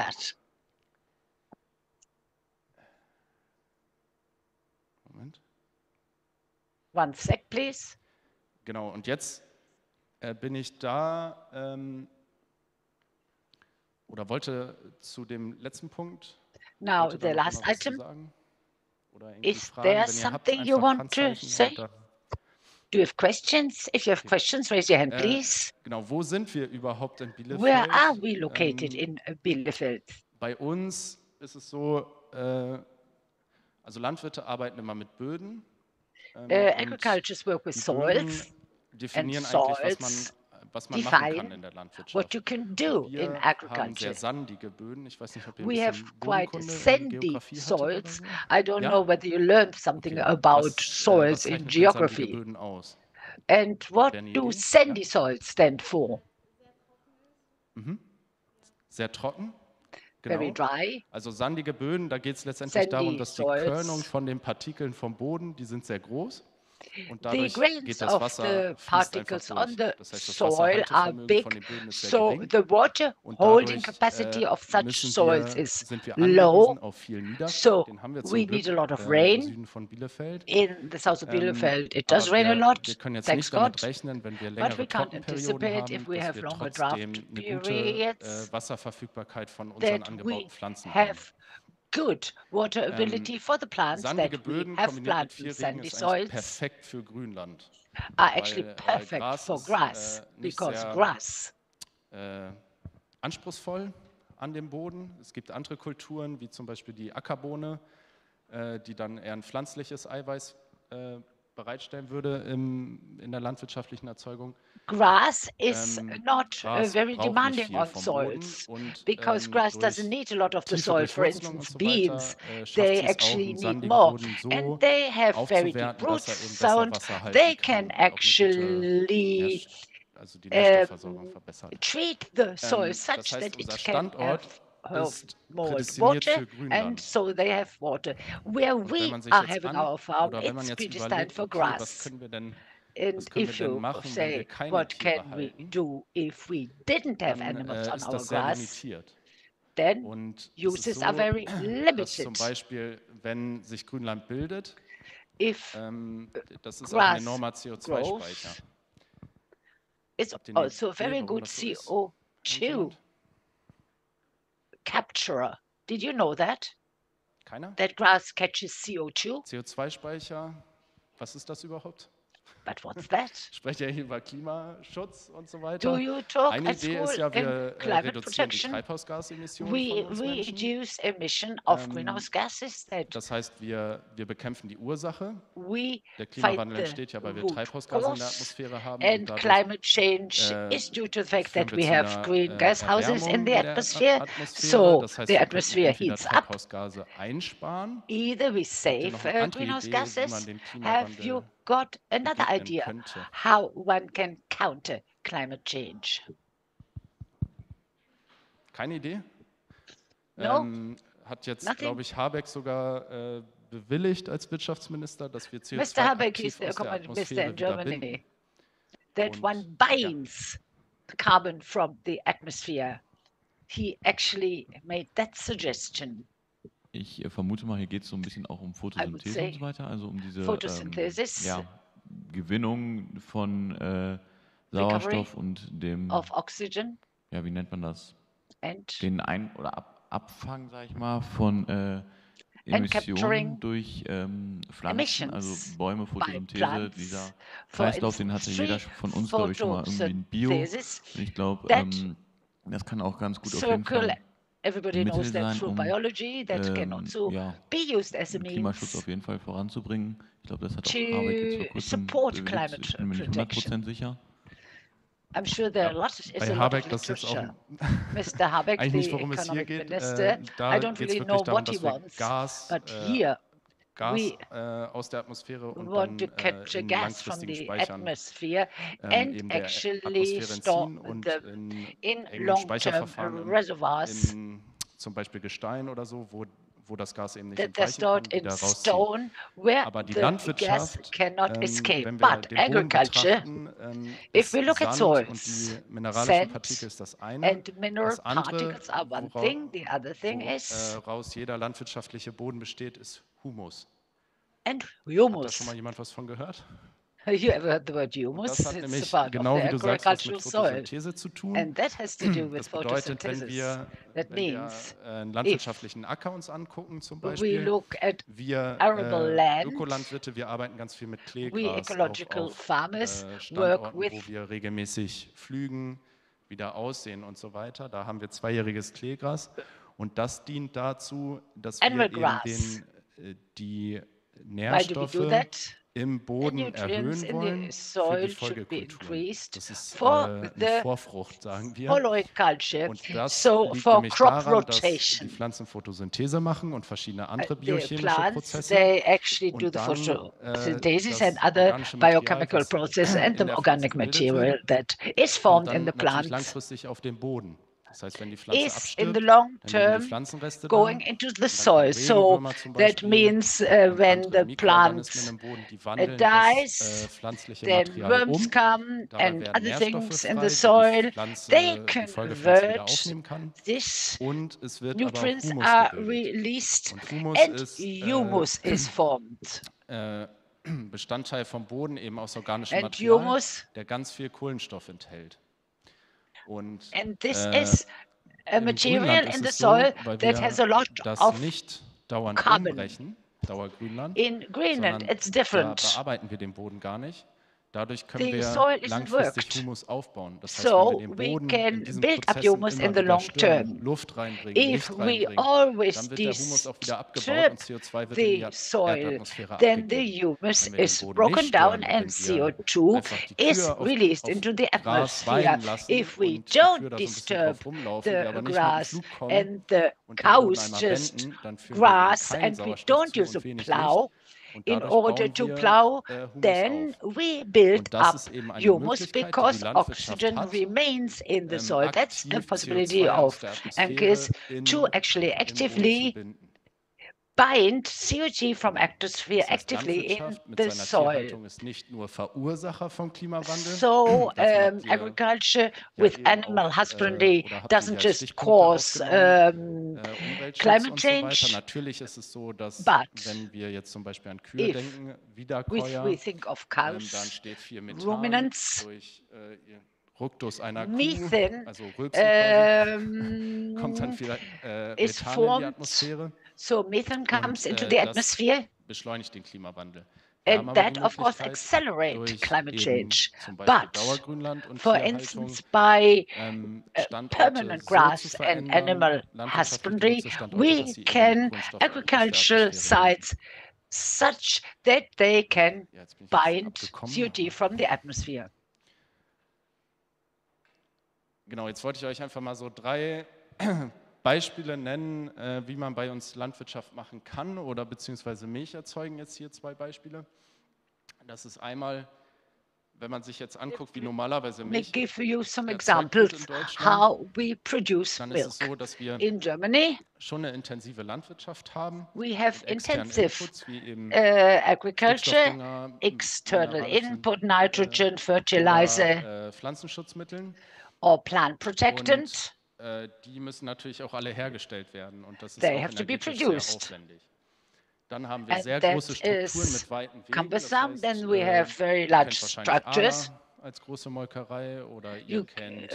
that. One sec, please. Genau, und jetzt bin ich da oder wollte zu dem letzten Punkt. Now, the last item. Is there something you want to say? Do you have questions? If you have questions, raise your hand, please. Genau, wo sind wir überhaupt in Bielefeld? Where are we located in Bielefeld? Bei uns ist es so, also Landwirte arbeiten immer mit Böden. Agriculturists work with soils. Definieren and eigentlich, was man machen kann in der Landwirtschaft. What you can do in agriculture. Haben sehr sandige Böden. Ich weiß nicht, ob ihr We have quite sandy soils. So. I don't know whether you learned something about soils in geography. And what do sandy soils stand for? Sehr trocken. Genau. Very dry. Also sandige Böden, da geht es letztendlich darum, dass die Körnung von den Partikeln vom Boden, die sind sehr groß. Und dadurch geht das Wasser, fließt einfach durch. Das heißt, das Wasserhaltevermögen von den Böden ist sehr gering. So the water holding capacity of such soils is low. So we need a lot of rain in the south of Bielefeld. It does rain a lot, thanks God, but we can't anticipate if we have longer drought periods that we have good water ability for the plants that we have planted in sandy soils are actually perfect for grass, because grass anspruchsvoll an dem Boden. Es gibt andere Kulturen, wie zum Beispiel die Ackerbohne, die dann eher ein pflanzliches Eiweiß bereitstellen würde in der landwirtschaftlichen Erzeugung. Grass is not very demanding on soils, because grass doesn't need a lot of the soil. For instance, beans, they actually need more, and they have very deep roots, so they can actually treat the soil such that it can have more water, and so they have water. Where we are having our farm, it's predestined for grass. And if you say, what can we do if we didn't have animals on our grass, then uses are very limited. Zum Beispiel, wenn sich Grünland bildet, das ist auch grass ein enormer CO2-Speicher. It's also a very good CO2 capturer. Did you know that? Keiner? That grass catches CO2? CO2-Speicher, was ist das überhaupt? But what's that? Ich spreche ja hier über Klimaschutz und so weiter. Do you talk Eine at Idee school ist ja, wir climate reduzieren die protection? Treibhausgasemissionen We von uns Menschen. reduce emission of greenhouse gases. Das heißt, wir bekämpfen die Ursache. We Der fight Klimawandel the entsteht ja, weil wir root Treibhausgase in der cause, Atmosphäre haben. and Und climate change is due to the fact führen that wir we zu have einer, greenhouse houses in the Erwärmung atmosphere. Atmosphäre. So Das heißt, the wir können atmosphere entweder heats up. Treibhausgase einsparen. Either we save noch eine andere greenhouse Idee, wie gases. man den Have you Klimawandel got another begegnen idea könnte? how one can counter climate change? Keine Idee? No, Hat jetzt, nothing. glaube ich, Habeck sogar bewilligt als Wirtschaftsminister, dass wir CO2 Mr. Habeck is aktiv the aus der common minister Atmosphäre in wieder Germany, binden. that Und, one binds carbon from the atmosphere. He actually made that suggestion. Ich vermute mal, hier geht es so ein bisschen auch um Photosynthese und so weiter, also um diese Photosynthesis, Gewinnung von Sauerstoff und dem, of oxygen ja, wie nennt man das? and Den Abfang, sag ich mal, von Emissionen durch Pflanzen, also Bäume, Photosynthese, dieser Kreislauf, den hatte jeder von uns, glaube ich, schon mal irgendwie ein Bio. Und ich glaube, das kann auch ganz gut auf jeden Fall everybody Mittel knows that sein, through biology that can also be used as a den Klimaschutz means auf jeden Fall voranzubringen. Ich glaube, das hat auch to Habeck jetzt vor kurzem support bewilligt. climate Ich bin mir nicht protection. 100% sicher. I'm sure there are lots, is Bei a lot Habeck, of das jetzt auch literature. Mr. Habeck, eigentlich nicht, the worum es hier economic geht. minister, Da I don't geht es really wirklich know darum, what he dass wir wants, Gas, but here we aus der Atmosphäre und want to dann capture in gas from langfristigen the Speichern atmosphere eben and der actually Atmosphäre store entziehen und them in engen long-term Speicherverfahren reservoirs in zum Beispiel Gestein oder so, wo das Gas eben nicht that they're entweichen kann, stored in wieder rausziehen. stone where Aber die the gas Landwirtschaft, cannot escape. wenn wir But den Boden agriculture, betrachten, if ist we look at Sand und soils, die mineralischen sand Partikel ist das eine. and mineral Das andere, particles are one thing. The other thing is woraus jeder landwirtschaftliche Boden besteht, ist Humus. and Hat da schon mal jemand was von gehört? You ever heard the word humus? Das hat It's nämlich, a part genau of wie the du sagst, was agricultural mit soil. Photosynthese zu tun. And that has to do with Das bedeutet, wenn photosynthesis. wir That means einen landwirtschaftlichen Acker uns angucken zum we Beispiel, look at wir arable land, Ökolandwirte, wir arbeiten ganz viel mit we Kleegras, ecological auch auf farmers work Standorten, with wo wir regelmäßig pflügen, wieder aussehen und so weiter. Da haben wir zweijähriges Kleegras und das dient dazu, dass wir eben die Nährstoffe im Boden erhöhen wollen für die Folgekulturen. Das ist eine Vorfrucht, sagen wir. Und das liegt nämlich daran, dass die Pflanzen Photosynthese machen und verschiedene andere biochemische Prozesse. Und dann synthesis and other biochemical process and the organic material that is formed in the plants langfristig auf den Boden. Das heißt, wenn die Pflanze is in the abstirbt, long dann liegen die term Pflanzenreste going da. into the soil. So that means when the plant dies, then worms come and other things in the soil. They convert this, nutrients are released and humus is formed. Bestandteil vom Boden eben aus organischem Material, der ganz viel Kohlenstoff enthält. Und this is a material in the soil that has a lot of nicht dauernd carbon. Umbrechen, Dauergrünland, in Greenland, it's different. Da bearbeiten wir den Boden gar nicht. Dadurch können The wir soil isn't langfristig worked. Humus aufbauen. Das heißt, So wenn wir den Boden we can in diesen build up Prozessen humus immer in the wieder long stören, term. Luft reinbringen, If Licht we reinbringen, always dann wird der Humus auch wieder abgebaut und disturb CO2 wird in die the soil, Erdatmosphäre then the abgegeben. humus Wenn wir den is Boden broken nicht down stören, and wenn wir CO2 einfach die is Kühe released auf into the Gras atmosphere. weiden lassen If we und die Kühe don't da so ein bisschen disturb drauf rumlaufen, the wir aber nicht mit dem grass Flug kommen and the und den Boden cows einmal just wenden, dann führen wir eben grass keinen and we Sauerstoff don't zu use a und wenig plow Licht. Und in dadurch order bauen to wir plow, Humus then auf. we build Und das up ist eben eine humus Möglichkeit, die die because Landwirtschaft oxygen hat, remains in the soil. That's a aktiv possibility CO2 aus of der Atmosphäre Anchors to im actually Boden zu actively binden. bind CO2 from atmosphere Das heißt, actively in Landwirtschaft mit the seiner soil. Tierhaltung ist nicht nur Verursacher vom Klimawandel. So Davon habt ihr agriculture ja with eben animal auch, husbandry oder habt ihr doesn't hier just Stichpunkte cause Umweltschutz climate und so weiter. change, Natürlich ist es so, dass but wenn wir jetzt zum Beispiel an Kühe if denken, Wiederkäuer, we think of dann cows, steht viel Methan ruminants, durch Rückstoß einer Kuh, methane also Rülpsen quasi, kommt dann viel is Methan in die formed. Atmosphäre. So methane comes Und into the das atmosphere, beschleunigt den Klimawandel. Wir haben and aber die that of course Möglichkeit, accelerate durch climate eben change. zum Beispiel But Dauergrünland und for Tierhaltung instance, by Standorte permanent so grass zu and verändern, animal landwirtschaftlich husbandry, genutzte Standorte, we dass sie eben can Kohlenstoff aus der agricultural Atmosphäre binden. sites such that they can Ja, jetzt bin ich ein bisschen bind abgekommen. CO2 from the atmosphere. Genau, jetzt wollte ich euch einfach mal so 3 Beispiele nennen, wie man bei uns Landwirtschaft machen kann oder beziehungsweise Milch erzeugen. Jetzt hier 2 Beispiele. Das ist einmal, wenn man sich jetzt anguckt, wie normalerweise Milch Let me give you some erzeugt wird examples in Deutschland, how we produce dann milk. ist es so, dass wir In Germany, schon eine intensive Landwirtschaft haben. we have mit externen intensive Inputs, wie eben agriculture, Stickstoffdünger, external mineralischen, input, nitrogen, fertilizer, oder Pflanzenschutzmitteln. or plant protectant. Und die müssen natürlich auch alle hergestellt werden und das ist They auch have to be energetisch sehr produced. aufwendig. Dann haben wir And sehr that große Strukturen is mit weiten Wegen. Das cumbersome. heißt, Then we have very ihr large kennt wahrscheinlich structures. Ala als große Molkerei oder ihr kennt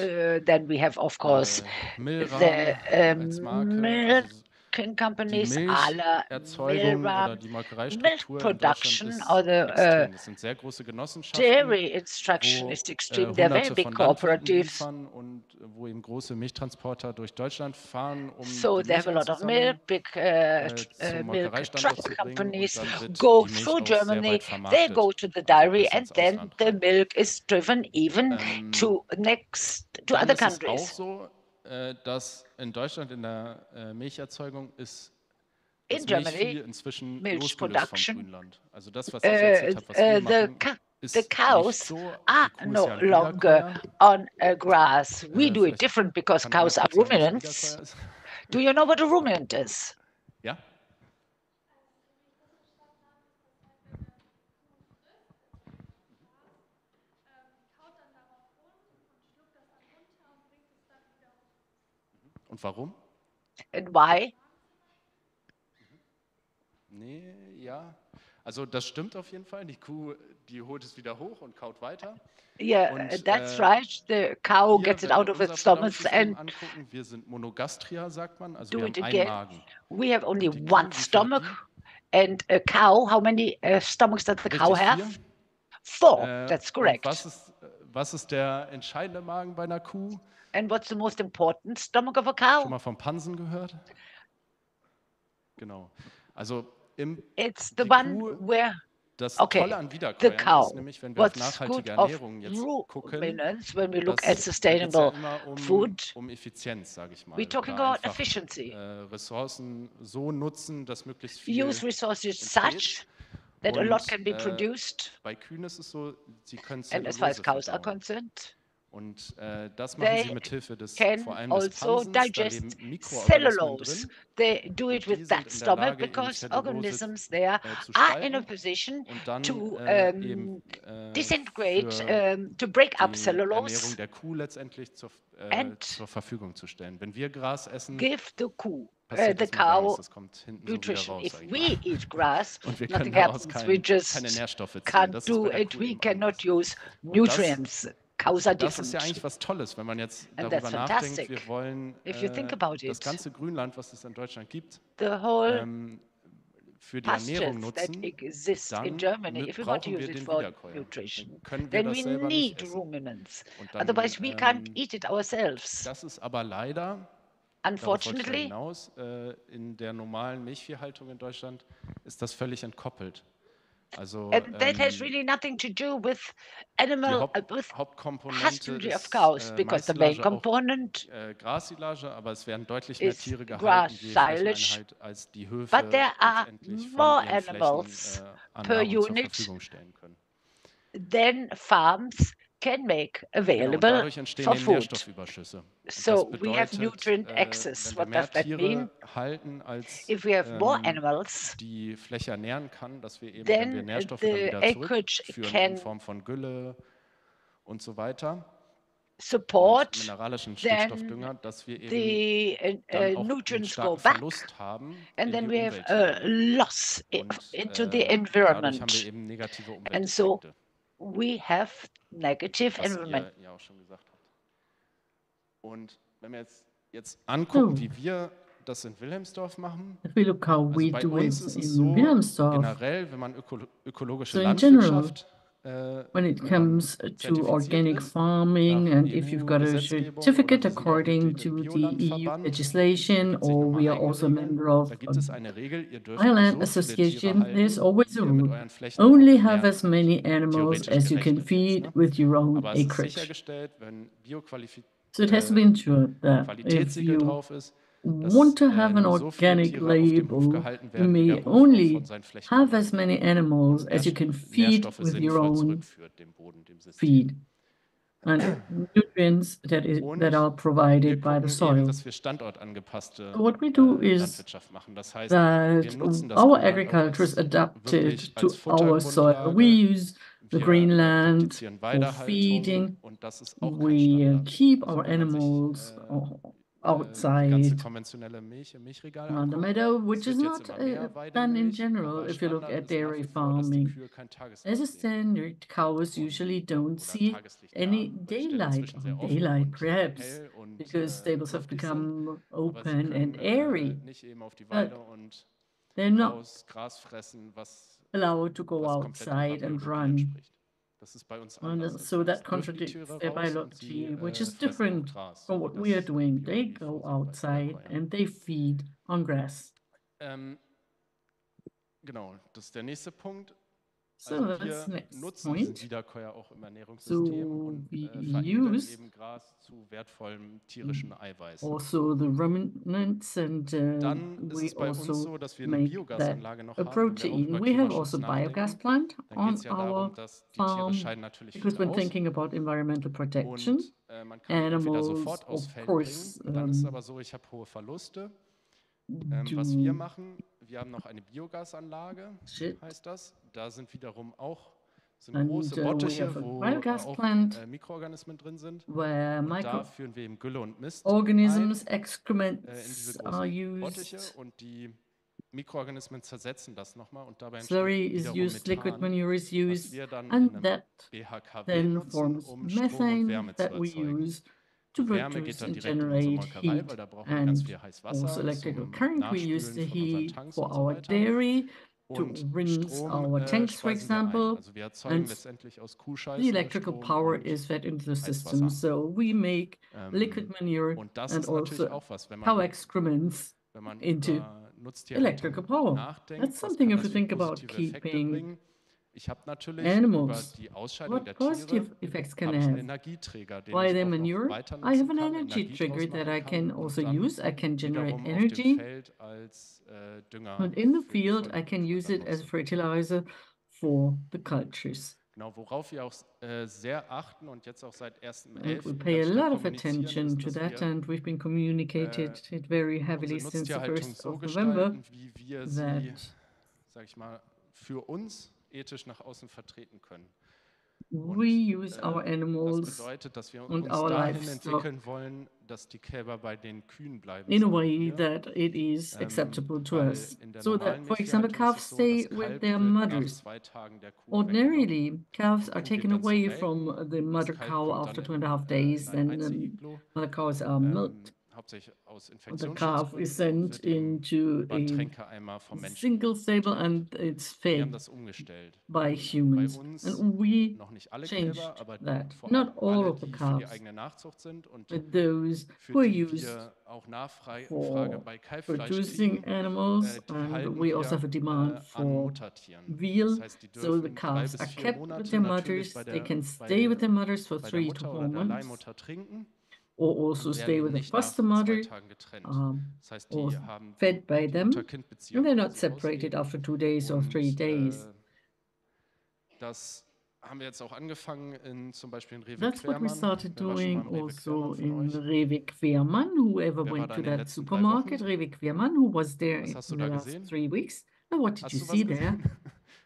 Then we have, of course, Milra the als Marke. milk Also companies, die Ala, Milcherzeugung Milra, oder die milk Molkereistruktur in Deutschland production, ist or the extrem. Das sind sehr große Genossenschaften, dairy extraction wo is extreme. They're very Hunderte big von Landwirten cooperatives. liefern und wo eben große Milchtransporter durch Deutschland fahren, um So die they Milch have a lot of einzusammeln, milk. Big zum milk Molkereistandort truck zu bringen und companies dann wird go die Milch through auch sehr Germany. weit They vermarktet, go to the also dairy, bis and ins then Ausland the rein. milk is driven even to Dann other ist es auch countries. so, dass in Deutschland in der Milcherzeugung ist In das Germany, Milchvieh inzwischen milk losgelöst vom production, Grünland. Also das, was ich erzählt habe, was wir machen, ist the nicht cows so. are Die Kuh ist no ja ein longer Wiederkäuer. on grass. We do it Vielleicht different because kann einer cows are kurz sagen, was ein ruminants. Wiederkäuer ist. Do you know what a ruminant is? Ja? Und warum? And why? Nee, ja. Also das stimmt auf jeden Fall. Die Kuh, die holt es wieder hoch und kaut weiter. Yeah, und, that's right. The cow gets it out of its stomach and angucken, wir sind Monogastria, sagt man. Also do wir it haben again. einen Magen. We have only one stomach. And a cow, how many stomachs does the cow have? 4. That's correct. Was ist der entscheidende Magen bei einer Kuh? And what's the most important stomach of a cow? Schon mal vom Pansen gehört? Genau. Also it's the one Kuh, where das Tolle an Wiederkäuern ist nämlich, wenn wir auf nachhaltige Ernährung jetzt gucken, when we look at da sustainable geht's ja immer food, um Effizienz, sage ich mal. we're talking about efficiency. Ressourcen so nutzen, dass möglichst viel use resources entsteht. such that a lot can be produced. Bei Kühen ist es so, sie können And as far as Zellulose cows are verdauen. concerned, Und das machen sie mit Hilfe des vor allem des also Pansens, da digest leben Mikroorganismen cellulose. drin. They do it with that stomach because organisms there are in a position to disintegrate, to break up cellulose Ernährung der Kuh letztendlich zur Verfügung zu stellen. Wenn wir Gras essen, give the cow das kommt hinten nutrition. so wieder raus, If we eat grass, und wir nothing können daraus happens. We just keine Nährstoffe ziehen. can't Das ist do bei der it. Kuh We eben cannot anders. use nutrients. Cows are Das ist ja different. eigentlich was Tolles, wenn man jetzt And darüber that's nachdenkt, fantastic. wir wollen If you think about das it. ganze Grünland, was es in Deutschland gibt, The whole für die Ernährung pastures that nutzen, exist in dann Germany, if we want to brauchen use wir it den for Wiederkäuer. nutrition, Dann können wir then das we selber nicht need essen. ruminants. Und dann, Otherwise, we can't eat it ourselves. Das ist aber leider, Unfortunately, hinaus, in der normalen Milchviehhaltung in Deutschland ist das völlig entkoppelt. Also that has really nothing to do with animal, with Hauptkomponente husbandry of ist cows, because the main Maissilage, component auch Grassilage, aber es werden deutlich mehr is Tiere gehalten grass je silage, Flächeneinheit, als die Höfe but there are letztendlich more von ihren Flächen animals an per Nahrung zur unit Verfügung stellen können. than farms can make Genau, und available dadurch entstehen for eben food. Nährstoffüberschüsse. Und So das we have bedeutet, nutrient access. wenn wir What mehr does that Tiere mean? halten, als If we have more animals, die Fläche ernähren kann, dass wir eben, then wenn wir Nährstoffe the dann wieder acreage zurückführen can in Form von Gülle und so weiter, support und mineralischen then Stickstoffdünger, dass wir eben the dann auch einen nutrients go starken back, Verlust haben and in then die we have Umwelt a hinein. loss Und into the dadurch haben environment. wir eben negative And so Umwelteffekte, we have negative was environment. ihr ja auch schon gesagt habt. Und wenn wir jetzt angucken, wie wir das in Wilhelmsdorf machen, If we look how also we bei do uns it ist es in so, Wilhelmsdorf, generell, wenn man ökologische so in general, Landwirtschaft when it wenn man comes to zertifiziert organic ist, farming, nach and if you've got a EU-Gesetzgebung certificate oder wir sind auch according Mitglied im to the EU Biolandverband, legislation, da gibt's eben or immer we are also a Eigenregeln. member of Da gibt es eine Regel, ihr dürft Island nur so viele Tiere Association, there's halten, always wie a ihr mit rule. euren Flächen Only auch have ernähren as many könnt. animals Theoretisch as you can gerechnet jetzt, feed ne? with your own Aber es ist acreage. sichergestellt, wenn So it has to be ensured that if Qualitätssiegel you drauf ist, dass want to have an nur so viele organic Tiere auf dem Hof label, gehalten you werden, wie may der Hof auch only von seinen Flächen have ernährt as many animals und as you can feed Nährstoffe with your sinnvoll own zurückführt dem Boden, dem System. feed and nutrients that are Wir provided by the gucken eben, soil. dass wir standortangepasste So what we do is Landwirtschaft machen. Das heißt, wir that nutzen das our Grünland auch agriculture is als adapted wirklich to als our soil. We Futtergrundlage. use the Wir Greenland praktizieren for Weidehaltung feeding. und das ist auch kein We Standard. keep Also our wenn man sich animals die ganze outside konventionelle Milch im Milchregal on the anguckt, meadow, es which is wird jetzt not immer mehr done in Weidemilch, general aber if you look Standard at ist nach dairy wie vor, dass die farming. Kühe kein Tageslicht As a sehen standard, cows usually don't oder see Tageslicht any ja, weil die Ställe daylight, inzwischen sehr offen daylight und perhaps, hell und because stables have luftig sind, become aber sie open and können airy, nicht eben auf die but Weide und they're not raus Gras fressen, was allowed to go komplett ihrer outside and Biologie run. entspricht. Das ist bei uns And anders. so Bei that uns dürfen die contradicts Tiere their raus und sie biology, which is fressen auch different Gras, from so what wie we are das die doing. They Biologie go vorsieht bei outside Wiederkäuern. and they feed on grass. Genau, das ist der nächste Punkt. So Also that's wir next nutzen diesen point. Wiederkäuer auch im Ernährungssystem So und we veredeln use eben Gras zu wertvollem tierischen Eiweiß. also the ruminants, and Dann ist we es bei uns also so, dass wir eine make Biogasanlage that noch a haben, wenn wir auch protein. über We have Klimaschutz also biogas nachdenken. plant Dann geht on es ja darum, our dass die Tiere farm, scheiden natürlich because viel when aus thinking about environmental protection, und man kann die entweder animals, sofort of aufs Feld course, bringen. Dann ist es aber so, ich habe hohe Verluste. Was wir machen, wir haben noch eine Biogasanlage, heißt das. Da sind wiederum auch große we Bottiche, have a wo biogas auch plant Mikroorganismen drin sind. where Und da führen wir eben Gülle und Mist microorganisms, in diese excrements are großen Bottiche used und die Mikroorganismen zersetzen das nochmal und dabei Slurry is used, liquid manure is used, and that then forms methane that we use to produce and generate heat, and also electrical current. We use the heat for our dairy, to rinse our tanks, for example, and the electrical power is fed into the system. So we make liquid manure and also cow excrements into electrical power. That's something if you think about keeping animals. What positive effects can I have? By the manure, I have an energy trigger that I can also use. I can generate energy. And in the field, I can use it as fertilizer for the cultures. Genau, worauf wir auch sehr achten und jetzt auch seit 1.11. We pay a lot of attention to that, and we've been communicated it very heavily since the 1st of November. Wie wir sie, sag ich mal, für uns ethisch nach außen vertreten können. We use our animals das bedeutet, dass wir and uns our dahin livestock entwickeln wollen, dass die Kälber bei den Kühen bleiben. in a way that it is acceptable to us. So that, for example, calves stay with their mothers. Ordinarily, calves are taken away from the mother cow after 2.5 days, and mother cows are milked. The calf is sent into a single stable and it's fed by humans. And we changed that. Not all of the calves, but those who are used for producing animals, and we also have a demand for veal. So the calves are kept with their mothers. They can stay with their mothers for 3 to 4 months. Or also stay with the foster mother, or fed by them, and they're not separated after 2 days or 3 days. Das haben wir jetzt auch angefangen in zum Beispiel in Rewe That's what we Quermann. started Wer war schon doing mal im Rewe also Quermann von in euch? Rewe Quermann. Whoever Wer war went da to in den that letzten 3 supermarket, Wochen? Rewe Quermann, who was there Was in hast du the da last gesehen? 3 weeks? Now, what did Hast you du was see there? gesehen?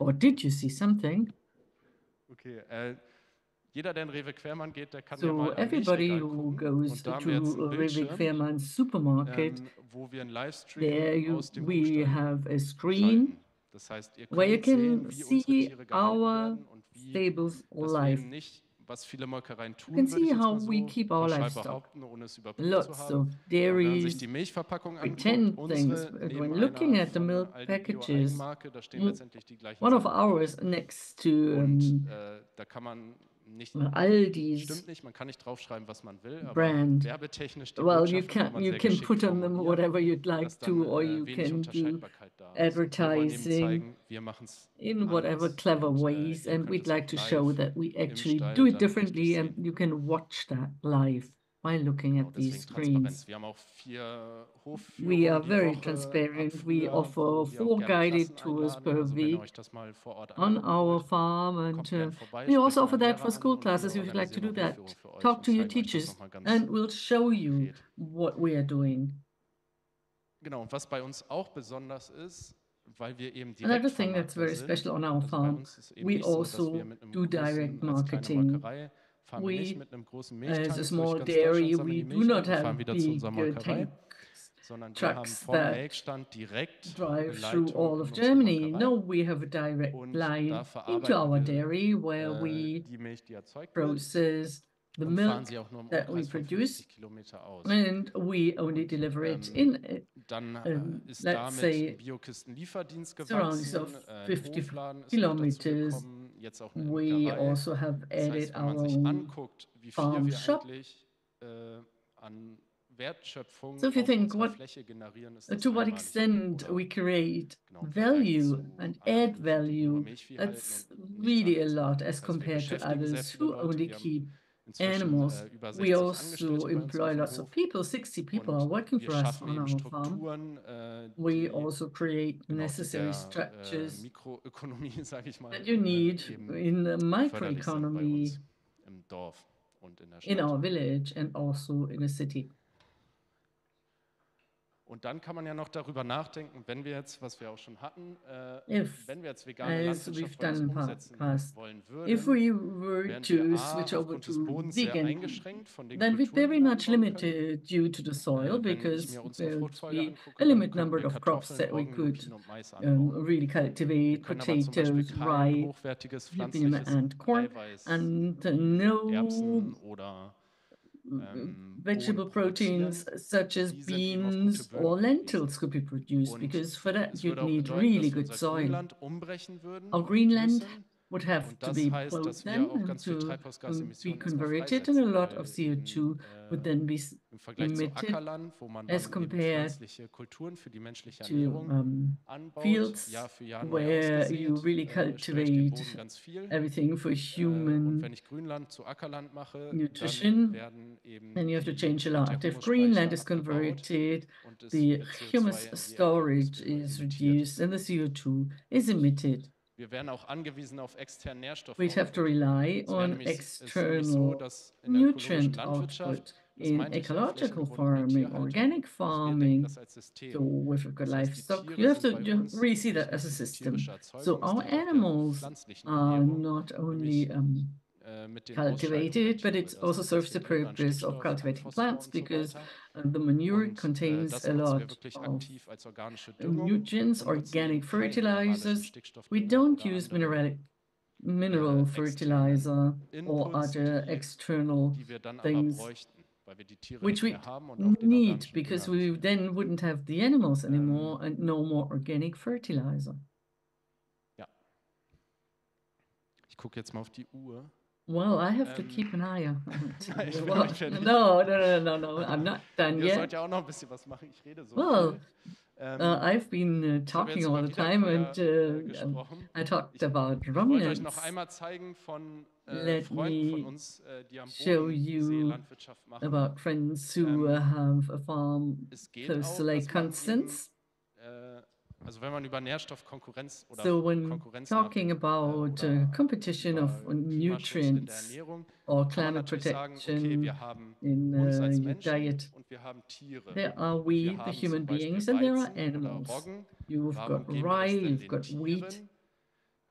Or did you see something? Okay, jeder, der in Rewe Quermann geht, der kann ja So mal am everybody Milchregal who gucken. goes Und da haben to wir jetzt einen Rewe Bildschirm, Quermann supermarket, wo wir einen Livestream there aus dem we Kuhstall have a screen schalten. Das heißt, ihr where you könnt sehen, can wie unsere see Tiere gehalten our werden und wie, stables dass wir live. eben nicht, was viele Molkereien You can tun, würde see ich jetzt how mal we so keep our pauschal livestock. behaupten, ohne es überprüft zu Lots haben. of Aber wenn man sich dairies die Milchverpackung anguckt, pretend things, unsere but neben when looking einer at the von milk Aldi Bio packages, Eigenmarke, da stehen letztendlich die gleichen one of Sachen drauf. ours next to Und da kann man nicht, Aldi's stimmt nicht, man kann nicht draufschreiben, was man will, aber brand. werbetechnisch die Well, you Botschaften kann man you sehr can geschickt put on them formulieren, whatever you'd like dass dann to, or you wenig can do Unterscheidbarkeit da ist. Und wir wollen eben advertising zeigen, wir machen es in whatever anders. clever Und ways, ihr and könnt we'd es like auch to show live that we im actually Stall do it dann richtig differently, and sehen. you can watch that live by looking Genau, at these deswegen screens. Transparenz. Wir haben auch 4 Hofführungen We are die very Woche transparent. ab We früher, offer wo wir auch 4 gerne guided Klassen tours einladen. per Also wenn ihr week euch das mal vor Ort on angucken our wollt, farm, and kommt gern vorbei, we also sprecht offer euren that for Lehrer school an und classes wir if you'd like to organisieren do auch Hofführungen that. für euch Talk und to your zeigen euch das teachers, nochmal ganz and we'll show you konkret. what we are doing. Genau, und was bei uns auch besonders ist, weil wir eben Another thing that's Direktvermarkter very sind, special on our also bei farm, uns ist eben we nicht so, dass also wir mit einem do direct großen, als kleine marketing. Molkerei fahren wir nicht We, mit einem großen as a Milchtank durch small ganz dairy, Deutschland, sammeln we die do Milch ein not und have fahren wieder zu big unserer Molkerei, tanks, sondern wir haben trucks vom that Melkstand direkt drive eine through Leitung all in of unsere Germany. Molkerei No, we have a direct und line da into verarbeiten our wir dairy where we die Milch, die erzeugt wird, process the und fahren milk sie auch nur im that we Umkreis von produce, 50 Kilometer aus. and we only Und deliver it in, dann ist let's damit say, Biokisten-Lieferdienst surroundings gewachsen, of ein 50 Hofladen ist noch dazu kilometers. gekommen, jetzt auch eine We Imkerei. also have Das added heißt, wenn man our sich own anguckt, wie viel farm wir shop. eigentlich an Wertschöpfung So if you auf think unserer what, Fläche generieren, ist das to what einmalig. extent Oder we create genau, im Vergleich value zu and anderen add Berufen, die nur value, Milchvieh halten that's und nichts really a anderes lot machen. as Das heißt, wir compared to beschäftigen sehr others viele who Leute. only Wir haben keep inzwischen animals. über We 60 also Angestellte bei uns employ auf dem lots of Hof people. 60 people are und working wir for us schaffen on eben our farm. Strukturen, We die also create genau, die necessary der structures Mikroökonomie, sage ich mal, that you need eben in the förderlich sind bei microeconomy uns im Dorf und in der in Stadt. our village and also in a city. Und dann kann man ja noch darüber nachdenken, wenn wir jetzt, was wir auch schon hatten, wenn wir jetzt vegane Landwirtschaft bei uns umsetzen wollen würden, wären wir aufgrund des Bodens sehr eingeschränkt von den then we're Kulturen, very die wir much anbauen können. limited due to the soil, Wenn ich because mir unsere there would Fruchtfolge be angucke, a dann limited könnten number wir of crops Kartoffeln, that we Roggen, could Lupinen und Mais anbauen. really Wir cultivate, können aber zum Beispiel potatoes, kein rye, hochwertiges lupin pflanzliches and corn, Eiweiß and wie Erbsen no oder vegetable Bohnen proteins produzieren. such as Die sind eben auf gute beans Böden or angewiesen. lentils could be produced, Und because for that es you'd würde auch need bedeuten, really dass wir good unser soil. Grünland umbrechen würden Our Greenland müssen. would have Und to das be heißt, plowed dass wir then auch and ganz viel to be Treibhausgasemissionen erstmal converted, and a freisetzen, lot weil of CO2 would then be im Vergleich zu emitted Ackerland, wo man as dann eben compared pflanzliche Kulturen für die menschliche to Ernährung anbaut, fields Jahr für Jahr neu where you ausgesät, really störe ich den cultivate Boden ganz viel. everything for Und human wenn ich Grünland zu Ackerland mache, nutrition, dann werden eben then you have to change a wird der lot. If Humusspeicher Greenland is abgebaut converted, und es the wird CO2 humus in die storage Erdatmosphäre is emittiert. reduced and the CO2 is emitted. Wir wären auch angewiesen auf externen We'd have to Nährstoffoutput. rely Es wäre on nämlich, es ist nämlich so, external dass in der ökologischen nutrient Landwirtschaft, output. das In meinte ich ja, ecological flächengebundene farming, Tierhaltung, organic dass wir denken farming, das als System. so if you've got Das heißt, die livestock, Tiere you have sind to bei you uns really see nicht that as a nur die system. tierische Erzeugung, So es our dient auch der animals pflanzlichen are Ernährung, not nämlich only mit den cultivated, but Ausscheidungen der it Tiere. also Das heißt, serves wir the nehmen dann purpose of Stickstoff, cultivating Phosphor plants, und so because weiter. the manure Und contains das a nutzen wir lot wirklich of aktiv als organische Düngung nutrients, und nutzen eben organic keinen mineralischen fertilizers. We Stickstoffdünger don't oder use andere mineral externen fertilizer or Inputs, other external die wir dann aber things, bräuchten, weil wir die Tiere which nicht we mehr haben und auch den need, organischen because Dünger nicht. we then wouldn't have the animals anymore and no more organic fertilizer. Ja. Ich gucke jetzt mal auf die Uhr. Well, I have to keep an eye on it. Ich bin Well, nicht fertig. no, I'm not done Ihr yet. sollt ja auch noch ein bisschen was machen. Ich rede so Well, viel. I've been Ich habe talking jetzt all über the time, and Wiederkäuer gesprochen. I talked about Ich wollte euch noch ruminants. einmal zeigen von Let Freunden von me uns, die am show Boden you Seelandwirtschaft machen. about friends who have a farm Es geht close auch, to Lake das machen eben, Constance. also wenn man über Nährstoffkonkurrenz oder So when Konkurrenz talking nachdenkt, about oder competition über of Klimaschutz in der nutrients Ernährung, or kann man climate natürlich sagen, okay, protection wir haben in uns als your Menschen diet, und wir haben Tiere. there are Und we, wir the haben human zum Beispiel beings, and there are Weizen oder animals. Roggen. You've Warum got geben wir das rye, denn you've den got wheat. Tieren?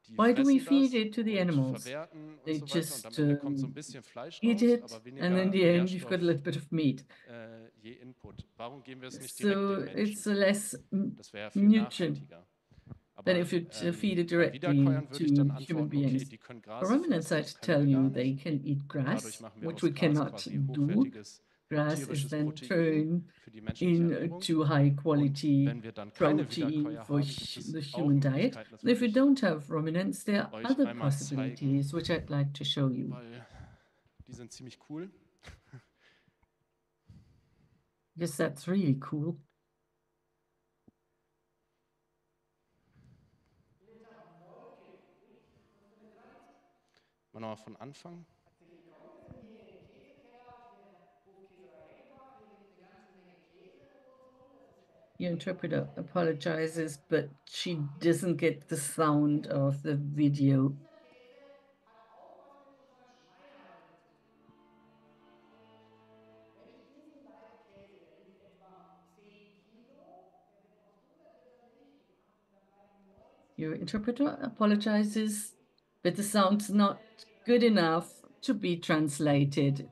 Die Why do we fressen feed das it to the und animals? verwerten und They so weiter. Und just am Ende kommt so ein bisschen Fleisch eat raus, it, aber and in weniger the end you've got a Nährstoff little bit of meat. je Input. Warum geben wir es nicht direkt So den it's Menschen? less Das wäre ja viel nutrient nachhaltiger. than Aber if you feed it bei directly Wiederkäuern to würde ich dann human antworten, okay, beings. die können For Gras ruminants, fressen, I'd das tell können wir you gar they nicht. can eat Und grass, dadurch machen wir which aus we Gras cannot quasi do. hochwertiges Grass is tierisches then Protein turned für die menschliche Ernährung. into high Und quality wenn wir dann keine protein Wiederkäuer for haben, gibt es the auch human diet. Möglichkeiten, das And if you würde ich don't have ruminants, there are euch other einmal zeigen, possibilities which I'd like to show you. weil die sind ziemlich cool. Yes, that's really cool. Mal nochmal von Anfang. Your interpreter apologizes, but she doesn't get the sound of the video. Your interpreter apologizes, but the sound's not good enough to be translated.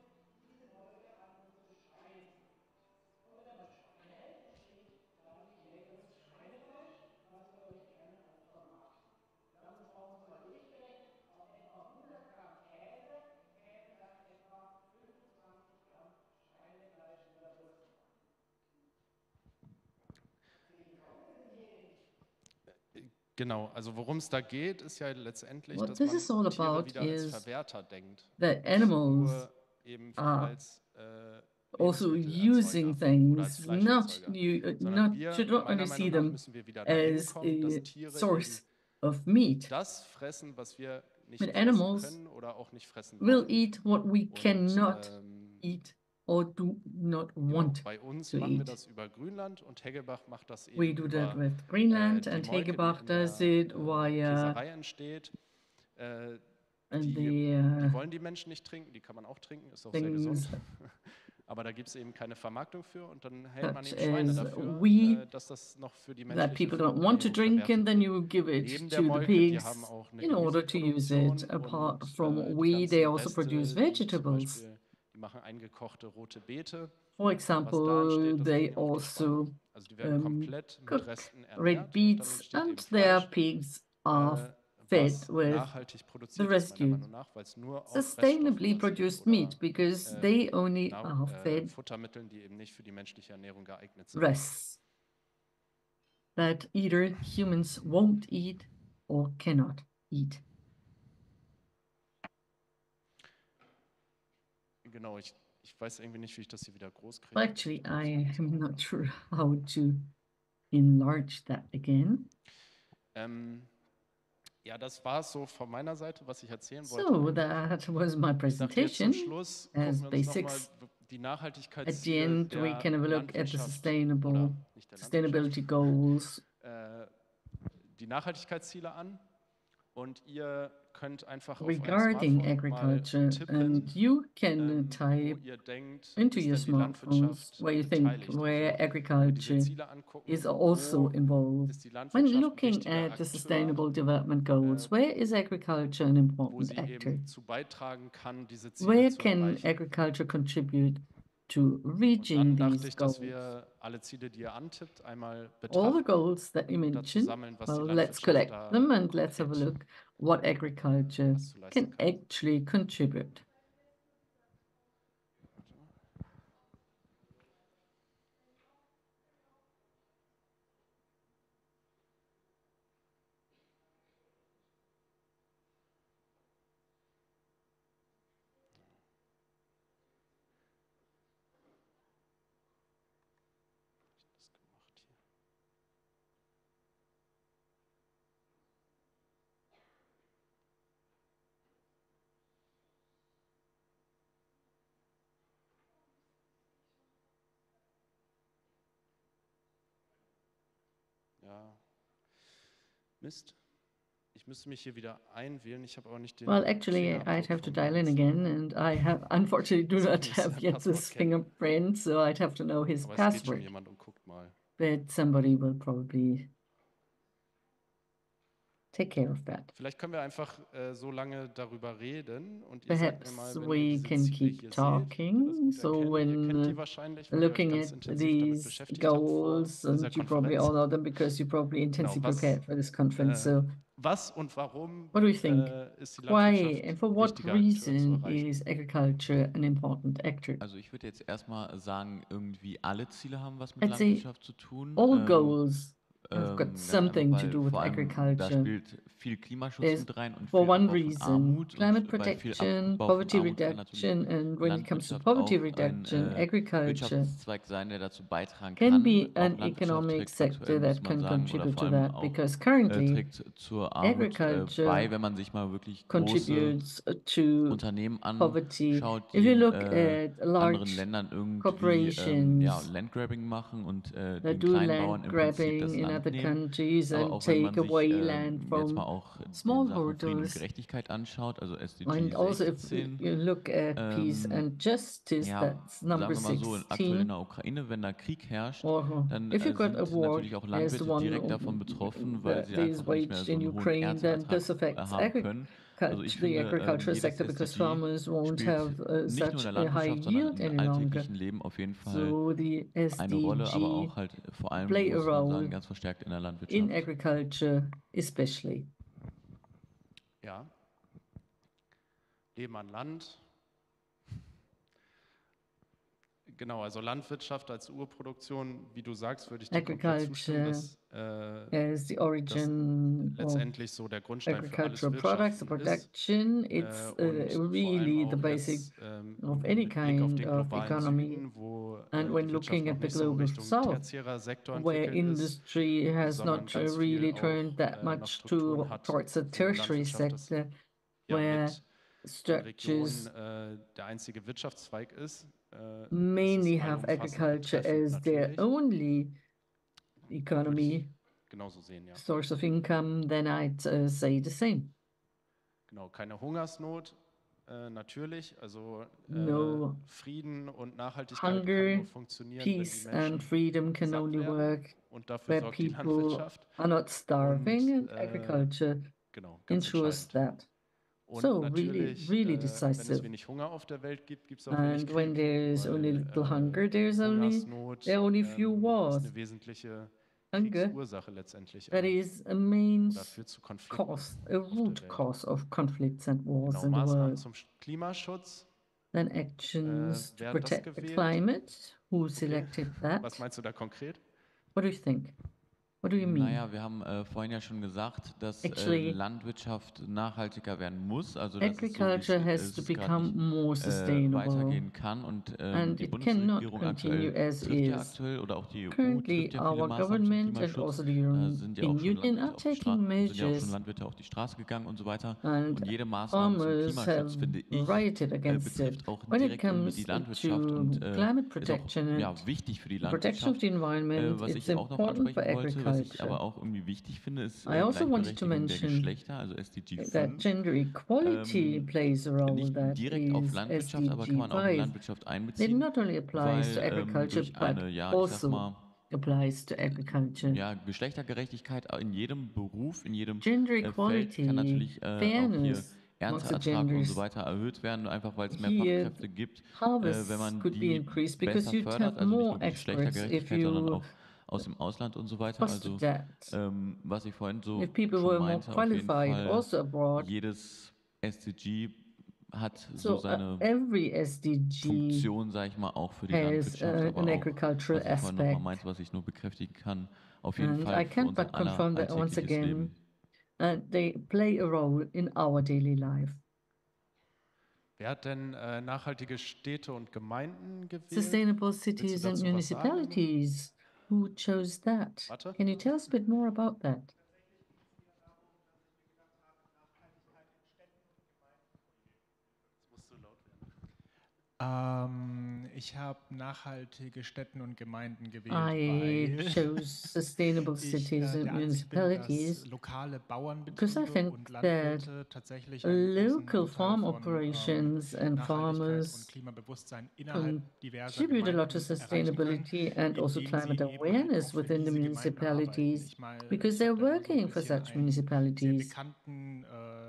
Genau, also worum es da geht, ist ja letztendlich, What dass this is all man Tiere about wieder als is Verwerter denkt. that Nicht animals nur eben are als also using things, not should not only see them as a source of meat. das fressen, was wir nicht But fressen animals können oder auch nicht fressen will wollen. eat what we Und, cannot eat or do not want bei uns to machen wir eat. das über Grünland und Heggebach macht das eben We do that über with Greenland, die and Molke, die Hegebach in does der it via Käserei entsteht. and Die the wollen die Menschen nicht trinken, die kann man auch trinken, ist auch sehr gesund. Aber da gibt es eben keine Vermarktung für und dann hält man such eben Schweine as dafür, wheat dass das noch für die that menschliche people don't want to Ernährung drink, and then you verwertet give wird. it Neben to der the Molke, die pigs haben auch eine in order to use it. Gemüseproduktion Apart und from die wheat, they ganzen also produce Reste, die zum vegetables. Beispiel, die machen eingekochte rote Beete. For Was da example, entsteht, das they sind ja auch die Schweine. also Also die werden komplett mit cook Resten red ernährt und dann beets, entsteht eben and their Fleisch, pigs are fed was with nachhaltig the produziert ist, meiner rescued, Meinung nach, weil es nur auf Reststoffen sustainably basiert produced oder meat, because they only are fed Futtermitteln, die eben nicht für die menschliche Ernährung geeignet sind. rests that either humans won't eat or cannot eat. Genau, ich weiß irgendwie nicht, wie ich das hier wieder groß kriege. Well, actually, I am not sure how to enlarge that again. Ja, das war es so von meiner Seite, was ich erzählen wollte. So that was my Ich dachte jetzt zum presentation Schluss as gucken wir uns nochmal basics. die At the Nachhaltigkeitsziele end, we der can have a look at the Landwirtschaft oder nicht der sustainability Landwirtschaft, goals. Die Nachhaltigkeitsziele an und ihr könnt einfach auf Regarding euer Smartphone mal agriculture, tippen, and you can wo type ihr denkt, into ist your denn die smartphones Landwirtschaft where you think beteiligt. where Also wenn wir diese agriculture Ziele angucken, is also wo involved. ist die When Landwirtschaft ein looking wichtiger at the Akteur, Sustainable Development Goals, where is agriculture an wo important sie actor? eben zu beitragen kann, diese Ziele Where zu can erreichen. agriculture contribute to Und reaching dann dachte these ich, dass goals? wir alle Ziele, die ihr antippt, einmal All the betrachten goals that you und dazu mentioned, sammeln, was die well, let's Landwirtschaft collect da them and let's have a konkret look what agriculture was zu leisten can kann. actually contribute. Das gemacht hier. Ja, Mist. Ich müsste mich hier wieder einwählen. Ich habe aber nicht den Well, actually, I'd have to dial in again, and I have unfortunately do not have yet this fingerprint, so I'd have to know his Aber es geht schon password. jemand und guckt mal. But somebody will probably take care of that. Vielleicht können wir einfach so lange darüber reden und ihr sagt mir mal, Perhaps wenn ihr we diese can Ziele keep hier seht, talking. ihr So kennt die when wahrscheinlich, weil ihr euch looking ganz at intensiv damit these beschäftigt habt vor goals, dieser and you probably all Konferenz. know them because you probably intensely Genau, prepared for this conference. So was und warum what do you think? ist die Why Landwirtschaft and for ein what wichtiger Akteur zu reason erreichen? is agriculture an important actor? Also ich würde jetzt erstmal sagen, irgendwie alle Ziele haben was mit I'd say Landwirtschaft zu tun. all goals have got Ganz something einfach, to weil do with vor allem da agriculture. spielt viel Klimaschutz There's, mit rein und for viel one Abbau von reason, Armut climate und bei viel protection, Abbau von poverty Armut kann natürlich reduction, and when it comes to Landwirtschaft poverty auch ein reduction, agriculture Wirtschaftszweig sein, der dazu beitragen can kann. be Auch an Landwirtschaft economic trägt aktuell, sector muss that man can sagen, oder contribute vor to allem that, auch because currently trägt zur Armut agriculture bei, wenn man sich mal wirklich große contributes to Unternehmen poverty. anschaut, If die you in look at anderen large Ländern irgendwie corporations Landgrabbing machen und that den do Kleinbauern land im Prinzip grabbing das in Land other nehmen. countries Aber and auch wenn take man sich away land jetzt mal from auch den Sachen Frieden und smallholders. Gerechtigkeit anschaut, also SDG And also, if 16, you look at peace and justice, ja, that's number sagen wir mal so, aktuell 16. in der Ukraine, wenn da Krieg herrscht, Or dann if you got a sind war natürlich auch as the Landwirte one direkt davon betroffen, weil that sie is einfach nicht mehr waged so in einen hohen Ukraine, then Ernteertrag this affects haben können. Also ich the finde, agricultural jedes sector because SDG farmers won't spielt have nicht nur such in der a high Landwirtschaft, sondern yield im any longer. alltäglichen Leben auf jeden Fall So the eine Rolle, aber SDG auch halt vor allem, play a muss man role sagen, ganz verstärkt in der in Landwirtschaft. agriculture especially. Ja. Leben an Land. Genau, also Landwirtschaft als Urproduktion, wie du sagst, würde ich dir komplett zustimmen, dass as the origin of letztendlich so der Grundstein für alles agricultural products, the Wirtschaften production, it's und vor really allem the auch basic jetzt of any mit Blick auf kind den of globalen economy. Süden, wo And when die Wirtschaft looking noch at the nicht so global Richtung south, tertiärer Sektor where entwickelt ist, industry has sondern not ganz really viel turned auch that noch much Strukturen hat, towards the wo tertiary Landwirtschaft das sector, ja where mit in Regionen structures der einzige Wirtschaftszweig ist, mainly ist es have allumfassend agriculture betreffend as their natürlich. only Würde economy ich genauso sehen, ja. source of income, then I'd say the same. Genau, keine Hungersnot, natürlich. Also No Frieden und Nachhaltigkeit kann hunger, nur funktionieren, peace wenn die and Menschen freedom can satt only werden. work Und dafür where sorgt die people Landwirtschaft. are not starving, Und, and agriculture genau, ganz ensures entscheidend. that. Und So natürlich, really wenn es decisive. wenig Hunger auf der Welt gibt, gibt es auch wenig And when Krieg, there's only weil little hunger, there Hungersnot are only few ist wars. eine wesentliche Hunger, Kriegsursache letztendlich that auch. is a main Oder führt zu Konflikten cause, a auf der root Welt. cause of conflicts and wars Genau, in the Maßnahmen world. zum Klimaschutz. Then actions to Wer hat das protect the gewählt? climate. Who Okay. selected that? Was meinst du da konkret? What do you think? What do you mean? Naja, wir haben vorhin ja schon gesagt, dass Actually, Landwirtschaft nachhaltiger werden muss, also dass es so wie agriculture has es to ist, gerade become more nicht sustainable, weitergehen kann. Und and die it cannot Bundesregierung continue aktuell as trifft ja is. aktuell, oder auch die EU Currently, trifft ja viele our Maßnahmen zum government and Klimaschutz. also the Da sind ja auch European schon Union are taking measures, Landwirte auf die Straße gegangen und so weiter. and Und jede Maßnahme zum farmers Klimaschutz, have finde ich, rioted against it. betrifft auch When it direkt irgendwie comes die to Landwirtschaft und climate ist auch protection ja, and wichtig für die protection of Landwirtschaft. the environment, Was it's ich auch noch important for ansprechen wollte, was ich aber agriculture. auch irgendwie wichtig finde, ist I also wanted to Gleichberechtigung der mention Geschlechter, also SDG that 5. gender equality plays a role, Nicht that direkt auf is Landwirtschaft, aber kann SDG man auch in 5. Landwirtschaft It einbeziehen, not only applies to weil agriculture, durch but eine, ja, ich sag also mal, applies to agriculture. ja, Geschlechtergerechtigkeit in jedem Beruf, in jedem Gender Feld kann equality, natürlich auch hier fairness amongst the Ernteertrag und so genders, weiter erhöht werden, einfach weil es mehr here Fachkräfte gibt, wenn harvests man could be die increased because besser you'd fördert, have also nicht more nur die experts if Geschlechtergerechtigkeit, sondern you auch aus dem Ausland und so weiter. fostered Also that. was ich vorhin so If people schon were more meinte, auf jeden qualified Fall, also abroad, jedes SDG hat so so seine every SDG Funktion, sage ich mal, auch für die has Landwirtschaft, aber an auch, agricultural was ich vorhin nochmal aspect. meinte, was ich nur bekräftigen kann, auf jeden And Fall I für can't unser but aller confirm that once alltägliches Leben. again. They play a role in our daily life. Wer hat denn nachhaltige Städte und Gemeinden gewählt? Sustainable cities and municipalities. Who chose that? Warte. Can you tell us a bit more about that? Ich habe nachhaltige Städte und Gemeinden gewählt, I weil chose sustainable cities and der Ansicht bin, municipalities dass lokale because I Bauernbetriebe think und that Landwirte tatsächlich einen großen local farm Anteil von operations and Nachhaltigkeit farmers und Klimabewusstsein innerhalb diverser contribute a lot to Gemeinden erreichen können, sustainability and also indem sie climate eben halt awareness auch für within the diese Gemeinden arbeiten. municipalities Ich meine, because ich they're habe da immer so ein working for bisschen such einen sehr municipalities. bekannten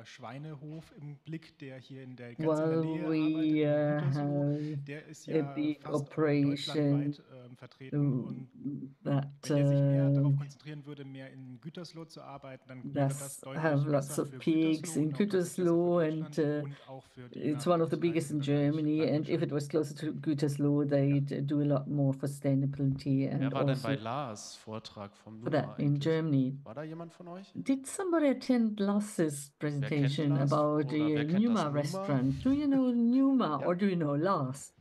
Schweinehof im Blick, der hier in der ganz in Well, der Nähe we arbeitet, in Gütersloh. have Der ist a ja big fast operation deutschlandweit vertreten und that wenn er sich mehr darauf konzentrieren würde, mehr in Gütersloh zu arbeiten, dann wäre das have deutlich lots besser of für pigs in Gütersloh Gütersloh, und auch deutlich besser für and Deutschland und auch für die it's one of the Nachhaltigkeit biggest in im Bereich Germany. And if it Landwirtschaft. was closer to Gütersloh, they'd do a lot more for sustainability Wer and war denn bei also Lars Vortrag vom for NUMA that in eigentlich? Germany. War da jemand von euch? Did somebody attend Lars's Wer kennt presentation Lars about oder the wer kennt das Numa NUMA? restaurant? Do you know Numa Ja. or do you know Lars?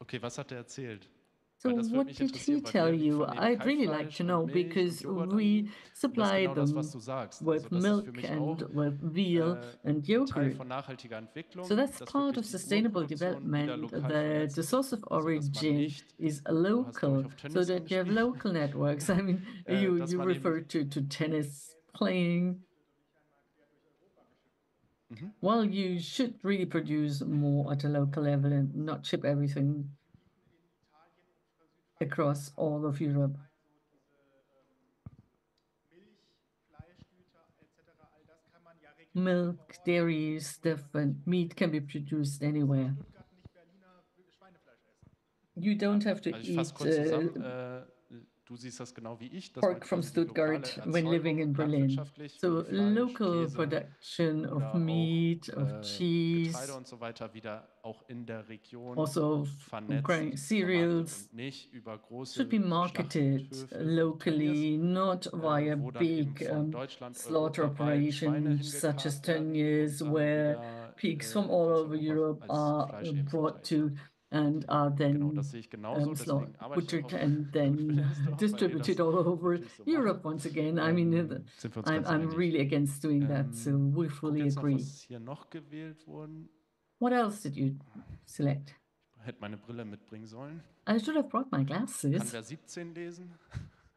Okay, was hat er erzählt? So Weil das würde what mich did he interessieren, weil tell wir you? liefern eben I'd really like Kalbfleisch to und know Milch und because Joghurt we an. Und das ist supply genau das, was them du sagst. with Also das ist für milk mich and auch with veal and ein Teil yogurt. von nachhaltiger Entwicklung, So that's dass part wirklich of die sustainable Urproduktion wieder development, lokal that vernetzt the ist. source of Also dass man origin nicht, is du hast glaube ich local, auf so Tennis that you have angespielt, local networks. I mean, you dass you man eben refer to tennis playing. Well, you should really produce more at a local level and not ship everything across all of Europe. Milk, dairy stuff, and meat can be produced anywhere. You don't have to also ich fasse eat kurz zusammen, du siehst das genau wie ich, dass man pork from quasi die lokale Stuttgart when living in Erzeugung Berlin. landwirtschaftlich, So wie Fleisch, local Käse production of oder meat, auch of Getreide cheese, und so weiter wieder auch in der Region also vernetzt, grain, vermarktet cereals und nicht über große should be marketed Schlachthöfe, locally, not via wo dann eben big von Deutschland slaughter europaweit Schweine operations such as hingekarrt werden und Tönnies, dann where wieder pigs from in all ganz over Europa Europe als are Fleisch eben brought verteilt to wird. and are Genau, then das sehe ich genauso, deswegen arbeite ich auch butchered auf and then Konferenzdorf, weil wir distributed das all over natürlich so Europe machen. once again. I mean, Sind wir uns ganz I'm einig. really against doing that, so we Guck fully jetzt noch, agree. was hier noch gewählt wurde. What else did you select? Ich hätte meine Brille mitbringen sollen. I should have brought my Kann glasses. wer 17 lesen?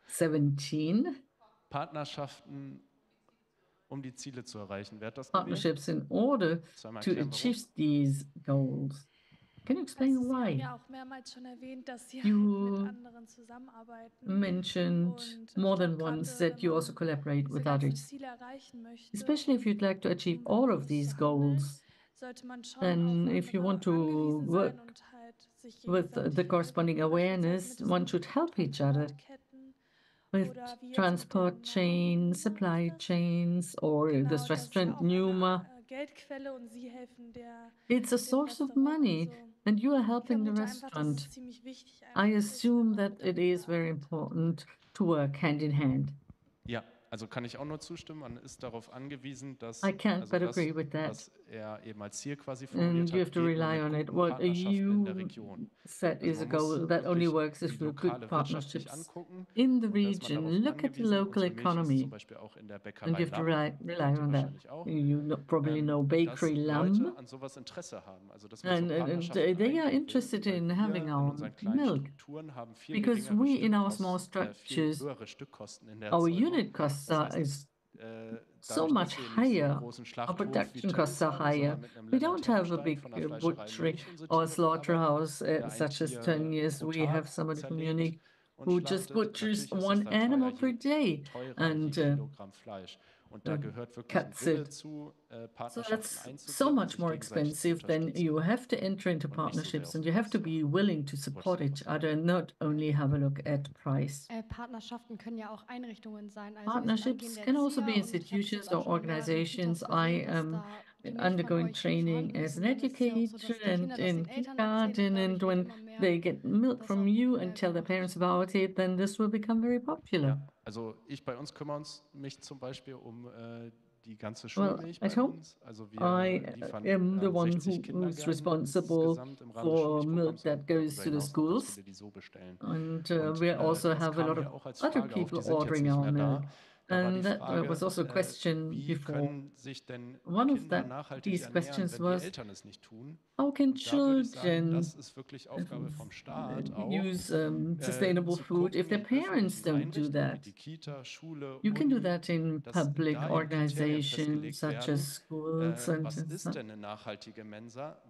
17. Partnerschaften um die Ziele zu erreichen. Wer hat das partnerships in order to achieve these goals. Can you explain why? Sie haben ja auch mehrmals schon erwähnt, dass Sie mit anderen zusammenarbeiten. Mentioned more than once that you also collaborate with others. Especially if you'd like to achieve all of these goals, then if you want to work with the corresponding awareness, one should help each other with transport chains, supply chains, or this restaurant Numa. It's a source of money, and you are helping the restaurant. I assume that it is very important to work hand in hand. Ja, also kann ich auch nur zustimmen. Man ist darauf angewiesen, dass I can't but agree with that. Was eben als Ziel quasi formuliert you have to rely on it. What you set is a goal that only works if we have good partnerships in the region. Look at the local economy, and you have to rely on that. You probably know Bakery Lamb, and they are interested in having our milk because we, in our small structures, our unit costs are so much higher, our production costs are higher. We don't have a big butchery or slaughterhouse such as Tönnies. We have somebody from Munich who just butchers one animal per day and cuts it. So that's so much more expensive. Then you have to enter into partnerships and you have to be willing to support each other and not only have a look at price. Partnerschaften können ja auch Einrichtungen sein. Partnerships can also be institutions or organizations. I am undergoing training as an educator and in kindergarten, and when they get milk from you and tell their parents about it, then this will become very popular. Ja, also bei uns kümmern mich zum Beispiel die ganze Schulmilch bei uns. Also I am the one who's responsible for milk that goes to the schools, and we also have a lot of other people ordering our milk. And that was also a question before. One of these questions was, how can children use sustainable food if their parents don't do that? You can do that in public organizations such as schools. And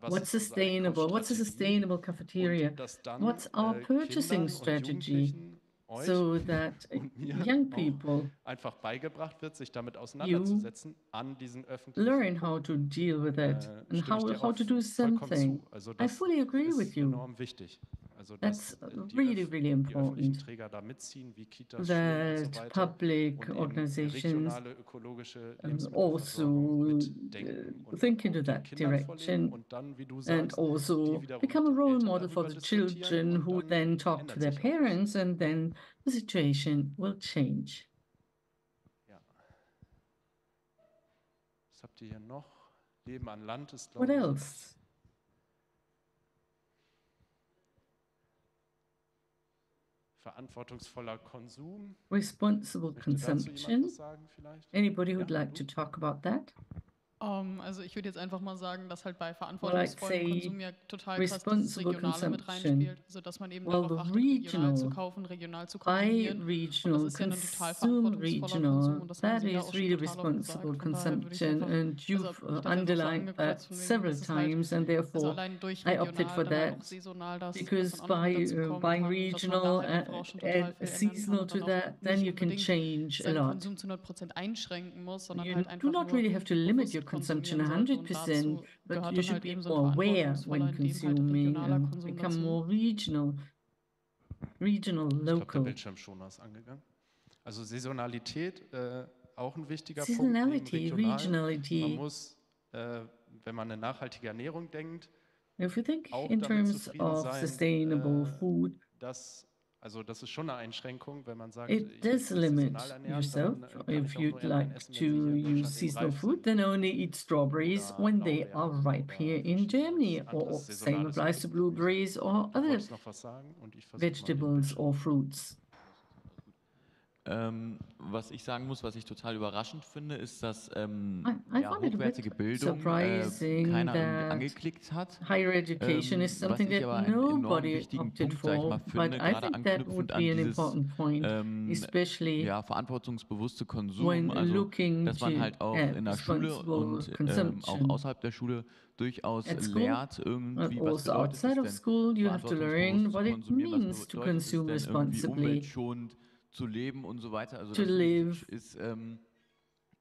what's sustainable? What's a sustainable cafeteria? What's our purchasing strategy? So that young people learn how to deal with it and how to do something. I fully agree with you. That's really, really important that public organizations also think into that direction and also become a role model for the children who then talk to their parents, and then the situation will change. Was habt ihr hier noch? Leben an Land ist, what else? Verantwortungsvoller Konsum. Responsible consumption. Anybody who'd like to talk about that? Also ich würde jetzt einfach mal sagen, dass halt bei verantwortungsvollem Konsum ja total krass das Regionale mit reinspielt, sodass man eben darauf achtet, regional zu kaufen, regional zu konsumieren. Und das ist ja ein total verantwortungsvoller Konsum und das haben Sie ja auch schon total responsible consumption, and you've underlined that several times, and therefore I opted for that because by buying regional and seasonal to that, then you can change a lot. Konsum zu 100% einschränken muss, sondern you halt einfach do not really have to limit your consumption 100%, but you should be more aware when consuming and become more regional, local. Der Bildschirmschoner ist angegangen. Also Saisonalität, auch ein wichtiger Seasonality, Punkt. Regionality. Man muss, wenn man eine nachhaltige Ernährung denkt, if you think in terms of sustainable food, also das ist schon eine Einschränkung, wenn man sagt, it does limit yourself. If you'd like to use seasonal food, then only eat strawberries when they are ripe here in Germany, or same applies to blueberries or other vegetables or fruits. was ich sagen muss, was ich total überraschend finde, ist, dass hochwertige Bildung keiner irgendwie angeklickt hat. Higher education is something that nobody opted for, but I think that would be an important point, especially verantwortungsbewusste Konsum, also dass man halt auch in der Schule und auch außerhalb der Schule durchaus lehrt irgendwie, was bedeutet es denn, verantwortungsbewusst zu konsumieren, was bedeutet es denn, irgendwie umweltschonend zu leben und so weiter. Also das ist im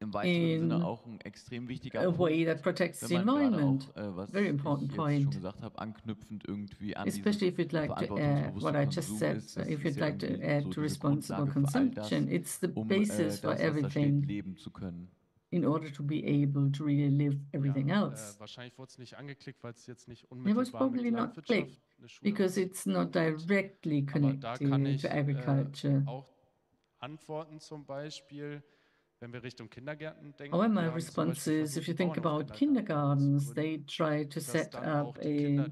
weiteren Sinne auch ein extrem wichtiger Punkt, wenn man gerade auch, was ich jetzt schon gesagt habe, anknüpfend irgendwie an especially if you'd like to add what I just said, if you'd like to add to responsible consumption, it's the basis for everything leben zu können. In order to be able to really live everything else. Wahrscheinlich wurde es nicht angeklickt, weil es jetzt nicht It was probably not clicked because it's not directly connected to agriculture. Auch Antworten zum Beispiel, wenn wir Richtung Kindergärten denken. However, my response is, if you think about kindergartens, they try to set up a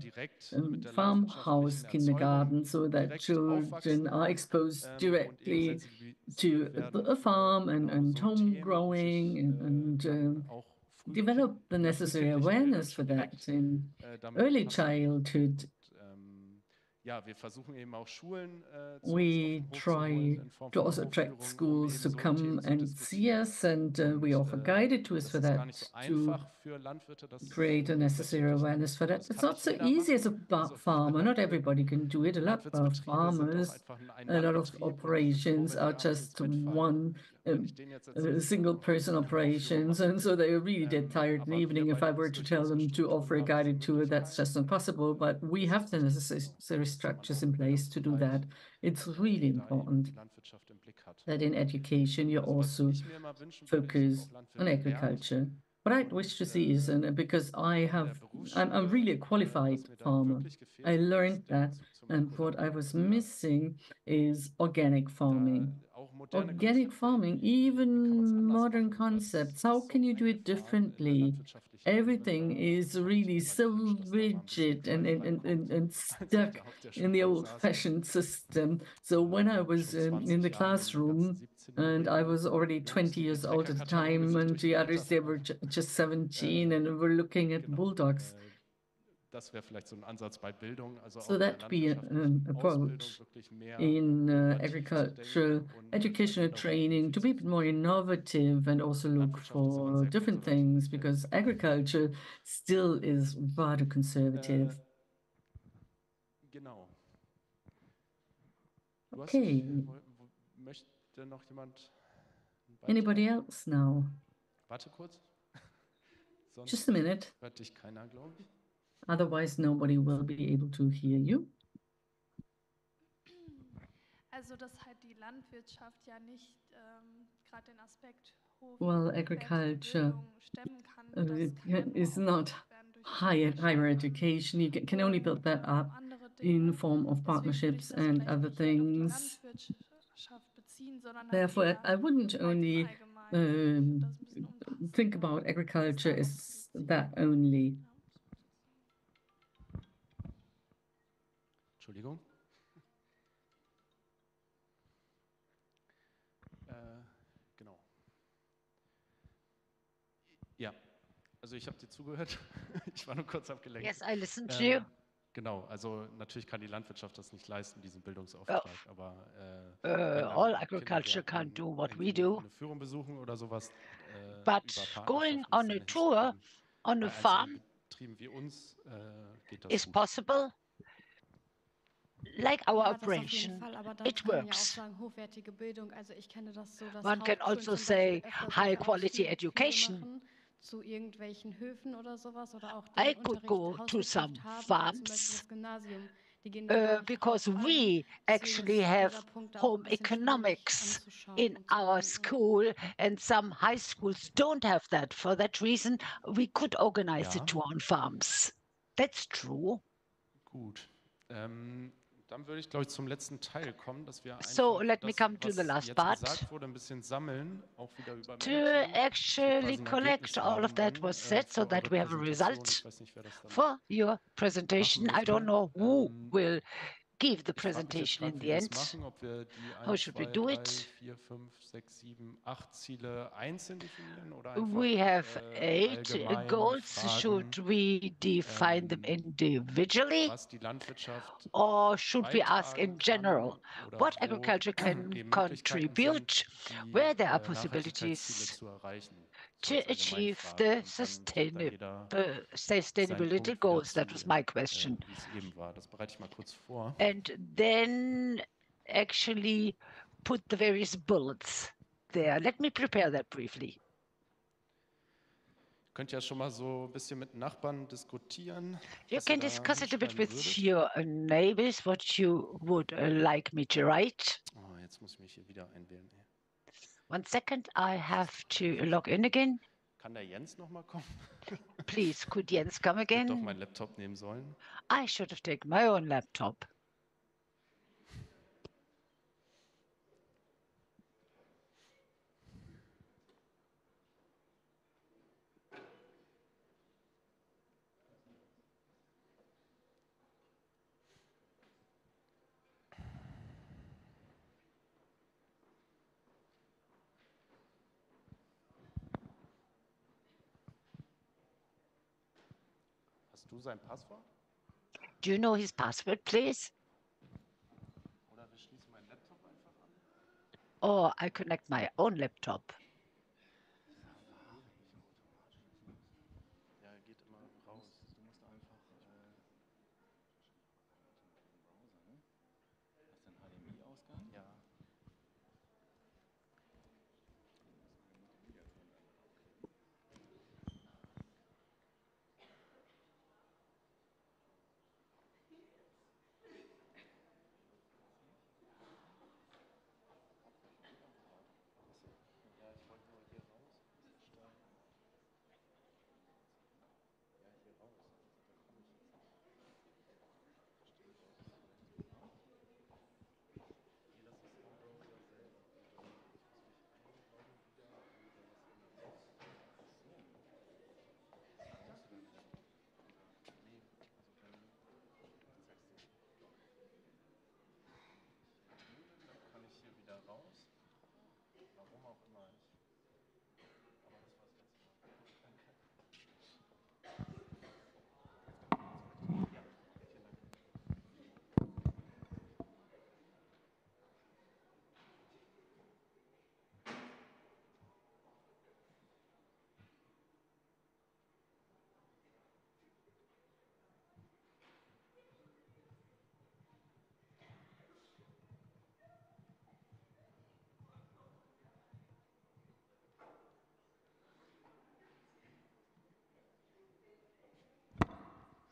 farmhouse kindergarten so that children are exposed directly to a farm and home growing and develop the necessary awareness for that in early childhood. Wir versuchen eben auch Schulen we try to also attract schools to come and see us, and we offer guided tours for that to create a necessary awareness for that. It's not so easy as a farmer. Not everybody can do it. A lot of farmers, a lot of operations are just one single person operations, and so they are really dead tired in the evening. If I were to tell them to offer a guided tour, that's just not possible, but we have the necessary structures in place to do that. It's really important that in education you also focus on agriculture. What I wish to see is, because I'm really a qualified farmer, I learned that, and what I was missing is organic farming. Organic farming, even modern concepts, how can you do it differently? Everything is really so rigid and stuck in the old-fashioned system. So when I was in the classroom, and I was already 20 years old at the time, and the others, they were just 17, and we're looking at bulldogs. So that'd be an approach in agricultural educational training to be a bit more innovative and also look for different things, because agriculture still is rather conservative. Okay. Anybody else now? Just a minute. Otherwise, nobody will be able to hear you. Also, dass halt die Landwirtschaft ja nicht gerade den Aspekt well, agriculture is not higher education. You can only build that up in form of partnerships and other things. Therefore, I wouldn't only think about agriculture as that only. Entschuldigung. Genau. Ja, also ich habe dir zugehört. Ich war nur kurz abgelenkt. Yes, I listened to you. Genau, also natürlich kann die Landwirtschaft das nicht leisten, diesen Bildungsauftrag, aber all agriculture can't do what we do. Eine Führung besuchen oder sowas, but going on a tour on a farm is possible. Like our operation, it works. One can also say high quality education. I could go to some farms because we actually have home economics in our school, and some high schools don't have that. For that reason, we could organize it to our farms. That's true. Gut. Dann würde ich, glaube ich, zum letzten Teil kommen, dass wir let me come to the last part. Wurde, ein bisschen sammeln, auch wieder über to actually collect all of that was said, so that we have a result for your presentation. I don't know who will give the presentation in the end. How should we do it? We have 8 goals. Should we define them individually? Or should we ask in general what agriculture can contribute, where there are possibilities to achieve the sustainability goals? That was my question. And then actually put the various bullets there. Let me prepare that briefly. Könnt ja schon mal so ein bisschen mit Nachbarn diskutieren. You can discuss it a bit with your neighbors, what you would like me to write. Oh, jetzt muss ich mich hier wieder einwählen. 1 second, I have to log in again. Kann der Jens noch mal kommen? Please, could Jens come again? Ich hätte doch meinen Laptop nehmen sollen. I should have taken my own laptop. Hast du sein Passwort? Do you know his password, please? Oder wir schließen meinen Laptop einfach an. Or I connect my own laptop. Ja, geht immer raus. Du musst einfach Browser, ne? Hast du einen HDMI-Ausgang? Ja.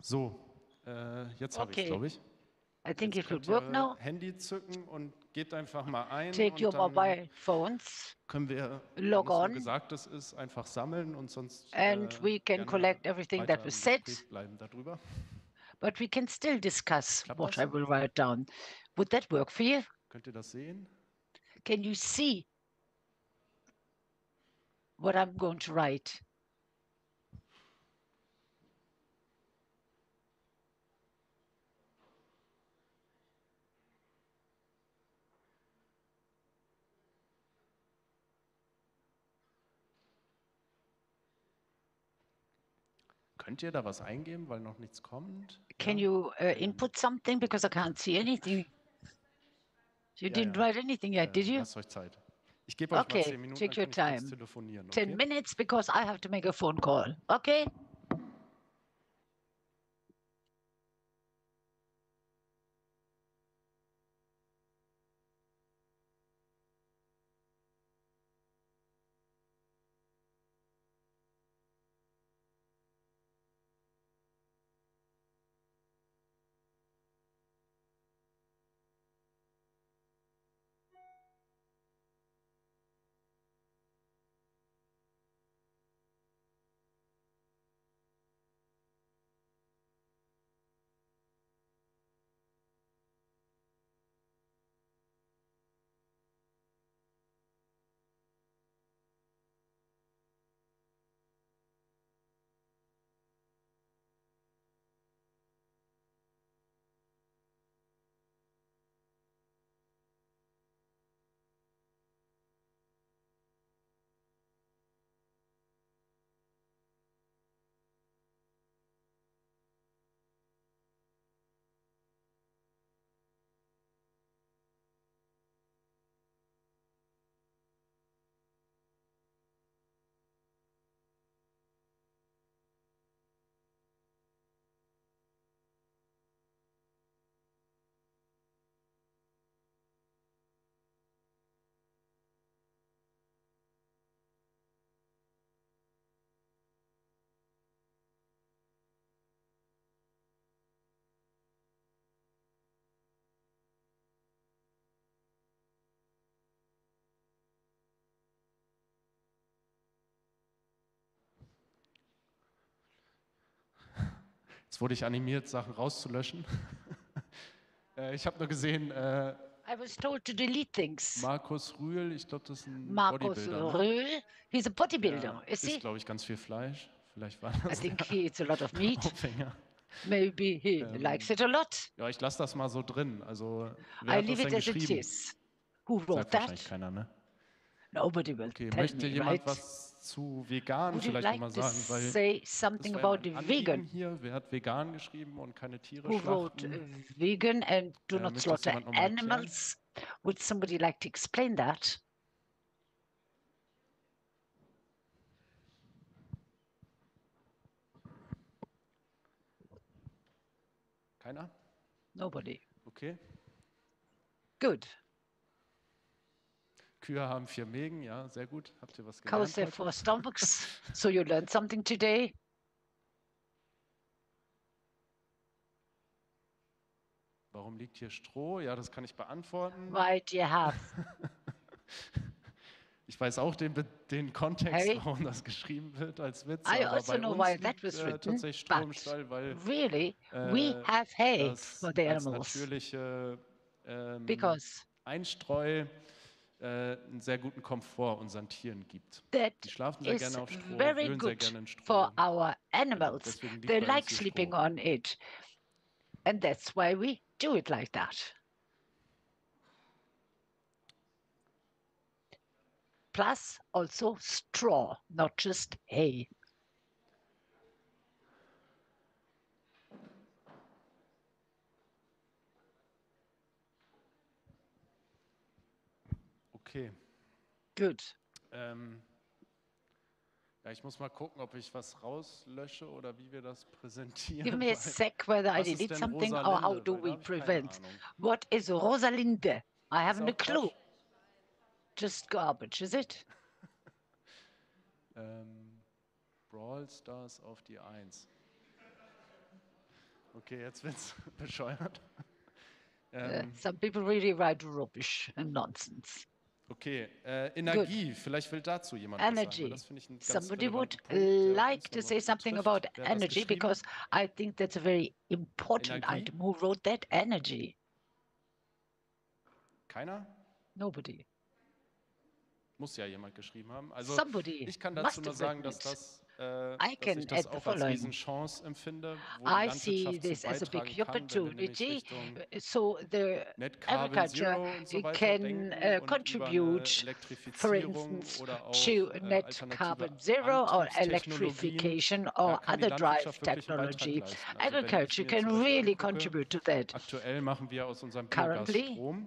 So, jetzt habe ich es, glaube ich. I think Jetzt it will könnt work ihr now. Handy zücken und geht einfach mal ein. Take your und mobile phones, können wir, log wenn es so on, Gesagtes ist, einfach sammeln und sonst and we can collect everything that was said. Bleiben darüber. But we can still discuss Klappt what das? I will write down. Would that work for you? Könnt ihr das sehen? Can you see what I'm going to write? Könnt ihr da was eingeben, weil noch nichts kommt? Can you input something, because I can't see anything? You didn't write anything yet, did you? Lasst euch Zeit. Ich gebe euch mal 10 Minuten, take your dann kann ich kurz time. telefonieren. Okay? 10 minutes, because I have to make a phone call. Okay? Jetzt wurde ich animiert, Sachen rauszulöschen. Ich habe nur gesehen, I was told to delete things. Markus Rühl, ich glaube, das ist ein Markus Bodybuilder. Rühl, he's a bodybuilder, is he? Glaube ich, ganz viel Fleisch. Vielleicht war das I think he eats a lot of meat. Aufhänger. Maybe he likes it a lot. Ja, ich lasse das mal so drin. Also, wer I hat das leave denn it as it geschrieben? is. Who wrote Sagt that? wahrscheinlich keiner, ne? Nobody will Okay, tell möchte me, jemand right? was zu vegan Would you vielleicht like nochmal to sagen? Weil say something das war about ein the vegan? Hier. Wer hat vegan geschrieben und keine Tiere Who wrote schlachten? vegan and do not möchte das slaughter jemand noch mal erklären? animals? Would somebody like to explain that? Keiner? Nobody. Okay. Good. Kühe haben 4 Mägen, ja, sehr gut. Habt ihr was Cows gelernt have heute? 4 stomachs, so you learned something today. Warum liegt hier Stroh? Ja, das kann ich beantworten. Why do you have? Ich weiß auch den Kontext, Hey. warum das geschrieben wird als Witz. I aber also bei know uns why liegt that was written, tatsächlich Stroh im but Stall, weil really, we have hay das for the als animals natürliche because Einstreu einen sehr guten Komfort unseren Tieren gibt. that Die schlafen sehr is gerne auf Stroh, very wühlen sehr good gerne in Stroh. for our animals. Deswegen liegt They bei like uns hier sleeping Stroh. on it, and that's why we do it like that. Plus also straw, not just hay. Okay. Good. Ja, ich muss mal gucken, ob ich was rauslösche oder wie wir das präsentieren. Give me a weil- sec whether I Was ist delete denn something or how Rosalinde? do Weil da we hab ich keine prevent. Ahnung. What is Rosalinde? I haven't a auch clue. Quatsch. Just garbage, is it? Brawl Stars auf die 1. Okay, jetzt wird's bescheuert. Some people really write rubbish and nonsense. Okay, Energie, vielleicht will dazu jemand was sagen, weil Energy. das finde ich einen ganz Somebody would relevanten Punkt, der like uns to nochmal say something betrifft. about Wer hat das energy geschrieben? because I think that's a very important Energie? item. Who wrote that? Energy. Keiner? Nobody. Muss ja jemand geschrieben haben. Also Somebody ich kann must dazu nur have sagen, written dass it. I ich can das add the auch als following. Riesenchance empfinde, wo die I see Landwirtschaft this zu as a big beitragen kann, wenn wir nämlich opportunity, Richtung so the Net Carbon agriculture Zero und so weiter can denken und über eine contribute, for Elektrifizierung instance, oder auch to net alternative carbon zero or Antriebstechnologien, electrification da or kann die other drive Landwirtschaft wirklich einen Beitrag technology. leisten. Also wenn ich Agriculture mir can zum Beispiel really angucke, contribute to that. aktuell machen wir aus unserem Biogas Currently, Strom.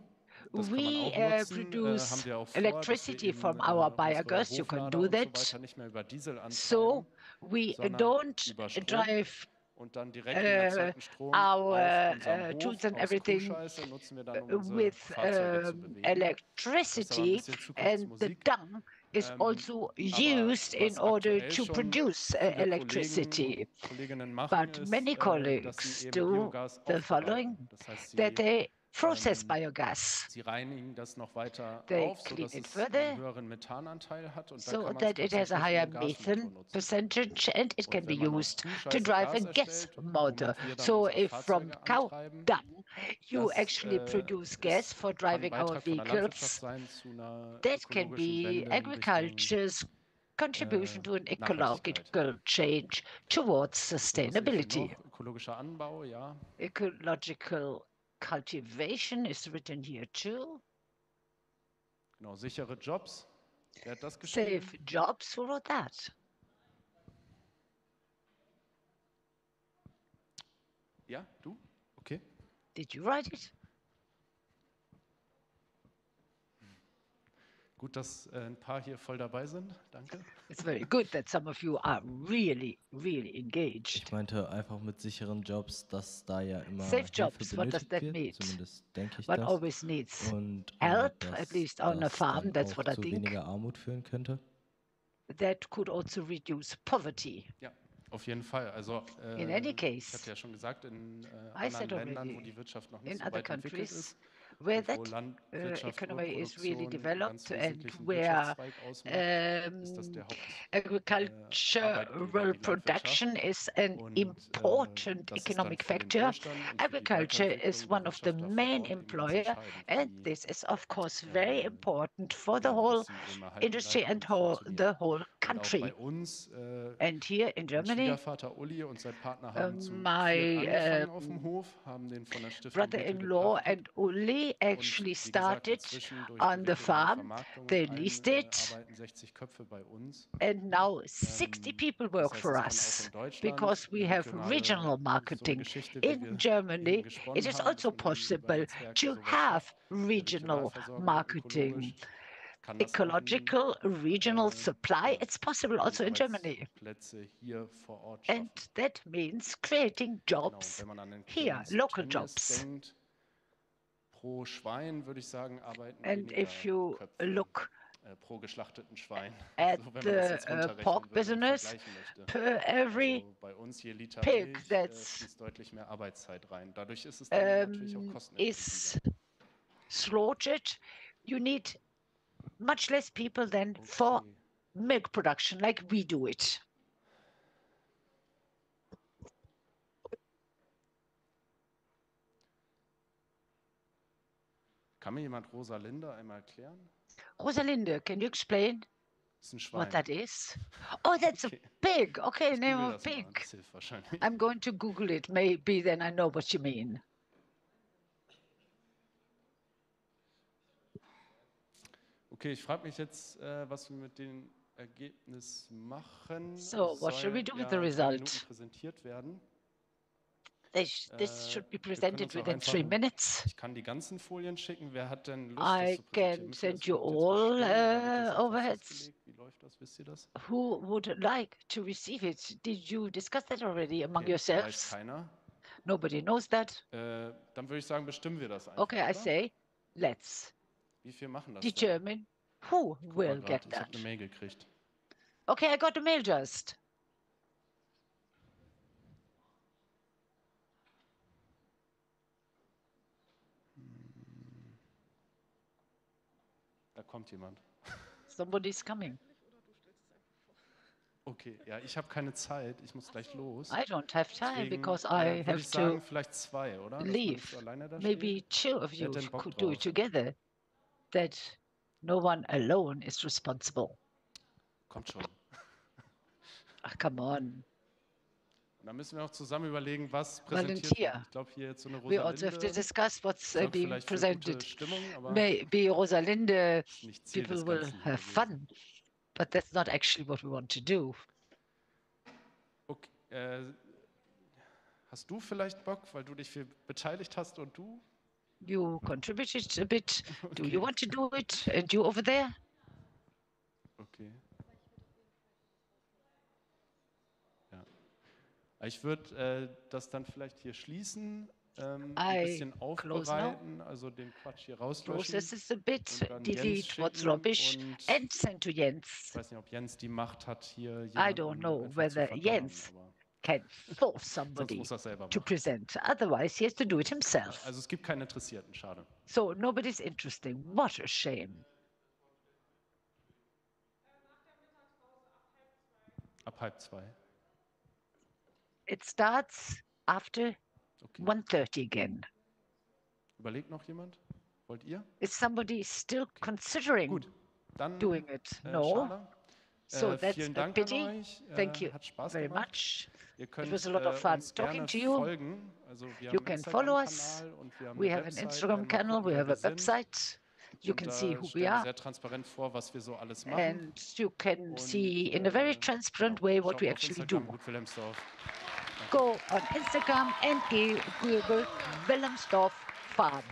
Das kann man we auch nutzen. produce Haben wir auch vor, electricity dass wir from eben, our unsere biogas. You can Hoflader do und so that. weiter nicht mehr über Diesel So antreiben, we sondern don't über Strom drive und dann direkt den erzeugten Strom our auf unserem Hof tools and aus everything Kuhscheiße nutzen wir dann, um unsere with Fahrzeuge zu bewegen. Das ist aber ein electricity, bisschen and the Zukunftsmusik. dung is also used in was order aktuell to schon produce viele electricity. Kolleginnen machen, But ist, many dass colleagues sie eben do Biogas the aufbereiten. following, Das heißt, that they process biogas. sie reinigen das noch weiter They auf, clean sodass it es einen further, höheren Methananteil hat und dann so kann man es that it has a tatsächlich higher im Gasmotor methane nutzen. percentage and it can Und be wenn man aus used to Kuhscheiße drive a Gas gas erstellt, motor. womit wir dann So unsere if from Fahrzeuge cow antreiben, dung you das actually produce gas for kann ein driving our Beitrag von der Landwirtschaft vehicles, sein zu einer that can ökologischen be Wende in Richtung agriculture's contribution to an Nachhaltigkeit. ecological change towards So, was sehe ich hier sustainability. noch? Ökologischer Anbau, ja. Ecological cultivation is written here too. Genau, sichere Jobs. Wer hat das geschrieben? Safe jobs, who wrote that? Ja, du? Okay. Did you write it? Gut, dass ein paar hier voll dabei sind. Danke. It's very good that some of you are really, really engaged. Ich meinte einfach mit sicheren Jobs, dass da ja immer Safe Hilfe jobs, what does benötigt that wird, mean? zumindest denke ich One das. always needs Und help, dass at least on a das farm, dann that's auch what I zu think. weniger Armut führen könnte. That could also reduce poverty. Ja, auf jeden Fall. Also In any ich case, hatte ja schon gesagt, in I said anderen Ländern, already, wo die Wirtschaft noch in nicht so other weit entwickelt countries ist, where that economy is really developed and where agricultural production is an important economic factor. Agriculture is one of the main employer, and this is of course very important for the whole industry and the whole country. And here in Germany, my brother-in-law and Uli actually started on the farm. They leased it, and now 60 people work for us because we have regional marketing. In Germany, it is also possible to have regional marketing. Ecological regional supply, it's possible also in Germany. And that means creating jobs here, local jobs. And if you look at the pork business, per every pig that's is slaughtered, you need much less people than for milk production, like we do it. Kann mir jemand Rosalinde einmal erklären? Rosalinde, can you explain what that is? Oh, that's a pig. Okay, name of a pig. I'm going to Google it. Maybe then I know what you mean. Okay, ich frage mich jetzt, was wir mit den Ergebnissen machen. So, what should we do with the result? Präsentiert werden. This should be presented within 3 minutes. Ich kann die ganzen Folien schicken. Wer hat denn Lust, I can send you all overheads. Wie läuft das? Wisst ihr das? Who would like to receive it? Did you discuss that already among yourselves? Weiß keiner. Nobody knows that. Dann würde ich sagen, bestimmen wir das einfach. Okay, I say, let's Wie viel machen das determine who will get Ich habe that. eine Mail gekriegt. Okay, I got a mail just. Da kommt jemand. Somebody's coming. Okay, ja, ich habe keine Zeit. Ich muss gleich los. I don't have time Deswegen, because I würde have ich sagen, to vielleicht 2, oder? Dass man leave. nicht so alleine da Maybe steht. 2 of Wer you hat denn Bock could do it drauf? together. That no one alone is responsible. Kommt schon. Ach, come on. Und dann müssen wir auch zusammen überlegen, was präsentiert Volunteer. wird. Ich glaube, hier jetzt so eine We also have to Rosalinde. discuss what's sorgt being vielleicht für gute presented. Stimmung, aber Maybe Rosalinde, nicht Ziel people des will Ganzen have gewesen. fun, but that's not actually what we want to do. Okay, hast du vielleicht Bock, weil du dich viel beteiligt hast und du? You contributed a bit. Do Okay. you want to do it? And you over there? Okay. Ja. Ich würde das dann vielleicht hier schließen, ein bisschen aufbereiten, also den Quatsch hier rauslöschen. Processes a bit, und dann Jens delete what's schicken rubbish, und and send to Jens. ich weiß nicht, ob Jens die Macht hat, hier I jemanden don't know einfach whether zu verdonnern, Jens aber can force sonst somebody muss er selber to machen. present. Otherwise, he has to do it himself. Also es gibt keine Interessierten, schade. So nobody's interested. What a shame. Ab 1:30. It starts after 1:30 again. Überlegt noch jemand? Wollt ihr? Is somebody still considering Gut, dann doing it? No. schade. So that's Vielen a Dank an pity. euch. Thank you Hat Spaß very gemacht. much. Ihr It könnt was a lot of fun uns talking gerne to you. folgen. Also wir You haben can einen follow us. Instagram-Kanal und wir haben We eine have an Website. Instagram Mal channel. gucken, We wer have wir a sind. website. You Und can see who stellen we wir are. sehr transparent vor, was wir so alles machen. And you can Und, see in a very transparent way what schaut we auf actually do. Instagram, gut Wilhelmsdorf. Go on Instagram and Google Wilhelmsdorf Farm.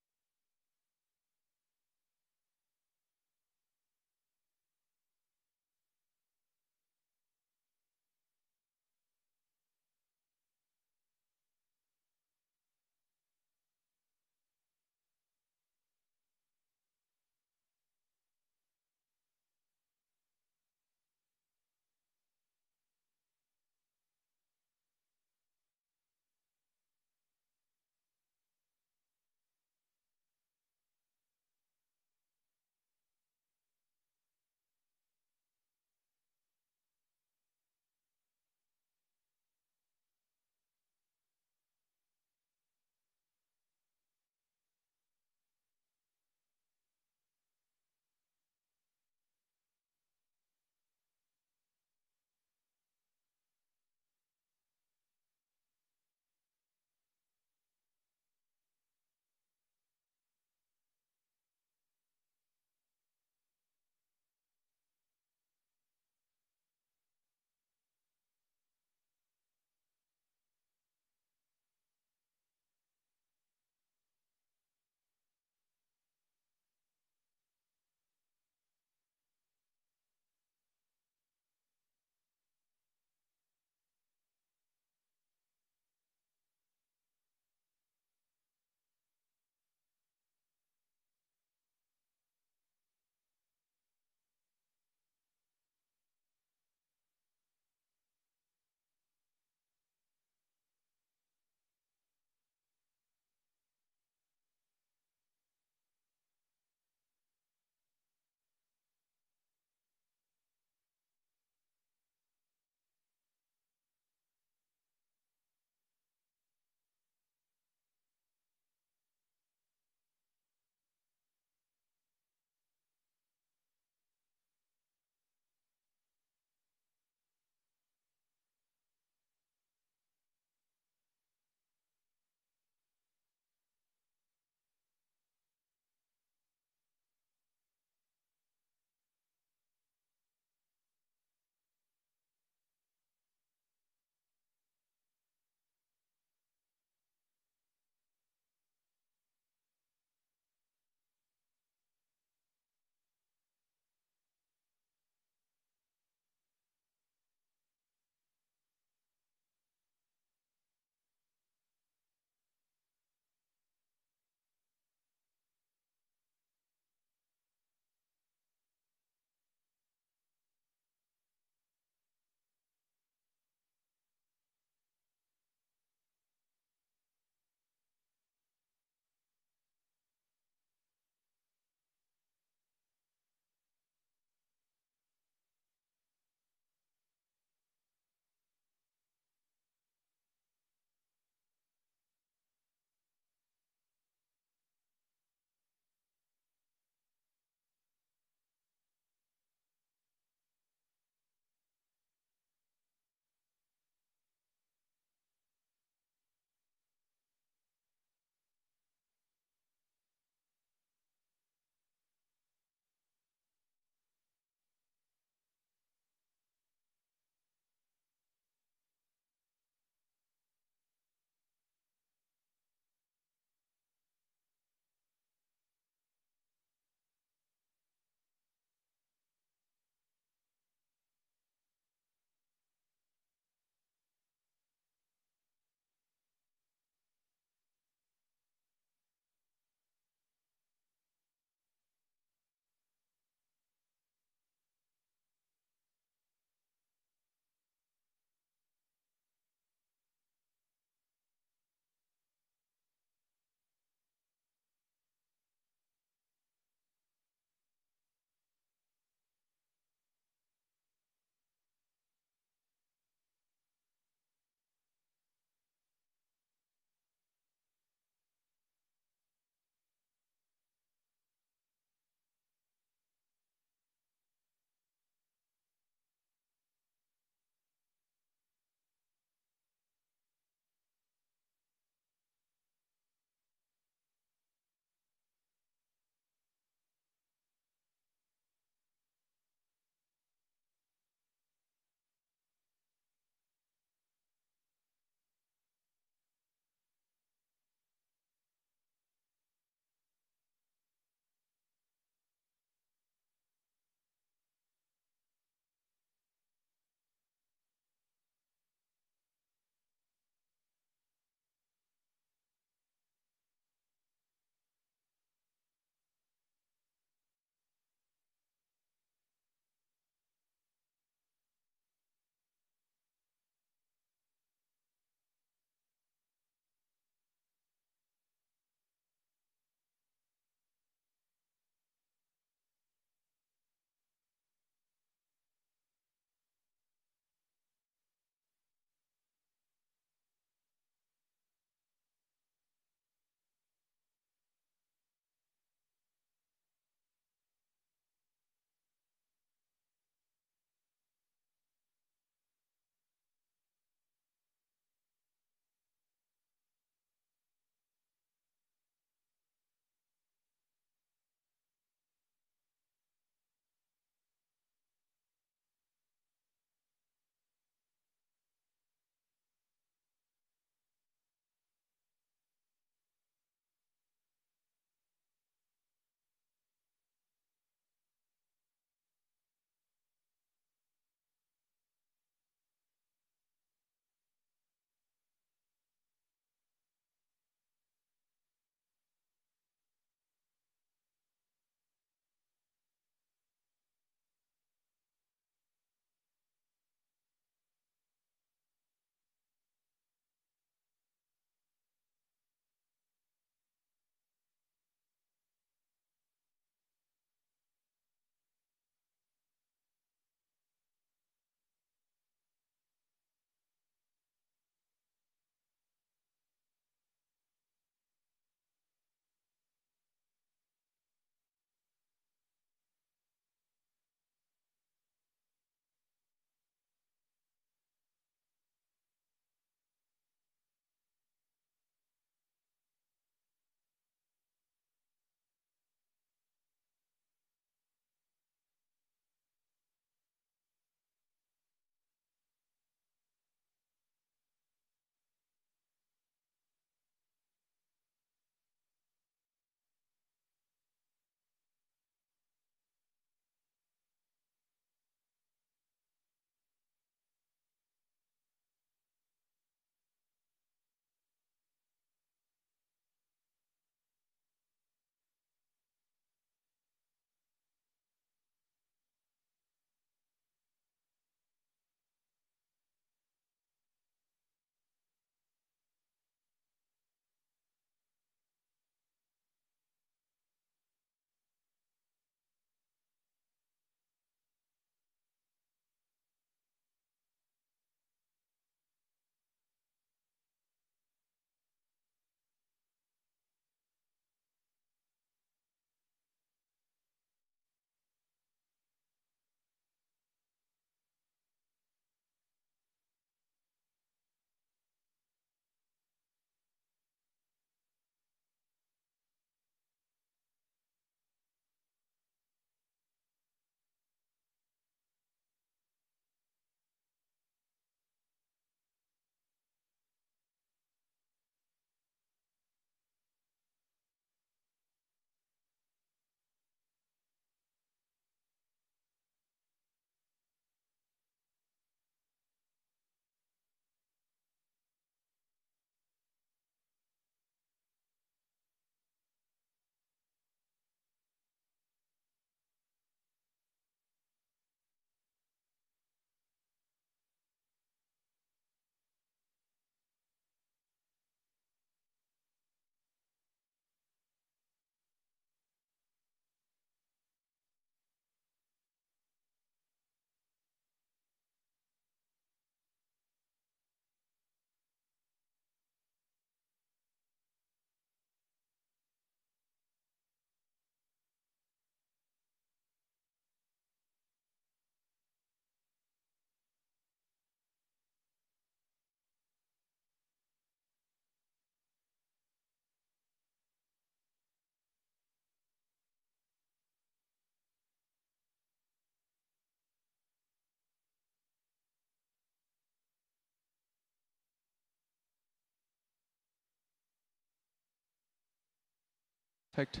Perfekt.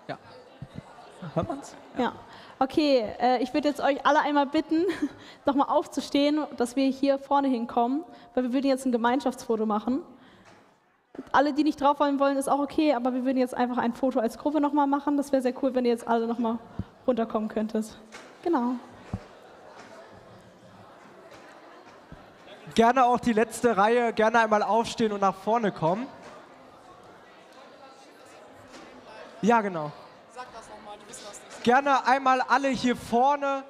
Ja. Hört man's? Ja. Okay, ich würde jetzt euch alle einmal bitten, nochmal aufzustehen, dass wir hier vorne hinkommen, weil wir würden jetzt ein Gemeinschaftsfoto machen. Alle, die nicht drauf wollen, ist auch okay, aber wir würden jetzt einfach ein Foto als Gruppe nochmal machen. Das wäre sehr cool, wenn ihr jetzt alle nochmal runterkommen könntet. Genau. Gerne auch die letzte Reihe, gerne einmal aufstehen und nach vorne kommen. Ja, genau. Sag das nochmal, die wissen das nicht. Gerne einmal alle hier vorne.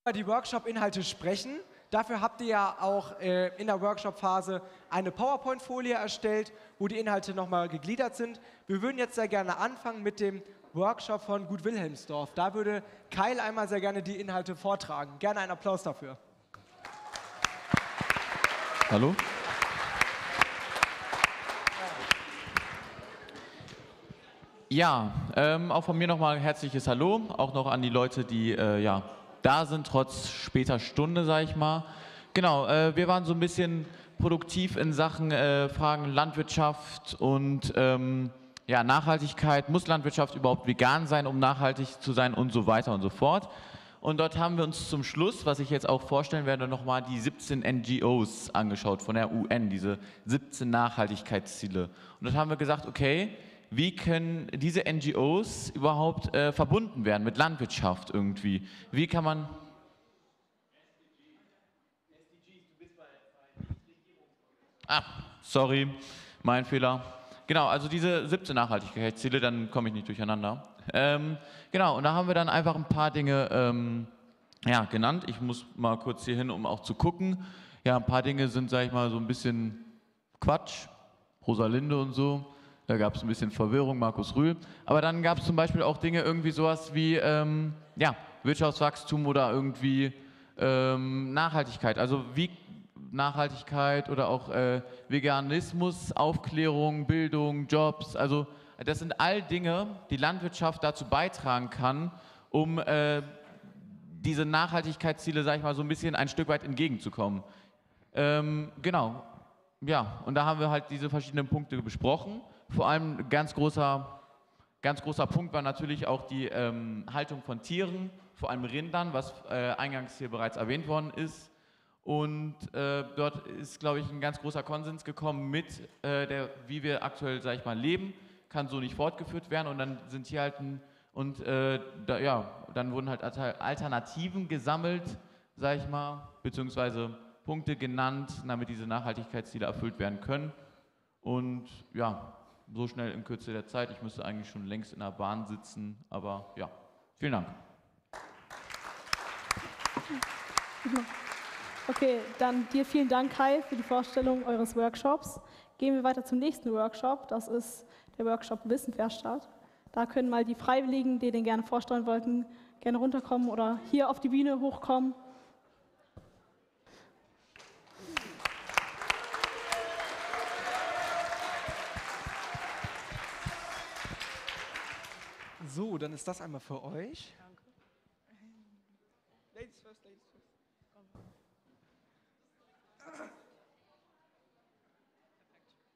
Über die Workshop-Inhalte sprechen. Dafür habt ihr ja auch in der Workshop-Phase eine PowerPoint-Folie erstellt, wo die Inhalte nochmal gegliedert sind. Wir würden jetzt sehr gerne anfangen mit dem Workshop von Gut Wilhelmsdorf. Da würde Kyle einmal sehr gerne die Inhalte vortragen. Gerne einen Applaus dafür. Hallo? Ja, auch von mir nochmal herzliches Hallo, auch noch an die Leute, die ja, da sind, trotz später Stunde, sage ich mal. Genau, wir waren so ein bisschen produktiv in Sachen Fragen Landwirtschaft und ja, Nachhaltigkeit. Muss Landwirtschaft überhaupt vegan sein, um nachhaltig zu sein und so weiter und so fort. Und dort haben wir uns zum Schluss, was ich jetzt auch vorstellen werde, nochmal die 17 NGOs angeschaut von der UN, diese 17 Nachhaltigkeitsziele. Und dort haben wir gesagt, okay, wie können diese NGOs überhaupt verbunden werden mit Landwirtschaft irgendwie? Wie kann man... Sorry, mein Fehler. Genau, also diese 17 Nachhaltigkeitsziele, dann komme ich nicht durcheinander. Genau, und da haben wir dann einfach ein paar Dinge ja, genannt. Ich muss mal kurz hier hin, um auch zu gucken. Ja, ein paar Dinge sind, sage ich mal, so ein bisschen Quatsch, Rosalinde und so. Da gab es ein bisschen Verwirrung, Markus Rühl. Aber dann gab es zum Beispiel auch Dinge irgendwie sowas wie ja, Wirtschaftswachstum oder irgendwie Nachhaltigkeit. Also wie Nachhaltigkeit oder auch Veganismus, Aufklärung, Bildung, Jobs. Also das sind all Dinge, die Landwirtschaft dazu beitragen kann, um diese Nachhaltigkeitsziele, sage ich mal, so ein bisschen ein Stück weit entgegenzukommen. Genau. Ja, und da haben wir halt diese verschiedenen Punkte besprochen. Vor allem ein ganz großer Punkt war natürlich auch die Haltung von Tieren, vor allem Rindern, was eingangs hier bereits erwähnt worden ist. Und dort ist, glaube ich, ein ganz großer Konsens gekommen mit, wie wir aktuell, sage ich mal, leben, kann so nicht fortgeführt werden. Und dann sind hier halt dann wurden halt Alternativen gesammelt, sage ich mal, beziehungsweise Punkte genannt, damit diese Nachhaltigkeitsziele erfüllt werden können. Und ja, so schnell in Kürze der Zeit. Ich müsste eigentlich schon längst in der Bahn sitzen, aber ja, vielen Dank. Okay, dann dir vielen Dank, Kai, für die Vorstellung eures Workshops. Gehen wir weiter zum nächsten Workshop. Das ist der Workshop Wissenswerkstatt. Da können mal die Freiwilligen, die den gerne vorstellen wollten, gerne runterkommen oder hier auf die Bühne hochkommen. So, dann ist das einmal für euch. Danke. Ladies first, ladies first.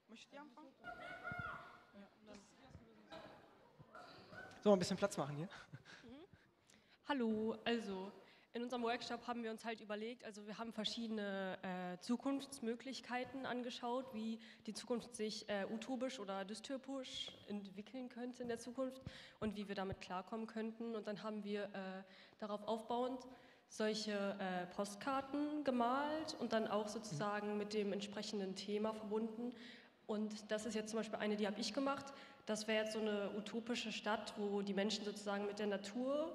Möchtet ihr anfangen? So, ein bisschen Platz machen hier. Hallo, also in unserem Workshop haben wir uns halt überlegt, also wir haben verschiedene Zukunftsmöglichkeiten angeschaut, wie die Zukunft sich utopisch oder dystopisch entwickeln könnte in der Zukunft und wie wir damit klarkommen könnten. Und dann haben wir darauf aufbauend solche Postkarten gemalt und dann auch sozusagen mit dem entsprechenden Thema verbunden. Und das ist jetzt zum Beispiel eine, die habe ich gemacht. Das wäre jetzt so eine utopische Stadt, wo die Menschen sozusagen mit der Natur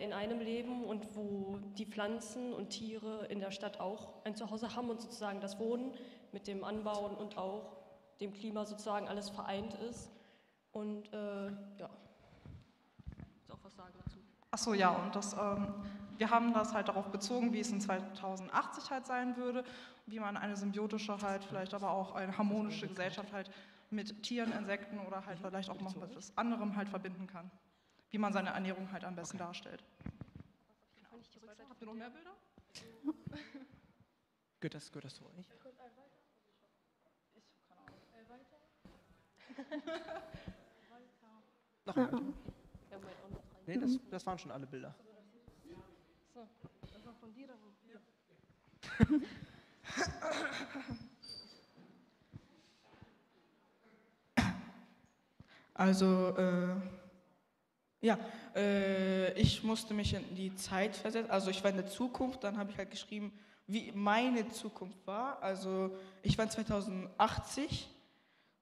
in einem leben und wo die Pflanzen und Tiere in der Stadt auch ein Zuhause haben und sozusagen das Wohnen mit dem Anbauen und auch dem Klima sozusagen alles vereint ist. Und ja, willst du auch was sagen dazu? Achso, ja, und das, wir haben das halt darauf bezogen, wie es in 2080 halt sein würde, wie man eine symbiotische halt, vielleicht aber auch eine harmonische Gesellschaft halt mit Tieren, Insekten oder halt vielleicht auch noch mit etwas anderem halt verbinden kann. Wie man seine Ernährung halt am besten darstellt. Genau. Habt ihr noch mehr Bilder? Gehört das zu euch? Ich keine Ahnung. Noch weiter. Nee, das waren schon alle Bilder. So, das war von dir dann. Also, ja, ich musste mich in die Zeit versetzen, also ich war in der Zukunft, dann habe ich halt geschrieben, wie meine Zukunft war. Also ich war 2080,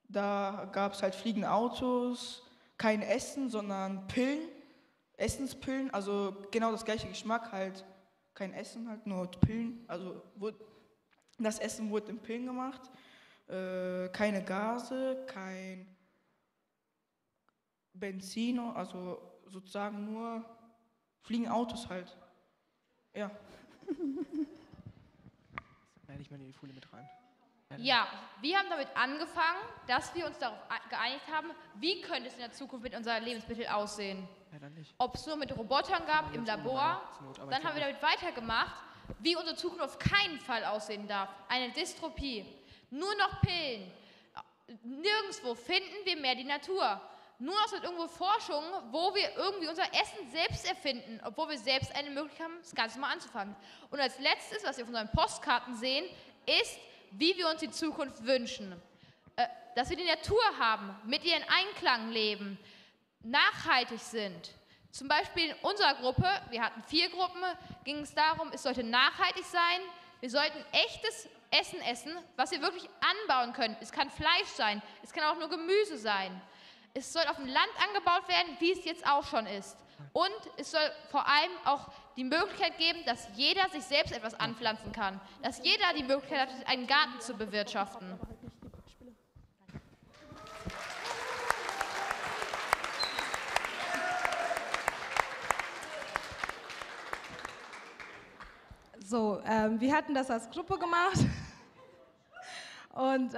da gab es halt fliegende Autos, kein Essen, sondern Pillen, Essenspillen, also genau das gleiche Geschmack, halt kein Essen halt, nur Pillen. Also das Essen wurde in Pillen gemacht, keine Gase, kein Benzin, also sozusagen nur fliegende Autos halt. Ja. Ich mal die Folie mit rein. Ja, wir haben damit angefangen, dass wir uns darauf geeinigt haben, wie könnte es in der Zukunft mit unseren Lebensmitteln aussehen. Ob es nur mit Robotern gab im Labor, dann haben wir damit weitergemacht, wie unsere Zukunft auf keinen Fall aussehen darf. Eine Dystopie. Nur noch Pillen. Nirgendwo finden wir mehr die Natur. Nur noch sind irgendwo Forschungen, wo wir irgendwie unser Essen selbst erfinden, obwohl wir selbst eine Möglichkeit haben, das Ganze mal anzufangen. Und als letztes, was wir auf unseren Postkarten sehen, ist, wie wir uns die Zukunft wünschen. Dass wir die Natur haben, mit ihr in Einklang leben, nachhaltig sind. Zum Beispiel in unserer Gruppe, wir hatten 4 Gruppen, ging es darum, es sollte nachhaltig sein, wir sollten echtes Essen essen, was wir wirklich anbauen können. Es kann Fleisch sein, es kann auch nur Gemüse sein. Es soll auf dem Land angebaut werden, wie es jetzt auch schon ist. Und es soll vor allem auch die Möglichkeit geben, dass jeder sich selbst etwas anpflanzen kann. Dass jeder die Möglichkeit hat, einen Garten zu bewirtschaften. So, wir hatten das als Gruppe gemacht. Und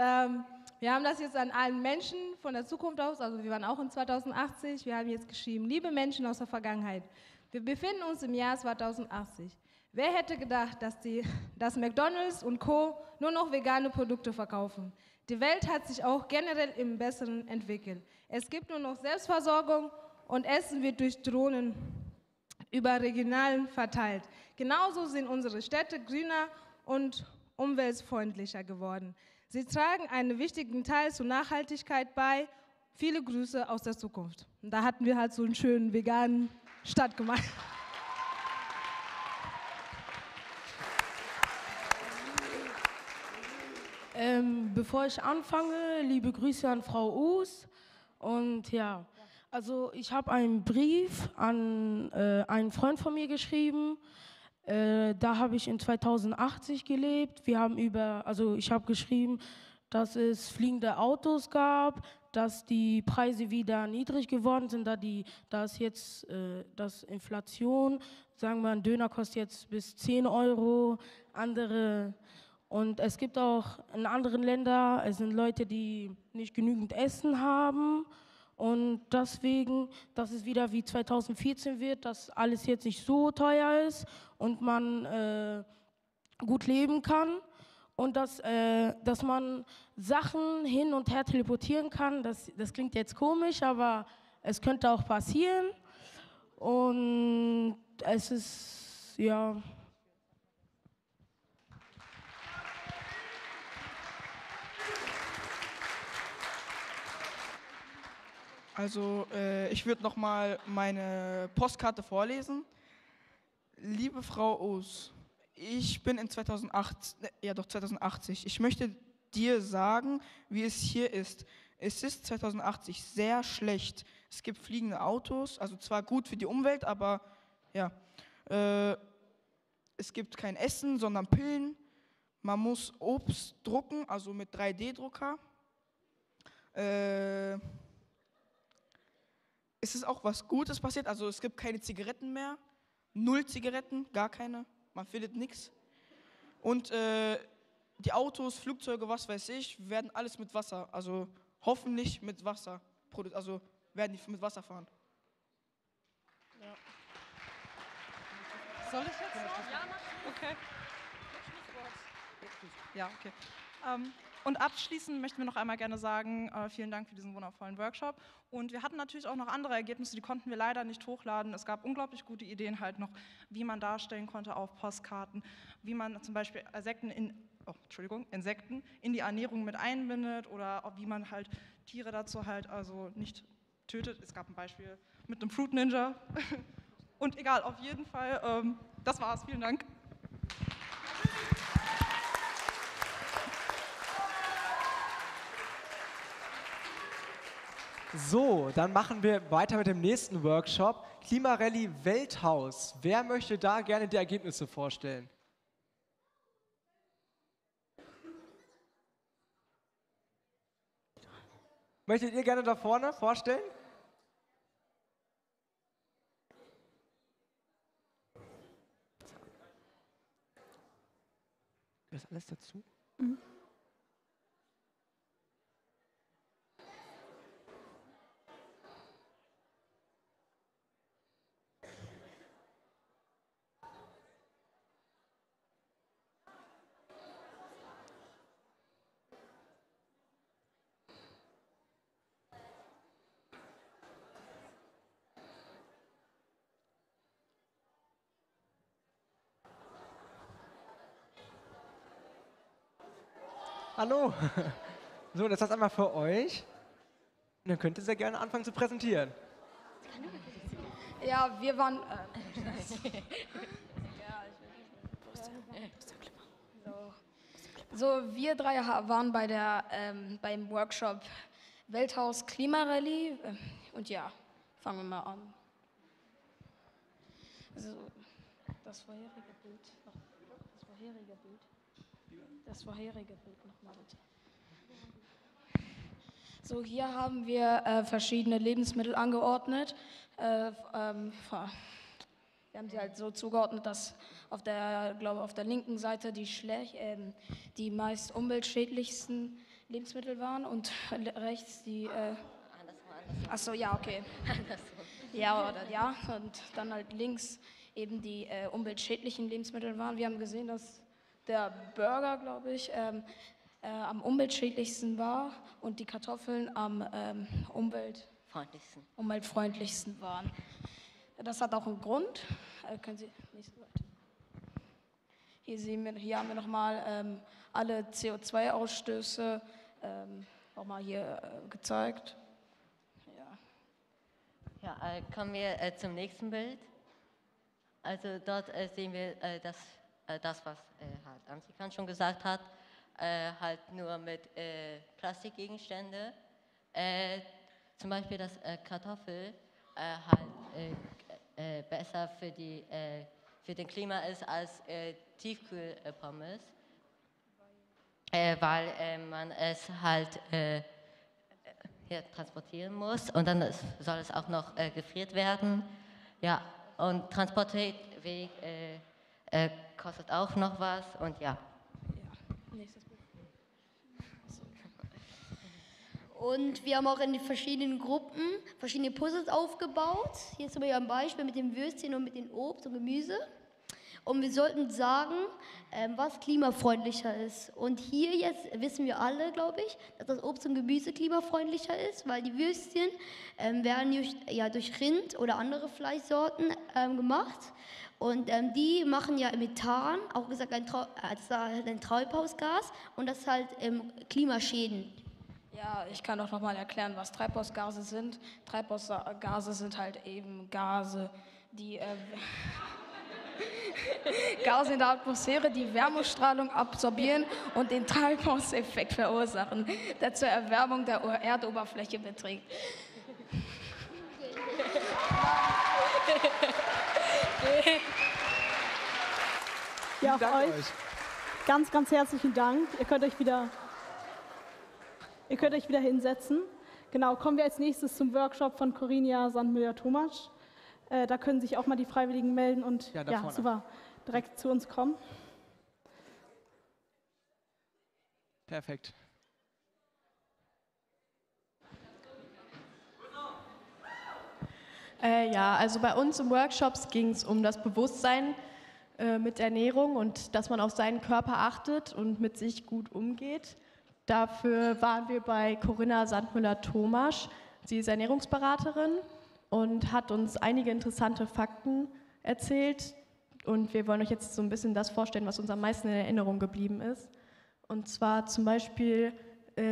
wir haben das jetzt an allen Menschen von der Zukunft aus, also wir waren auch in 2080, wir haben jetzt geschrieben, liebe Menschen aus der Vergangenheit, wir befinden uns im Jahr 2080. Wer hätte gedacht, dass McDonald's und Co. nur noch vegane Produkte verkaufen? Die Welt hat sich auch generell im Besseren entwickelt. Es gibt nur noch Selbstversorgung und Essen wird durch Drohnen über Regionalen verteilt. Genauso sind unsere Städte grüner und umweltfreundlicher geworden. Sie tragen einen wichtigen Teil zur Nachhaltigkeit bei. Viele Grüße aus der Zukunft. Und da hatten wir halt so einen schönen veganen Stadt gemacht. Bevor ich anfange, liebe Grüße an Frau Us. Und ja, also ich habe einen Brief an einen Freund von mir geschrieben. Da habe ich in 2080 gelebt. Ich habe geschrieben, dass es fliegende Autos gab, dass die Preise wieder niedrig geworden sind, dass jetzt das Inflation, sagen wir, ein Döner kostet jetzt bis 10 Euro, und es gibt auch in anderen Ländern, es sind Leute, die nicht genügend Essen haben. Und deswegen, dass es wieder wie 2014 wird, dass alles jetzt nicht so teuer ist und man gut leben kann und dass man Sachen hin und her teleportieren kann. Das klingt jetzt komisch, aber es könnte auch passieren. Und es ist, ja... Also ich würde noch mal meine Postkarte vorlesen. Liebe Frau Oos, ich bin in 2080. Ich möchte dir sagen, wie es hier ist. Es ist 2080 sehr schlecht. Es gibt fliegende Autos, also zwar gut für die Umwelt, aber ja. Es gibt kein Essen, sondern Pillen. Man muss Obst drucken, also mit 3D-Drucker. Es ist auch was Gutes passiert, also es gibt keine Zigaretten mehr, 0 Zigaretten, gar keine, man findet nichts. Und die Autos, Flugzeuge, was weiß ich, werden alles mit Wasser, also hoffentlich mit Wasser, also werden die mit Wasser fahren. Ja. Soll ich jetzt? Ja, okay. Ja, okay. Und abschließend möchten wir noch einmal gerne sagen, vielen Dank für diesen wundervollen Workshop. Und wir hatten natürlich auch noch andere Ergebnisse, die konnten wir leider nicht hochladen. Es gab unglaublich gute Ideen halt noch, wie man darstellen konnte auf Postkarten, wie man zum Beispiel Insekten in die Ernährung mit einbindet oder wie man halt Tiere dazu halt also nicht tötet. Es gab ein Beispiel mit einem Fruit Ninja. Und egal, auf jeden Fall, das war's. Vielen Dank. So, dann machen wir weiter mit dem nächsten Workshop. Klimarallye Welthaus. Wer möchte da gerne die Ergebnisse vorstellen? Möchtet ihr gerne da vorne vorstellen? Ist alles dazu? Mhm. Hallo. So, das ist einmal für euch. Und dann könnt ihr sehr gerne anfangen zu präsentieren. Ja, wir waren... wir drei waren beim Workshop Welthaus Klimarallye. Und ja, fangen wir mal an. Also, das vorherige Bild. Das vorherige Bild nochmal bitte. So, hier haben wir verschiedene Lebensmittel angeordnet. Wir haben sie halt so zugeordnet, dass auf der linken Seite die meist umweltschädlichsten Lebensmittel waren und rechts die... Achso, ja, okay. Ja, und dann halt links eben die umweltschädlichen Lebensmittel waren. Wir haben gesehen, dass der Burger, glaube ich, am umweltschädlichsten war und die Kartoffeln am umweltfreundlichsten waren. Das hat auch einen Grund. Können Sie nächste Seite. Hier haben wir nochmal alle CO2-Ausstöße nochmal hier gezeigt. Ja, kommen wir zum nächsten Bild. Also dort sehen wir das, was halt Antikan schon gesagt hat, halt nur mit Plastikgegenstände. Zum Beispiel, dass Kartoffel halt besser für den Klima ist als Tiefkühlpommes, weil man es halt hier transportieren muss und dann soll es auch noch gefriert werden. Ja, und Transportweg kostet auch noch was und ja. Nächstes Bild. Und wir haben auch in den verschiedenen Gruppen verschiedene Puzzles aufgebaut. Hier zum Beispiel ein Beispiel mit dem Würstchen und mit dem Obst und Gemüse. Und wir sollten sagen, was klimafreundlicher ist. Und hier jetzt wissen wir alle, glaube ich, dass das Obst und Gemüse klimafreundlicher ist, weil die Würstchen werden durch Rind oder andere Fleischsorten gemacht. Und die machen ja Methan, auch gesagt ein Treibhausgas, und das halt Klimaschäden. Ja, ich kann auch nochmal erklären, was Treibhausgase sind. Treibhausgase sind halt eben Gase, die Gase in der Atmosphäre, die Wärmestrahlung absorbieren und den Treibhauseffekt verursachen, der zur Erwärmung der Erdoberfläche beträgt. Ja, auch euch ganz, ganz herzlichen Dank. Ihr könnt euch wieder hinsetzen. Genau, kommen wir als nächstes zum Workshop von Corinna Sandmüller-Thomas. Da können sich auch mal die Freiwilligen melden und super, direkt zu uns kommen. Perfekt. Also bei uns im Workshops ging es um das Bewusstsein mit Ernährung und dass man auf seinen Körper achtet und mit sich gut umgeht. Dafür waren wir bei Corinna Sandmüller-Thomas. Sie ist Ernährungsberaterin und hat uns einige interessante Fakten erzählt. Und wir wollen euch jetzt so ein bisschen das vorstellen, was uns am meisten in Erinnerung geblieben ist. Und zwar zum Beispiel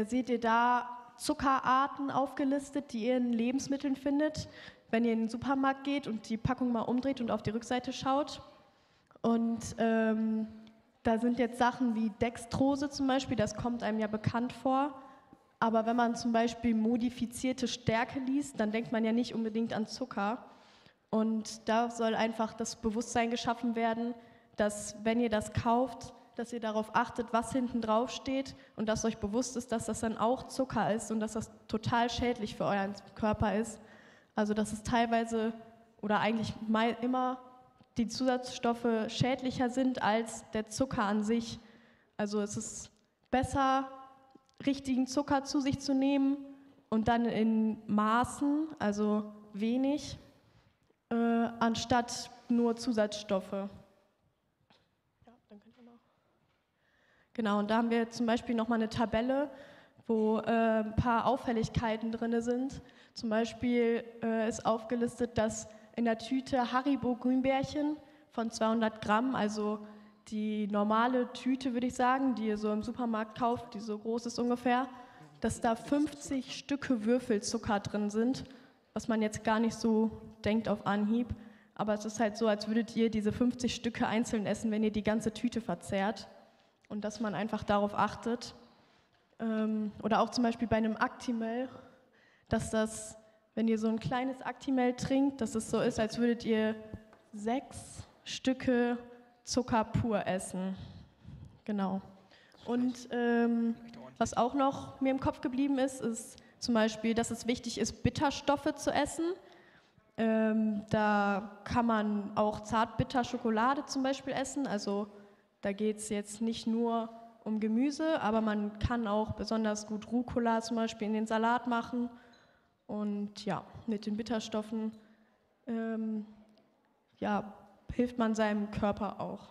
seht ihr da Zuckerarten aufgelistet, die ihr in Lebensmitteln findet, wenn ihr in den Supermarkt geht und die Packung mal umdreht und auf die Rückseite schaut. Und da sind jetzt Sachen wie Dextrose zum Beispiel, das kommt einem ja bekannt vor. Aber wenn man zum Beispiel modifizierte Stärke liest, dann denkt man ja nicht unbedingt an Zucker. Und da soll einfach das Bewusstsein geschaffen werden, dass wenn ihr das kauft, dass ihr darauf achtet, was hinten drauf steht und dass euch bewusst ist, dass das dann auch Zucker ist und dass das total schädlich für euren Körper ist. Also dass es teilweise oder eigentlich immer die Zusatzstoffe schädlicher sind als der Zucker an sich. Also es ist besser, richtigen Zucker zu sich zu nehmen und dann in Maßen, also wenig, anstatt nur Zusatzstoffe. Ja, dann könnt ihr noch. Genau, und da haben wir zum Beispiel nochmal eine Tabelle, wo ein paar Auffälligkeiten drin sind. Zum Beispiel ist aufgelistet, dass in der Tüte Haribo Gummibärchen von 200 Gramm, also die normale Tüte, würde ich sagen, die ihr so im Supermarkt kauft, die so groß ist ungefähr, dass da 50 Stücke Würfelzucker drin sind, was man jetzt gar nicht so denkt auf Anhieb. Aber es ist halt so, als würdet ihr diese 50 Stücke einzeln essen, wenn ihr die ganze Tüte verzehrt. Und dass man einfach darauf achtet. Oder auch zum Beispiel bei einem Actimel, dass das, wenn ihr so ein kleines Actimel trinkt, dass es so ist, als würdet ihr 6 Stücke Zucker pur essen. Genau. Und was auch noch mir im Kopf geblieben ist, ist zum Beispiel, dass es wichtig ist, Bitterstoffe zu essen. Da kann man auch Zartbitterschokolade zum Beispiel essen. Also da geht es jetzt nicht nur um Gemüse, aber man kann auch besonders gut Rucola zum Beispiel in den Salat machen. Und ja, mit den Bitterstoffen hilft man seinem Körper auch.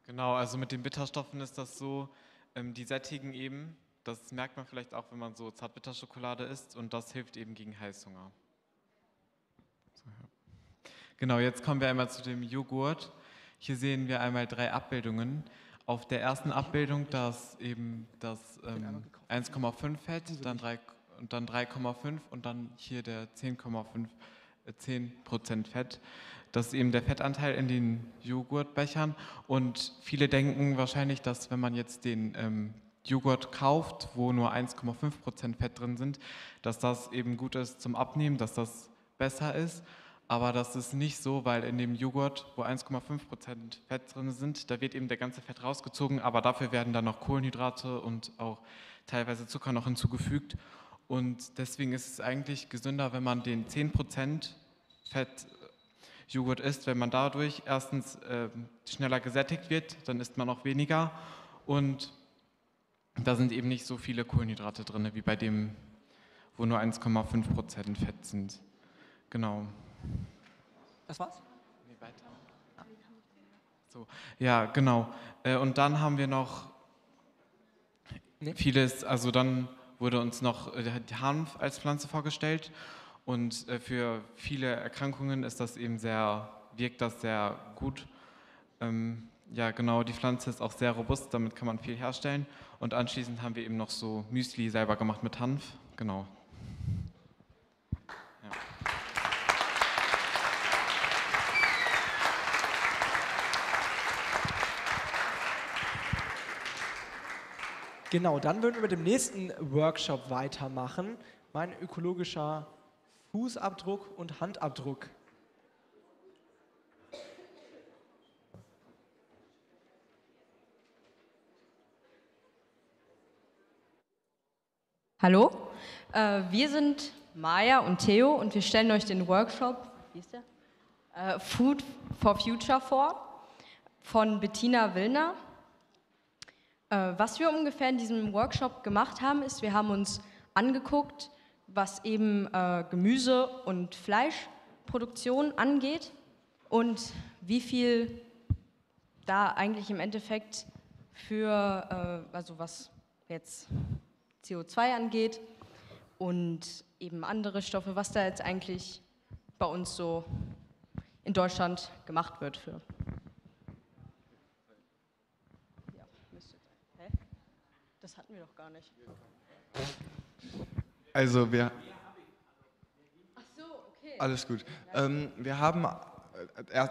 Genau, also mit den Bitterstoffen ist das so, die sättigen eben, das merkt man vielleicht auch, wenn man so Zartbitterschokolade isst und das hilft eben gegen Heißhunger. So, ja. Genau, jetzt kommen wir einmal zu dem Joghurt. Hier sehen wir einmal 3 Abbildungen. Auf der ersten Abbildung das eben das 1,5 Fett, dann 3,5 und dann hier der 10% Fett. Das ist eben der Fettanteil in den Joghurtbechern und viele denken wahrscheinlich, dass wenn man jetzt den Joghurt kauft, wo nur 1,5% Fett drin sind, dass das eben gut ist zum Abnehmen, dass das besser ist. Aber das ist nicht so, weil in dem Joghurt, wo 1,5% Fett drin sind, da wird eben der ganze Fett rausgezogen, aber dafür werden dann noch Kohlenhydrate und auch teilweise Zucker noch hinzugefügt. Und deswegen ist es eigentlich gesünder, wenn man den 10% Fett-Joghurt isst, wenn man dadurch erstens schneller gesättigt wird, dann isst man auch weniger und da sind eben nicht so viele Kohlenhydrate drin, wie bei dem, wo nur 1,5% Fett sind. Genau. Das war's? Nee, weiter. Ah. So, ja, genau. Und dann haben wir noch vieles, also dann wurde uns noch Hanf als Pflanze vorgestellt und für viele Erkrankungen ist das eben wirkt das sehr gut. Ja, genau, die Pflanze ist auch sehr robust, damit kann man viel herstellen. Und anschließend haben wir eben noch so Müsli selber gemacht mit Hanf, genau. Ja. Genau, dann würden wir mit dem nächsten Workshop weitermachen. Mein ökologischer Fußabdruck und Handabdruck. Hallo, wir sind Maja und Theo und wir stellen euch den Workshop, wie ist der? Food for Future vor, von Bettina Willner. Was wir ungefähr in diesem Workshop gemacht haben, ist, wir haben uns angeguckt, was eben Gemüse- und Fleischproduktion angeht und wie viel da eigentlich im Endeffekt für, also was jetzt CO2 angeht und eben andere Stoffe, was da jetzt eigentlich bei uns so in Deutschland gemacht wird für. Ja, hä? Das hatten wir doch gar nicht. Also wir... Ach so, okay. Alles gut. Wir haben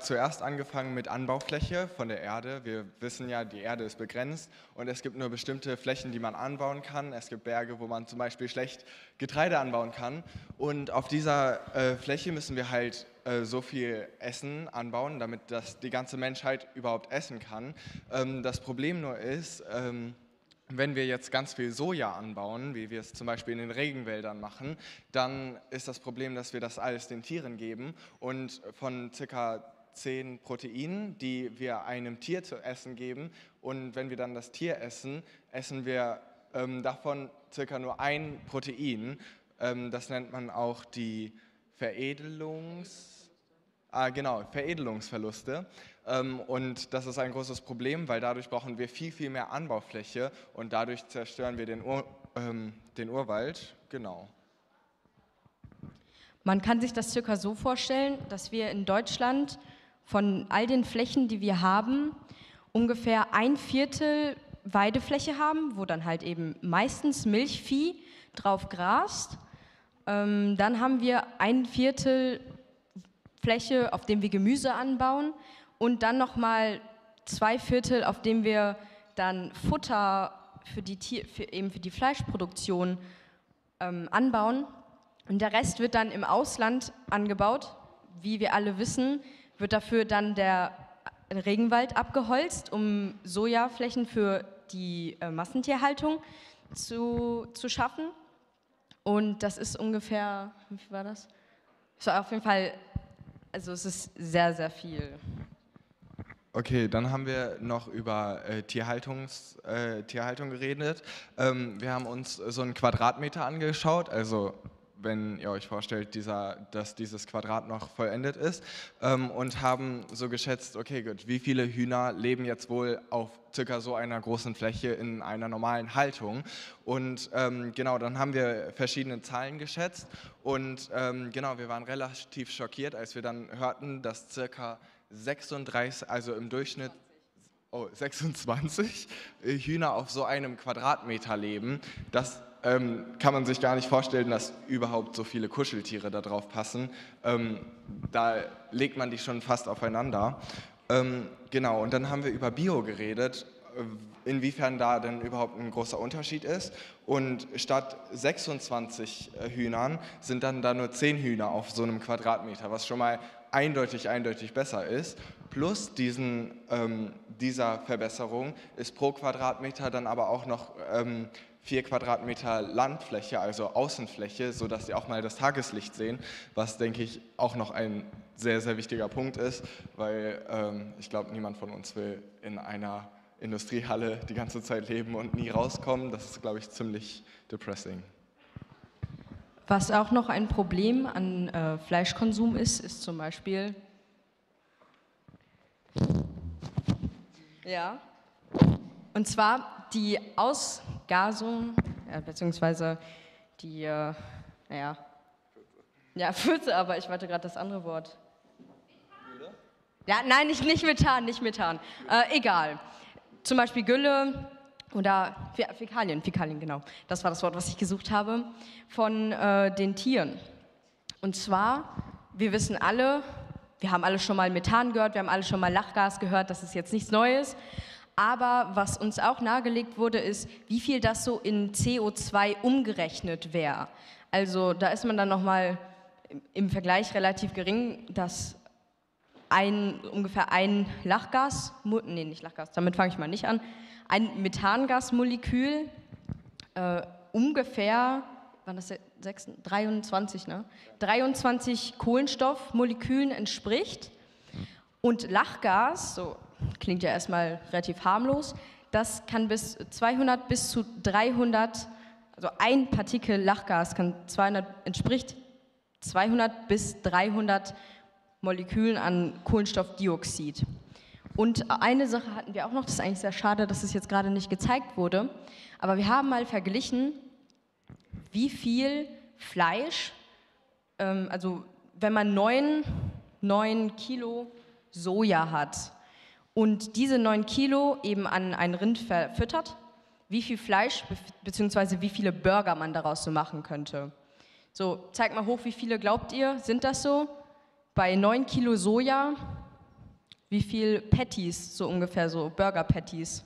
zuerst angefangen mit Anbaufläche von der Erde. Wir wissen ja, die Erde ist begrenzt und es gibt nur bestimmte Flächen, die man anbauen kann. Es gibt Berge, wo man zum Beispiel schlecht Getreide anbauen kann. Und auf dieser Fläche müssen wir halt so viel Essen anbauen, damit das die ganze Menschheit überhaupt essen kann. Das Problem nur ist, wenn wir jetzt ganz viel Soja anbauen, wie wir es zum Beispiel in den Regenwäldern machen, dann ist das Problem, dass wir das alles den Tieren geben und von ca. 10 Proteinen, die wir einem Tier zu essen geben, und wenn wir dann das Tier essen, essen wir davon ca. nur ein Protein. Das nennt man auch die Veredelungsverluste. Und das ist ein großes Problem, weil dadurch brauchen wir viel, viel mehr Anbaufläche und dadurch zerstören wir den Urwald. Genau. Man kann sich das circa so vorstellen, dass wir in Deutschland von all den Flächen, die wir haben, ungefähr 1/4 Weidefläche haben, wo dann halt eben meistens Milchvieh drauf grast. Dann haben wir 1/4 Fläche, auf dem wir Gemüse anbauen und dann nochmal 2/4, auf dem wir dann Futter für die Fleischproduktion anbauen. Und der Rest wird dann im Ausland angebaut. Wie wir alle wissen, wird dafür dann der Regenwald abgeholzt, um Sojaflächen für die Massentierhaltung zu schaffen. Und das ist ungefähr, wie viel war das? Es war auf jeden Fall, also es ist sehr, sehr viel. Okay, dann haben wir noch über Tierhaltung geredet. Wir haben uns so einen Quadratmeter angeschaut, also wenn ihr euch vorstellt, dass dieses Quadrat noch vollendet ist, und haben so geschätzt, okay gut, wie viele Hühner leben jetzt wohl auf circa so einer großen Fläche in einer normalen Haltung. Und genau, dann haben wir verschiedene Zahlen geschätzt und genau, wir waren relativ schockiert, als wir dann hörten, dass circa 36, also im Durchschnitt 26 Hühner auf so einem Quadratmeter leben. Das kann man sich gar nicht vorstellen, dass überhaupt so viele Kuscheltiere da drauf passen. Da legt man die schon fast aufeinander. Genau, und dann haben wir über Bio geredet, inwiefern da denn überhaupt ein großer Unterschied ist. Und statt 26 Hühnern sind dann da nur 10 Hühner auf so einem Quadratmeter, was schon mal eindeutig besser ist. Plus dieser Verbesserung ist pro Quadratmeter dann aber auch noch 4 Quadratmeter Landfläche, also Außenfläche, sodass sie auch mal das Tageslicht sehen, was, denke ich, auch noch ein sehr, sehr wichtiger Punkt ist, weil ich glaube, niemand von uns will in einer Industriehalle die ganze Zeit leben und nie rauskommen. Das ist, glaube ich, ziemlich depressing. Was auch noch ein Problem an Fleischkonsum ist zum Beispiel, und zwar die Ausgasung, beziehungsweise die, Fürze, aber ich wollte gerade das andere Wort. Ja, nein, nicht Methan, egal. Zum Beispiel Gülle oder Fäkalien, genau. Das war das Wort, was ich gesucht habe, von den Tieren. Und zwar, wir wissen alle, wir haben alle schon mal Methan gehört, wir haben alle schon mal Lachgas gehört, das ist jetzt nichts Neues. Aber was uns auch nahegelegt wurde, ist, wie viel das so in CO2 umgerechnet wäre. Also da ist man dann nochmal im Vergleich relativ gering, dass ungefähr ein Lachgas, nicht Lachgas, damit fange ich mal nicht an, ein Methangasmolekül ungefähr, waren das 23, ne? 23 Kohlenstoffmolekülen entspricht. Und Lachgas, so klingt ja erstmal relativ harmlos, das kann bis 200 bis zu 300, also ein Partikel Lachgas entspricht 200 bis 300 Molekülen an Kohlenstoffdioxid. Und eine Sache hatten wir auch noch, das ist eigentlich sehr schade, dass es jetzt gerade nicht gezeigt wurde, aber wir haben mal verglichen, wie viel Fleisch, also wenn man 9 Kilo Soja hat und diese 9 Kilo eben an ein Rind verfüttert, wie viel Fleisch bzw. wie viele Burger man daraus so machen könnte. So, zeigt mal hoch, wie viele glaubt ihr, sind das so? Bei 9 Kilo Soja wie viel Patties, so ungefähr, so Burger-Patties?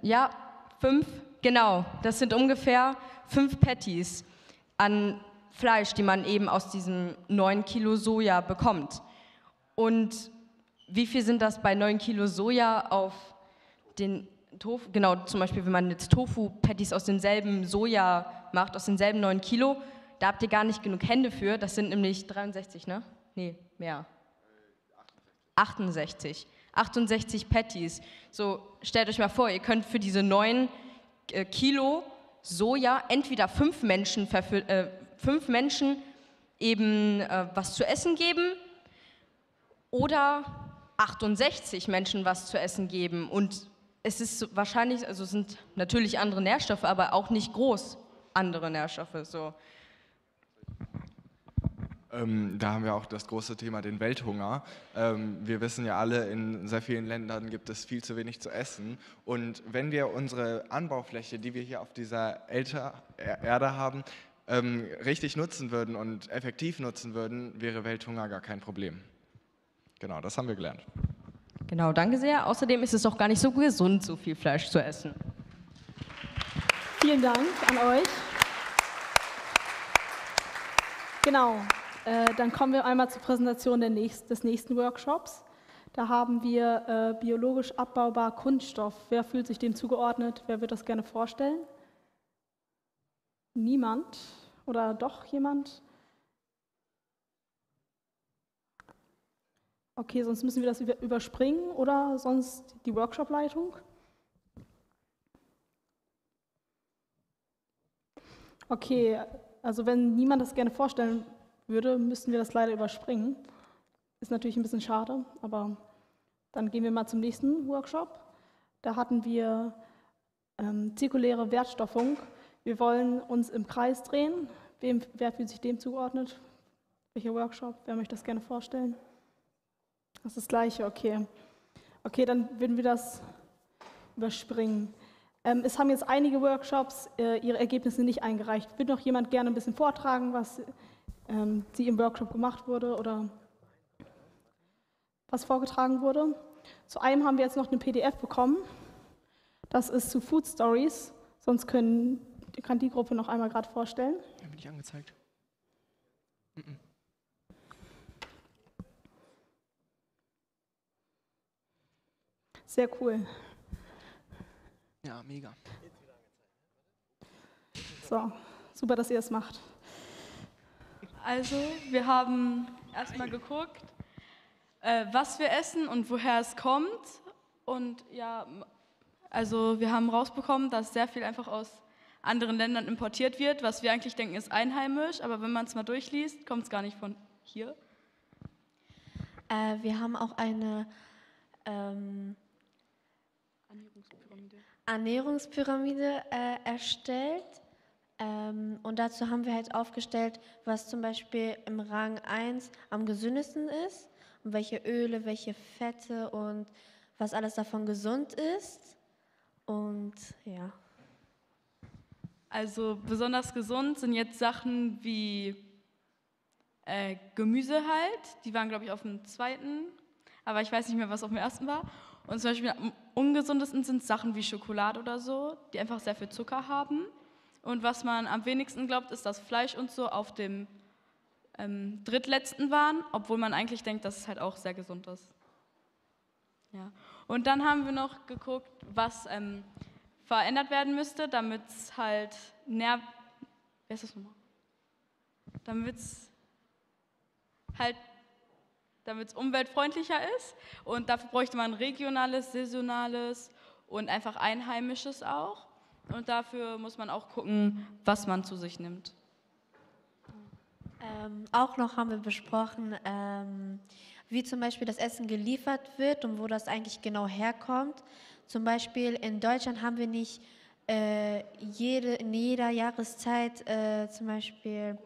Ja, 5, genau. Das sind ungefähr 5 Patties an Fleisch, die man eben aus diesem 9 Kilo Soja bekommt. Und wie viel sind das bei 9 Kilo Soja auf den Tofu? Genau, zum Beispiel, wenn man jetzt Tofu-Patties aus demselben Soja macht, aus denselben 9 Kilo, da habt ihr gar nicht genug Hände für. Das sind nämlich 63, ne? Nee, mehr. 68. 68 Patties. So, stellt euch mal vor, ihr könnt für diese 9 Kilo Soja entweder 5 Menschen eben was zu essen geben oder 68 Menschen was zu essen geben. Und es ist wahrscheinlich, also es sind natürlich andere Nährstoffe, aber auch nicht groß andere Nährstoffe. So. Da haben wir auch das große Thema, den Welthunger. Wir wissen ja alle, in sehr vielen Ländern gibt es viel zu wenig zu essen. Und wenn wir unsere Anbaufläche, die wir hier auf dieser Erde haben, richtig nutzen würden und effektiv nutzen würden, wäre Welthunger gar kein Problem. Genau, das haben wir gelernt. Genau, danke sehr. Außerdem ist es auch gar nicht so gesund, so viel Fleisch zu essen. Vielen Dank an euch. Genau. Dann kommen wir einmal zur Präsentation des nächsten Workshops. Da haben wir biologisch abbaubar Kunststoff. Wer fühlt sich dem zugeordnet? Wer wird das gerne vorstellen? Niemand? Oder doch jemand? Okay, sonst müssen wir das überspringen oder sonst die Workshop-Leitung. Okay, also wenn niemand das gerne vorstellen würde, müssten wir das leider überspringen. Ist natürlich ein bisschen schade, aber dann gehen wir mal zum nächsten Workshop. Da hatten wir zirkuläre Wertstoffung. Wir wollen uns im Kreis drehen. Wer fühlt sich dem zugeordnet? Welcher Workshop? Wer möchte das gerne vorstellen? Das ist das Gleiche, okay. Okay, dann würden wir das überspringen. Es haben jetzt einige Workshops ihre Ergebnisse nicht eingereicht. Würde noch jemand gerne ein bisschen vortragen, was sie im Workshop gemacht wurde oder was vorgetragen wurde? Zu einem haben wir jetzt noch eine PDF bekommen. Das ist zu Food Stories. Sonst kann die Gruppe noch einmal gerade vorstellen. Ja, bin ich angezeigt. Sehr cool. Ja, mega. So, super, dass ihr das macht. Also, wir haben erstmal geguckt, was wir essen und woher es kommt. Und ja, also wir haben rausbekommen, dass sehr viel einfach aus anderen Ländern importiert wird, was wir eigentlich denken, ist einheimisch. Aber wenn man es mal durchliest, kommt es gar nicht von hier. Wir haben auch eine Ernährungspyramide erstellt. Und dazu haben wir halt aufgestellt, was zum Beispiel im Rang 1 am gesündesten ist und welche Öle, welche Fette und was alles davon gesund ist. Und ja. Also besonders gesund sind jetzt Sachen wie Gemüse halt. Die waren, glaube ich, auf dem 2., aber ich weiß nicht mehr, was auf dem 1. war. Und zum Beispiel am ungesundesten sind Sachen wie Schokolade oder so, die einfach sehr viel Zucker haben. Und was man am wenigsten glaubt, ist, dass Fleisch und so auf dem drittletzten waren, obwohl man eigentlich denkt, dass es halt auch sehr gesund ist. Ja. Und dann haben wir noch geguckt, was verändert werden müsste, damit es halt damit es umweltfreundlicher ist. Und dafür bräuchte man regionales, saisonales und einfach einheimisches auch. Und dafür muss man auch gucken, was man zu sich nimmt. Auch noch haben wir besprochen, wie zum Beispiel das Essen geliefert wird und wo das eigentlich genau herkommt. Zum Beispiel in Deutschland haben wir nicht in jeder Jahreszeit zum Beispiel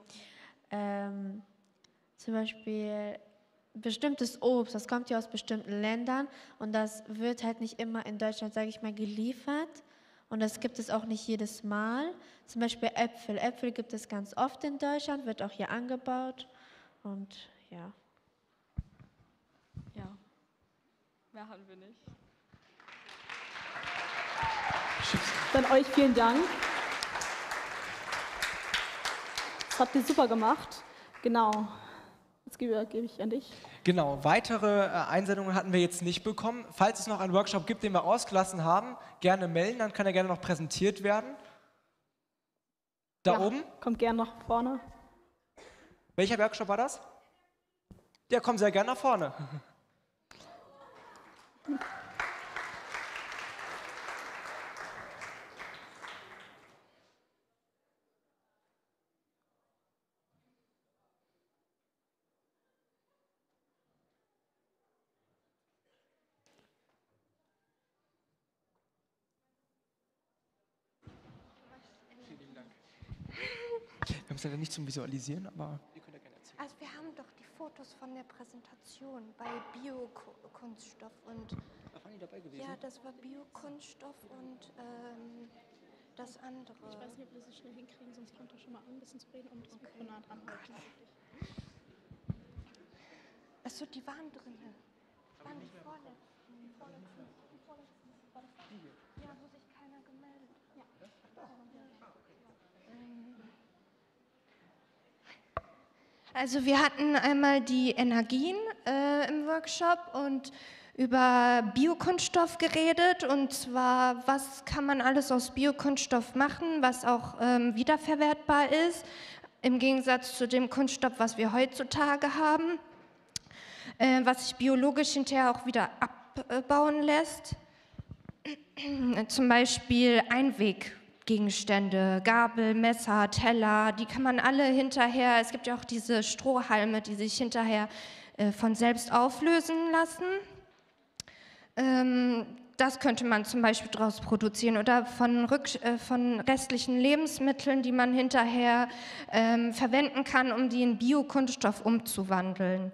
bestimmtes Obst, das kommt ja aus bestimmten Ländern und das wird halt nicht immer in Deutschland, sage ich mal, geliefert. Und das gibt es auch nicht jedes Mal. Zum Beispiel Äpfel. Äpfel gibt es ganz oft in Deutschland, wird auch hier angebaut. Und ja. Mehr haben wir nicht. Dann euch vielen Dank. Das habt ihr super gemacht. Genau. Jetzt gebe ich an dich. Genau, weitere Einsendungen hatten wir jetzt nicht bekommen. Falls es noch einen Workshop gibt, den wir ausgelassen haben, gerne melden, dann kann er gerne noch präsentiert werden. Da oben? Kommt gerne nach vorne. Welcher Workshop war das? Ja, komm sehr gerne nach vorne. Wir haben es leider nicht zum Visualisieren, aber ihr könnt ja gerne erzählen. Also wir haben doch die Fotos von der Präsentation bei Biokunststoff und... Waren die dabei gewesen? Ja, das war Biokunststoff und das andere. Ich weiß nicht, ob wir das so schnell hinkriegen, sonst fangt doch schon mal an, ein bisschen zu reden und das Mikro nah dran halten. Achso, die waren drin. Waren die vorletzten? Ja, wo sich keiner gemeldet hat. Also wir hatten einmal die Energien im Workshop und über Biokunststoff geredet, und zwar, was kann man alles aus Biokunststoff machen, was auch wiederverwertbar ist, im Gegensatz zu dem Kunststoff, was wir heutzutage haben, was sich biologisch hinterher auch wieder abbauen lässt. Zum Beispiel Einweggegenstände, Gabel, Messer, Teller, die kann man alle hinterher, es gibt ja auch diese Strohhalme, die sich hinterher von selbst auflösen lassen. Das könnte man zum Beispiel daraus produzieren oder von restlichen Lebensmitteln, die man hinterher verwenden kann, um die in Biokunststoff umzuwandeln.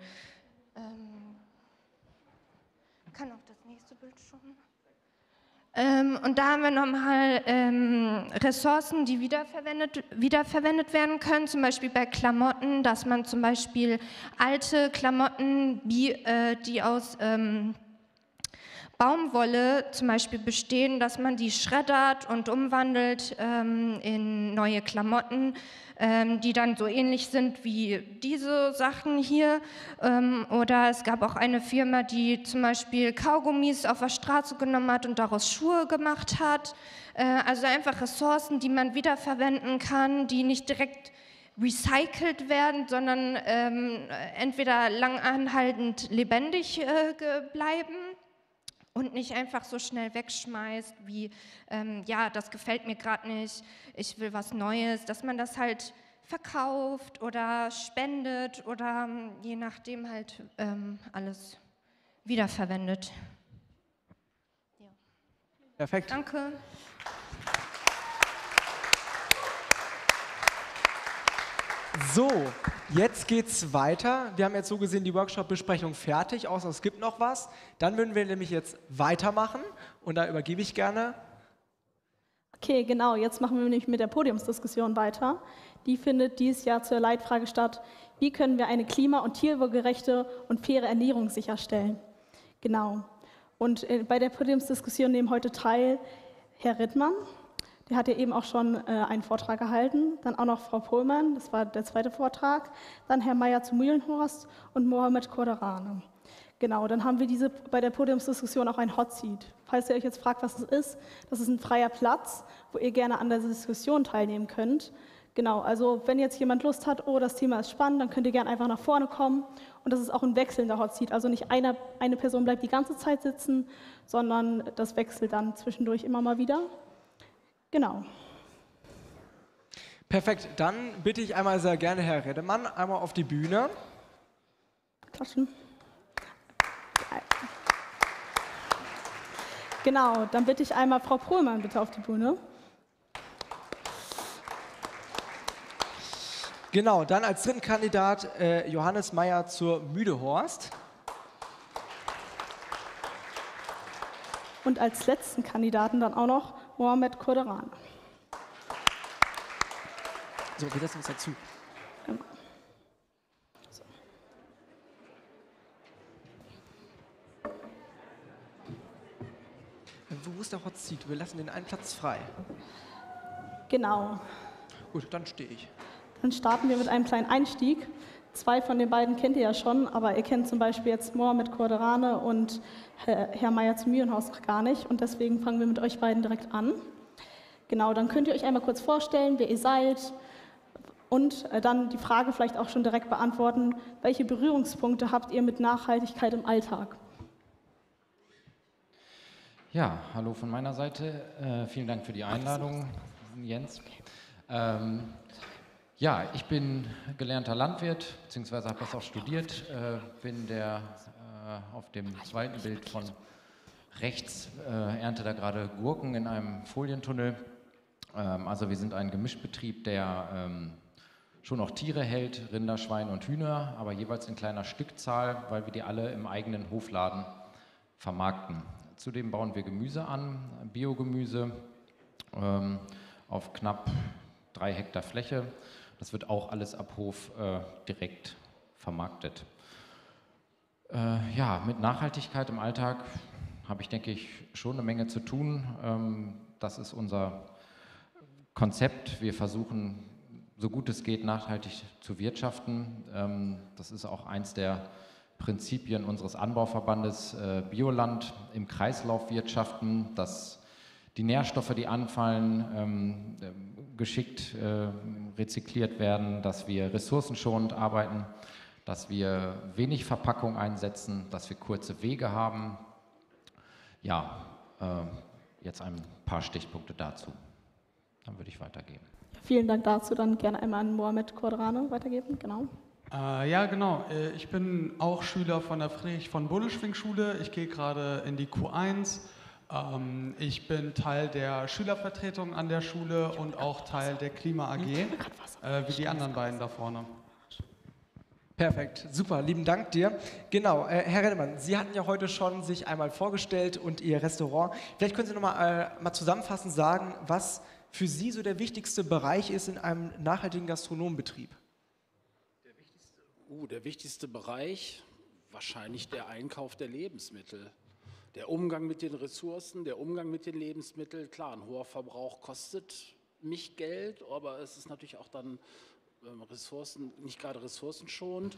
Kann auch das nächste Bild schon. Und da haben wir nochmal Ressourcen, die wiederverwendet werden können, zum Beispiel bei Klamotten, dass man zum Beispiel alte Klamotten, die aus Baumwolle zum Beispiel bestehen, dass man die schreddert und umwandelt in neue Klamotten, die dann so ähnlich sind wie diese Sachen hier. Oder es gab auch eine Firma, die zum Beispiel Kaugummis auf der Straße genommen hat und daraus Schuhe gemacht hat. Also einfach Ressourcen, die man wiederverwenden kann, die nicht direkt recycelt werden, sondern entweder langanhaltend lebendig bleiben und nicht einfach so schnell wegschmeißt, wie, ja, das gefällt mir gerade nicht, ich will was Neues, dass man das halt verkauft oder spendet oder je nachdem halt alles wiederverwendet. Ja. Perfekt. Danke. So, jetzt geht's weiter. Wir haben jetzt so gesehen die Workshop-Besprechung fertig, außer es gibt noch was. Dann würden wir nämlich jetzt weitermachen und da übergebe ich gerne. Okay, genau, jetzt machen wir nämlich mit der Podiumsdiskussion weiter. Die findet dieses Jahr zur Leitfrage statt: Wie können wir eine klima- und tierwohlgerechte und faire Ernährung sicherstellen? Genau. Und bei der Podiumsdiskussion nehmen heute teil Herr Rittmann. Der hat ja eben auch schon einen Vortrag gehalten, dann auch noch Frau Pohlmann, das war der zweite Vortrag, dann Herr Meyer zu Mühlenhorst und Mohamed Korderane. Genau, dann haben wir bei der Podiumsdiskussion auch ein Hot Seat. Falls ihr euch jetzt fragt, was das ist ein freier Platz, wo ihr gerne an der Diskussion teilnehmen könnt. Genau, also wenn jetzt jemand Lust hat, oh, das Thema ist spannend, dann könnt ihr gerne einfach nach vorne kommen. Und das ist auch ein wechselnder Hot Seat, also nicht eine Person bleibt die ganze Zeit sitzen, sondern das wechselt dann zwischendurch immer mal wieder. Genau. Perfekt, dann bitte ich einmal sehr gerne Herr Redemann einmal auf die Bühne. Klatschen. Genau, dann bitte ich einmal Frau Pohlmann bitte auf die Bühne. Genau, dann als dritten Kandidat Johannes Meyer zur Mühlehorst. Und als letzten Kandidaten dann auch noch Mohamed Korderane. So, wir setzen uns dazu. Genau. So. wo ist der Hot Seat? Wir lassen den einen Platz frei. Genau. Gut, dann stehe ich. Dann starten wir mit einem kleinen Einstieg. 2 von den beiden kennt ihr ja schon, aber ihr kennt zum Beispiel jetzt Mohamed Corderane und Herr Meier zu Mühlenhaus noch gar nicht. Und deswegen fangen wir mit euch beiden direkt an. Genau, dann könnt ihr euch einmal kurz vorstellen, wer ihr seid und dann die Frage vielleicht auch schon direkt beantworten, welche Berührungspunkte habt ihr mit Nachhaltigkeit im Alltag? Ja, hallo von meiner Seite. Vielen Dank für die Einladung, Jens. Ja, ich bin gelernter Landwirt, beziehungsweise habe das auch studiert, bin auf dem zweiten Bild von rechts, ernte da gerade Gurken in einem Folientunnel. Also wir sind ein Gemischbetrieb, der schon auch Tiere hält, Rinder, Schweine und Hühner, aber jeweils in kleiner Stückzahl, weil wir die alle im eigenen Hofladen vermarkten. Zudem bauen wir Gemüse an, Biogemüse, auf knapp 3 Hektar Fläche. Das wird auch alles ab Hof direkt vermarktet. Ja, mit Nachhaltigkeit im Alltag habe ich, denke ich, schon eine Menge zu tun. Das ist unser Konzept. Wir versuchen, so gut es geht, nachhaltig zu wirtschaften. Das ist auch eins der Prinzipien unseres Anbauverbandes Bioland, im Kreislauf wirtschaften, dass die Nährstoffe, die anfallen, geschickt rezykliert werden, dass wir ressourcenschonend arbeiten, dass wir wenig Verpackung einsetzen, dass wir kurze Wege haben. Ja, jetzt ein paar Stichpunkte dazu. Dann würde ich weitergeben. Vielen Dank dazu. Dann gerne einmal an Mohamed Corderane weitergeben. Genau. Ja, genau. Ich bin auch Schüler von der Friedrich-von-Bullischwing-Schule. Ich gehe gerade in die Q1. Ich bin Teil der Schülervertretung an der Schule und auch Teil der Klima-AG, wie die anderen beiden da vorne. Perfekt, super, lieben Dank dir. Genau, Herr Rennemann, Sie hatten ja heute schon sich einmal vorgestellt und Ihr Restaurant. Vielleicht können Sie noch mal zusammenfassend sagen, was für Sie so der wichtigste Bereich ist in einem nachhaltigen Gastronomenbetrieb. Der wichtigste Bereich, wahrscheinlich der Einkauf der Lebensmittel. Der Umgang mit den Ressourcen, der Umgang mit den Lebensmitteln. Klar, ein hoher Verbrauch kostet mich Geld, aber es ist natürlich auch dann nicht gerade ressourcenschonend.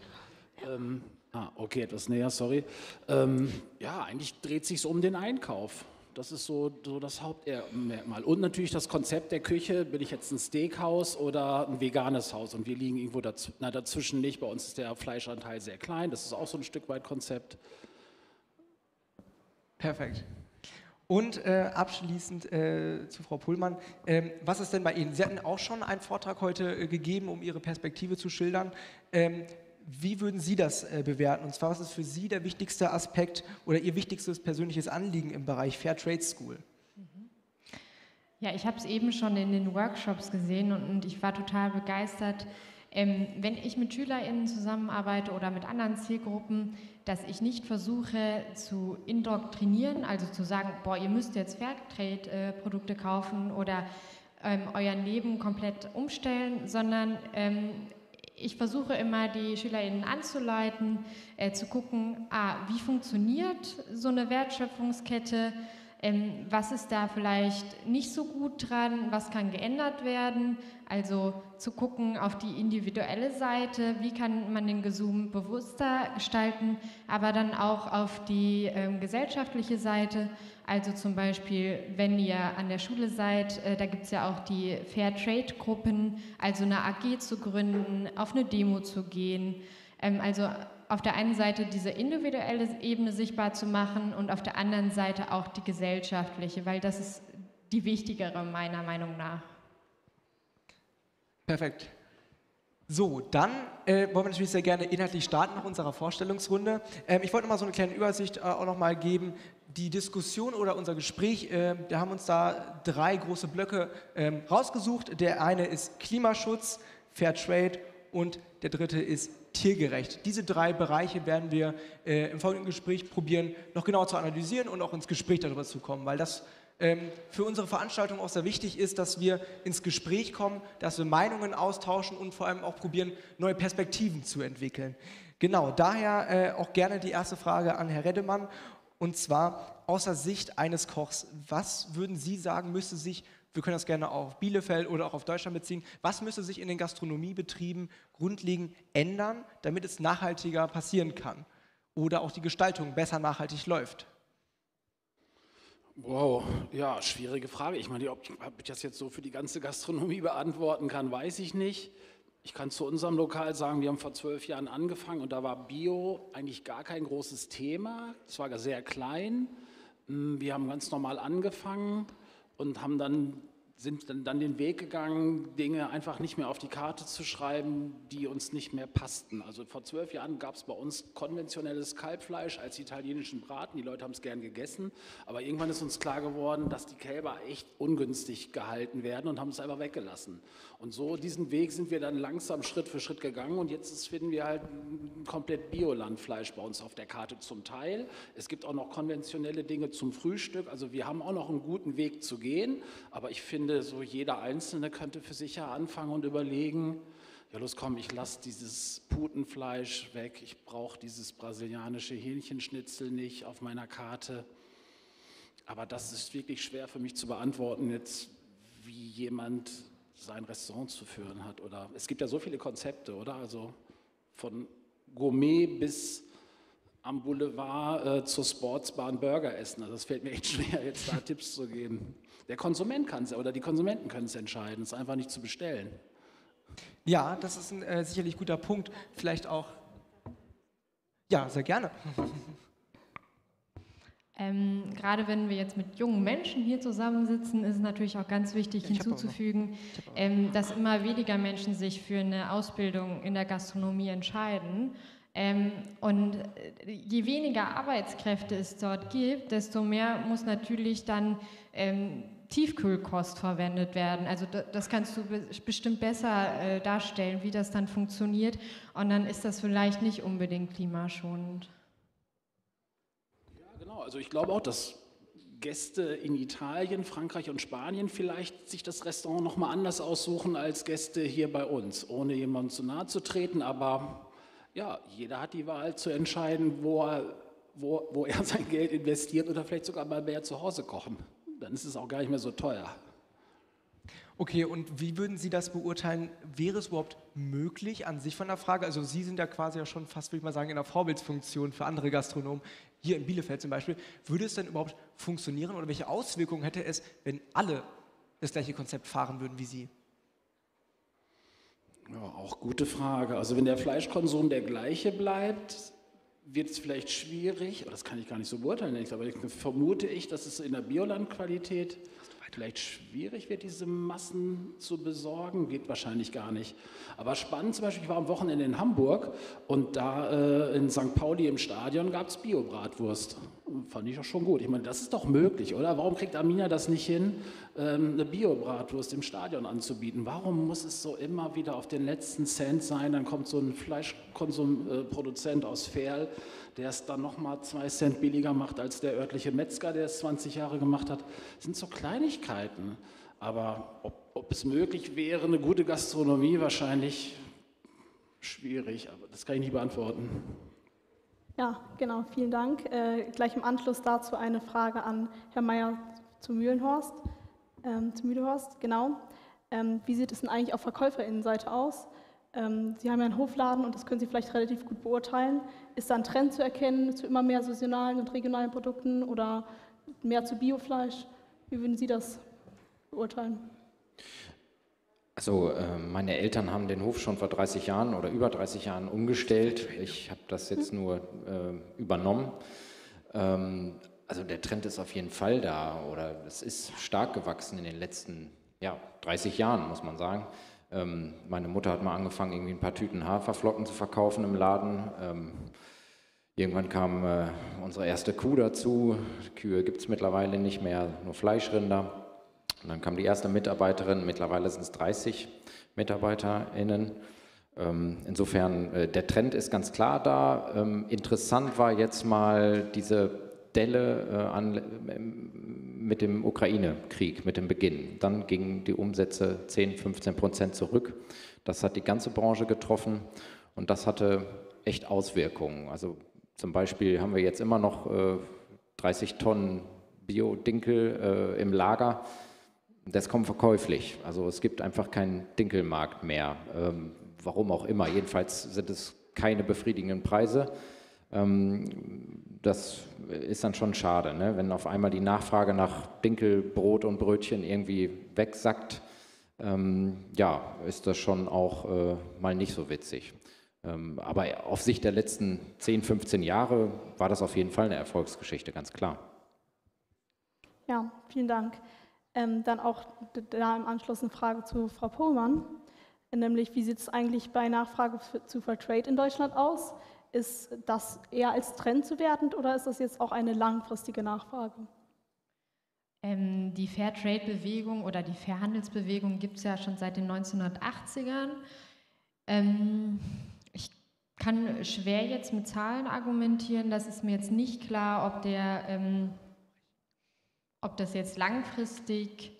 Okay, etwas näher, sorry. Ja, eigentlich dreht sich um den Einkauf. Das ist so das Hauptmerkmal. Und natürlich das Konzept der Küche. Bin ich jetzt ein Steakhaus oder ein veganes Haus? Und wir liegen irgendwo dazwischen nicht. Bei uns ist der Fleischanteil sehr klein. Das ist auch so ein Stück weit Konzept. Perfekt. Und abschließend zu Frau Pullmann, was ist denn bei Ihnen? Sie hatten auch schon einen Vortrag heute gegeben, um Ihre Perspektive zu schildern. Wie würden Sie das bewerten? Und zwar, was ist für Sie der wichtigste Aspekt oder Ihr wichtigstes persönliches Anliegen im Bereich Fair Trade School? Ja, ich habe es eben schon in den Workshops gesehen und ich war total begeistert, wenn ich mit SchülerInnen zusammenarbeite oder mit anderen Zielgruppen, dass ich nicht versuche zu indoktrinieren, also zu sagen, boah, ihr müsst jetzt Fairtrade-Produkte kaufen oder euer Leben komplett umstellen, sondern ich versuche immer, die SchülerInnen anzuleiten, zu gucken, wie funktioniert so eine Wertschöpfungskette, was ist da vielleicht nicht so gut dran, was kann geändert werden, also zu gucken auf die individuelle Seite, wie kann man den Konsum bewusster gestalten, aber dann auch auf die gesellschaftliche Seite, also zum Beispiel, wenn ihr an der Schule seid, da gibt es ja auch die Fair-Trade-Gruppen, also eine AG zu gründen, auf eine Demo zu gehen, also auf der einen Seite diese individuelle Ebene sichtbar zu machen und auf der anderen Seite auch die gesellschaftliche, weil das ist die wichtigere meiner Meinung nach. Perfekt. So, dann wollen wir natürlich sehr gerne inhaltlich starten nach unserer Vorstellungsrunde. Ich wollte noch mal so eine kleine Übersicht auch noch mal geben. Die Diskussion oder unser Gespräch, wir haben uns da 3 große Blöcke rausgesucht. Der eine ist Klimaschutz, Fair Trade und der dritte ist tiergerecht. Diese 3 Bereiche werden wir im folgenden Gespräch probieren, noch genauer zu analysieren und auch ins Gespräch darüber zu kommen, weil das für unsere Veranstaltung auch sehr wichtig ist, dass wir ins Gespräch kommen, dass wir Meinungen austauschen und vor allem auch probieren, neue Perspektiven zu entwickeln. Genau, daher auch gerne die erste Frage an Herrn Reddemann. Und zwar, aus Sicht eines Kochs, was würden Sie sagen, müsste sich, wir können das gerne auf Bielefeld oder auch auf Deutschland beziehen, was müsste sich in den Gastronomiebetrieben grundlegend ändern, damit es nachhaltiger passieren kann oder auch die Gestaltung besser nachhaltig läuft? Wow, ja, schwierige Frage. Ich meine, ob ich das jetzt so für die ganze Gastronomie beantworten kann, weiß ich nicht. Ich kann zu unserem Lokal sagen, wir haben vor 12 Jahren angefangen und da war Bio eigentlich gar kein großes Thema. Es war sehr klein. Wir haben ganz normal angefangen und sind dann den Weg gegangen, Dinge einfach nicht mehr auf die Karte zu schreiben, die uns nicht mehr passten. Also vor 12 Jahren gab es bei uns konventionelles Kalbfleisch als italienischen Braten. Die Leute haben es gern gegessen, aber irgendwann ist uns klar geworden, dass die Kälber echt ungünstig gehalten werden und haben es einfach weggelassen. Und so diesen Weg sind wir dann langsam Schritt für Schritt gegangen und jetzt finden wir halt komplett Biolandfleisch bei uns auf der Karte zum Teil. Es gibt auch noch konventionelle Dinge zum Frühstück, also wir haben auch noch einen guten Weg zu gehen, aber ich finde, so jeder Einzelne könnte für sich ja anfangen und überlegen, ja los komm, ich lasse dieses Putenfleisch weg, ich brauche dieses brasilianische Hähnchenschnitzel nicht auf meiner Karte. Aber das ist wirklich schwer für mich zu beantworten, jetzt wie jemand sein Restaurant zu führen hat. Oder es gibt ja so viele Konzepte, oder? Also von Gourmet bis am Boulevard zur Sportsbahn Burger essen. Also es fällt mir echt schwer, jetzt da Tipps zu geben. Der Konsument kann es oder die Konsumenten können es entscheiden, es einfach nicht zu bestellen. Ja, das ist ein sicherlich guter Punkt. Vielleicht auch. Ja, sehr gerne. Gerade wenn wir jetzt mit jungen Menschen hier zusammensitzen, ist es natürlich auch ganz wichtig hinzuzufügen, dass immer weniger Menschen sich für eine Ausbildung in der Gastronomie entscheiden. Und je weniger Arbeitskräfte es dort gibt, desto mehr muss natürlich dann Tiefkühlkost verwendet werden. Also das kannst du bestimmt besser darstellen, wie das dann funktioniert. Und dann ist das vielleicht nicht unbedingt klimaschonend. Ja, genau. Also ich glaube auch, dass Gäste in Italien, Frankreich und Spanien vielleicht sich das Restaurant nochmal anders aussuchen als Gäste hier bei uns, ohne jemandem zu nahe zu treten. Aber ja, jeder hat die Wahl zu entscheiden, wo er sein Geld investiert oder vielleicht sogar mal mehr zu Hause kochen. Dann ist es auch gar nicht mehr so teuer. Okay, und wie würden Sie das beurteilen? Wäre es überhaupt möglich an sich von der Frage? Also Sie sind ja quasi ja schon fast, würde ich mal sagen, in der Vorbildsfunktion für andere Gastronomen, hier in Bielefeld zum Beispiel. Würde es denn überhaupt funktionieren oder welche Auswirkungen hätte es, wenn alle das gleiche Konzept fahren würden wie Sie? Ja, auch gute Frage. Also wenn der Fleischkonsum der gleiche bleibt, wird es vielleicht schwierig, aber das kann ich gar nicht so beurteilen, aber vermute ich, dass es in der Biolandqualität vielleicht schwierig wird, diese Massen zu besorgen, geht wahrscheinlich gar nicht. Aber spannend zum Beispiel, ich war am Wochenende in Hamburg und da in St. Pauli im Stadion gab es Bio-Bratwurst. Fand ich auch schon gut. Ich meine, das ist doch möglich, oder? Warum kriegt Arminia das nicht hin, eine Bio-Bratwurst im Stadion anzubieten? Warum muss es so immer wieder auf den letzten Cent sein? Dann kommt so ein Fleischkonsumproduzent aus Verl, der es dann nochmal 2 Cent billiger macht als der örtliche Metzger, der es 20 Jahre gemacht hat. Das sind so Kleinigkeiten. Aber ob es möglich wäre, eine gute Gastronomie, wahrscheinlich schwierig. Aber das kann ich nicht beantworten. Ja, genau, vielen Dank. Gleich im Anschluss dazu eine Frage an Herrn Mayer zu Mühlenhorst. Genau. Wie sieht es denn eigentlich auf VerkäuferInnenseite aus? Sie haben ja einen Hofladen und das können Sie vielleicht relativ gut beurteilen. Ist da ein Trend zu erkennen zu immer mehr saisonalen und regionalen Produkten oder mehr zu Biofleisch? Wie würden Sie das beurteilen? Also meine Eltern haben den Hof schon vor 30 Jahren oder über 30 Jahren umgestellt. Ich habe das jetzt nur übernommen. Also der Trend ist auf jeden Fall da oder es ist stark gewachsen in den letzten 30 Jahren, muss man sagen. Meine Mutter hat mal angefangen, irgendwie ein paar Tüten Haferflocken zu verkaufen im Laden. Irgendwann kam unsere erste Kuh dazu. Kühe gibt es mittlerweile nicht mehr, nur Fleischrinder. Und dann kam die erste Mitarbeiterin, mittlerweile sind es 30 MitarbeiterInnen. Insofern, der Trend ist ganz klar da. Interessant war jetzt mal diese Delle mit dem Ukraine-Krieg, mit dem Beginn. Dann gingen die Umsätze 10-15% zurück. Das hat die ganze Branche getroffen und das hatte echt Auswirkungen. Also zum Beispiel haben wir jetzt immer noch 30 Tonnen Bio-Dinkel im Lager. Das ist kaum verkäuflich. Also es gibt einfach keinen Dinkelmarkt mehr. Warum auch immer. Jedenfalls sind es keine befriedigenden Preise. Das ist dann schon schade, ne? Wenn auf einmal die Nachfrage nach Dinkelbrot und Brötchen irgendwie wegsackt, ja, ist das schon auch mal nicht so witzig. Aber auf Sicht der letzten 10, 15 Jahre war das auf jeden Fall eine Erfolgsgeschichte, ganz klar. Ja, vielen Dank. Dann auch da im Anschluss eine Frage zu Frau Pohlmann, nämlich wie sieht es eigentlich bei Nachfrage zu Fairtrade in Deutschland aus? Ist das eher als Trend zu werten oder ist das jetzt auch eine langfristige Nachfrage? Die Fairtrade-Bewegung oder die Fairhandelsbewegung gibt es ja schon seit den 1980ern. Ich kann schwer jetzt mit Zahlen argumentieren, das ist mir jetzt nicht klar, ob das jetzt langfristig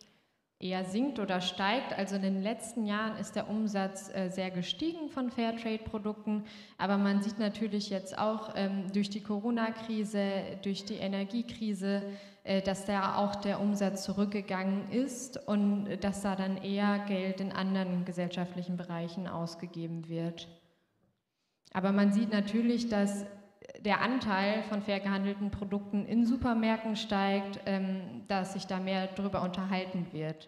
eher sinkt oder steigt. Also in den letzten Jahren ist der Umsatz sehr gestiegen von Fairtrade-Produkten, aber man sieht natürlich jetzt auch durch die Corona-Krise, durch die Energiekrise, dass da auch der Umsatz zurückgegangen ist und dass da dann eher Geld in anderen gesellschaftlichen Bereichen ausgegeben wird. Aber man sieht natürlich, dass der Anteil von fair gehandelten Produkten in Supermärkten steigt, dass sich da mehr darüber unterhalten wird.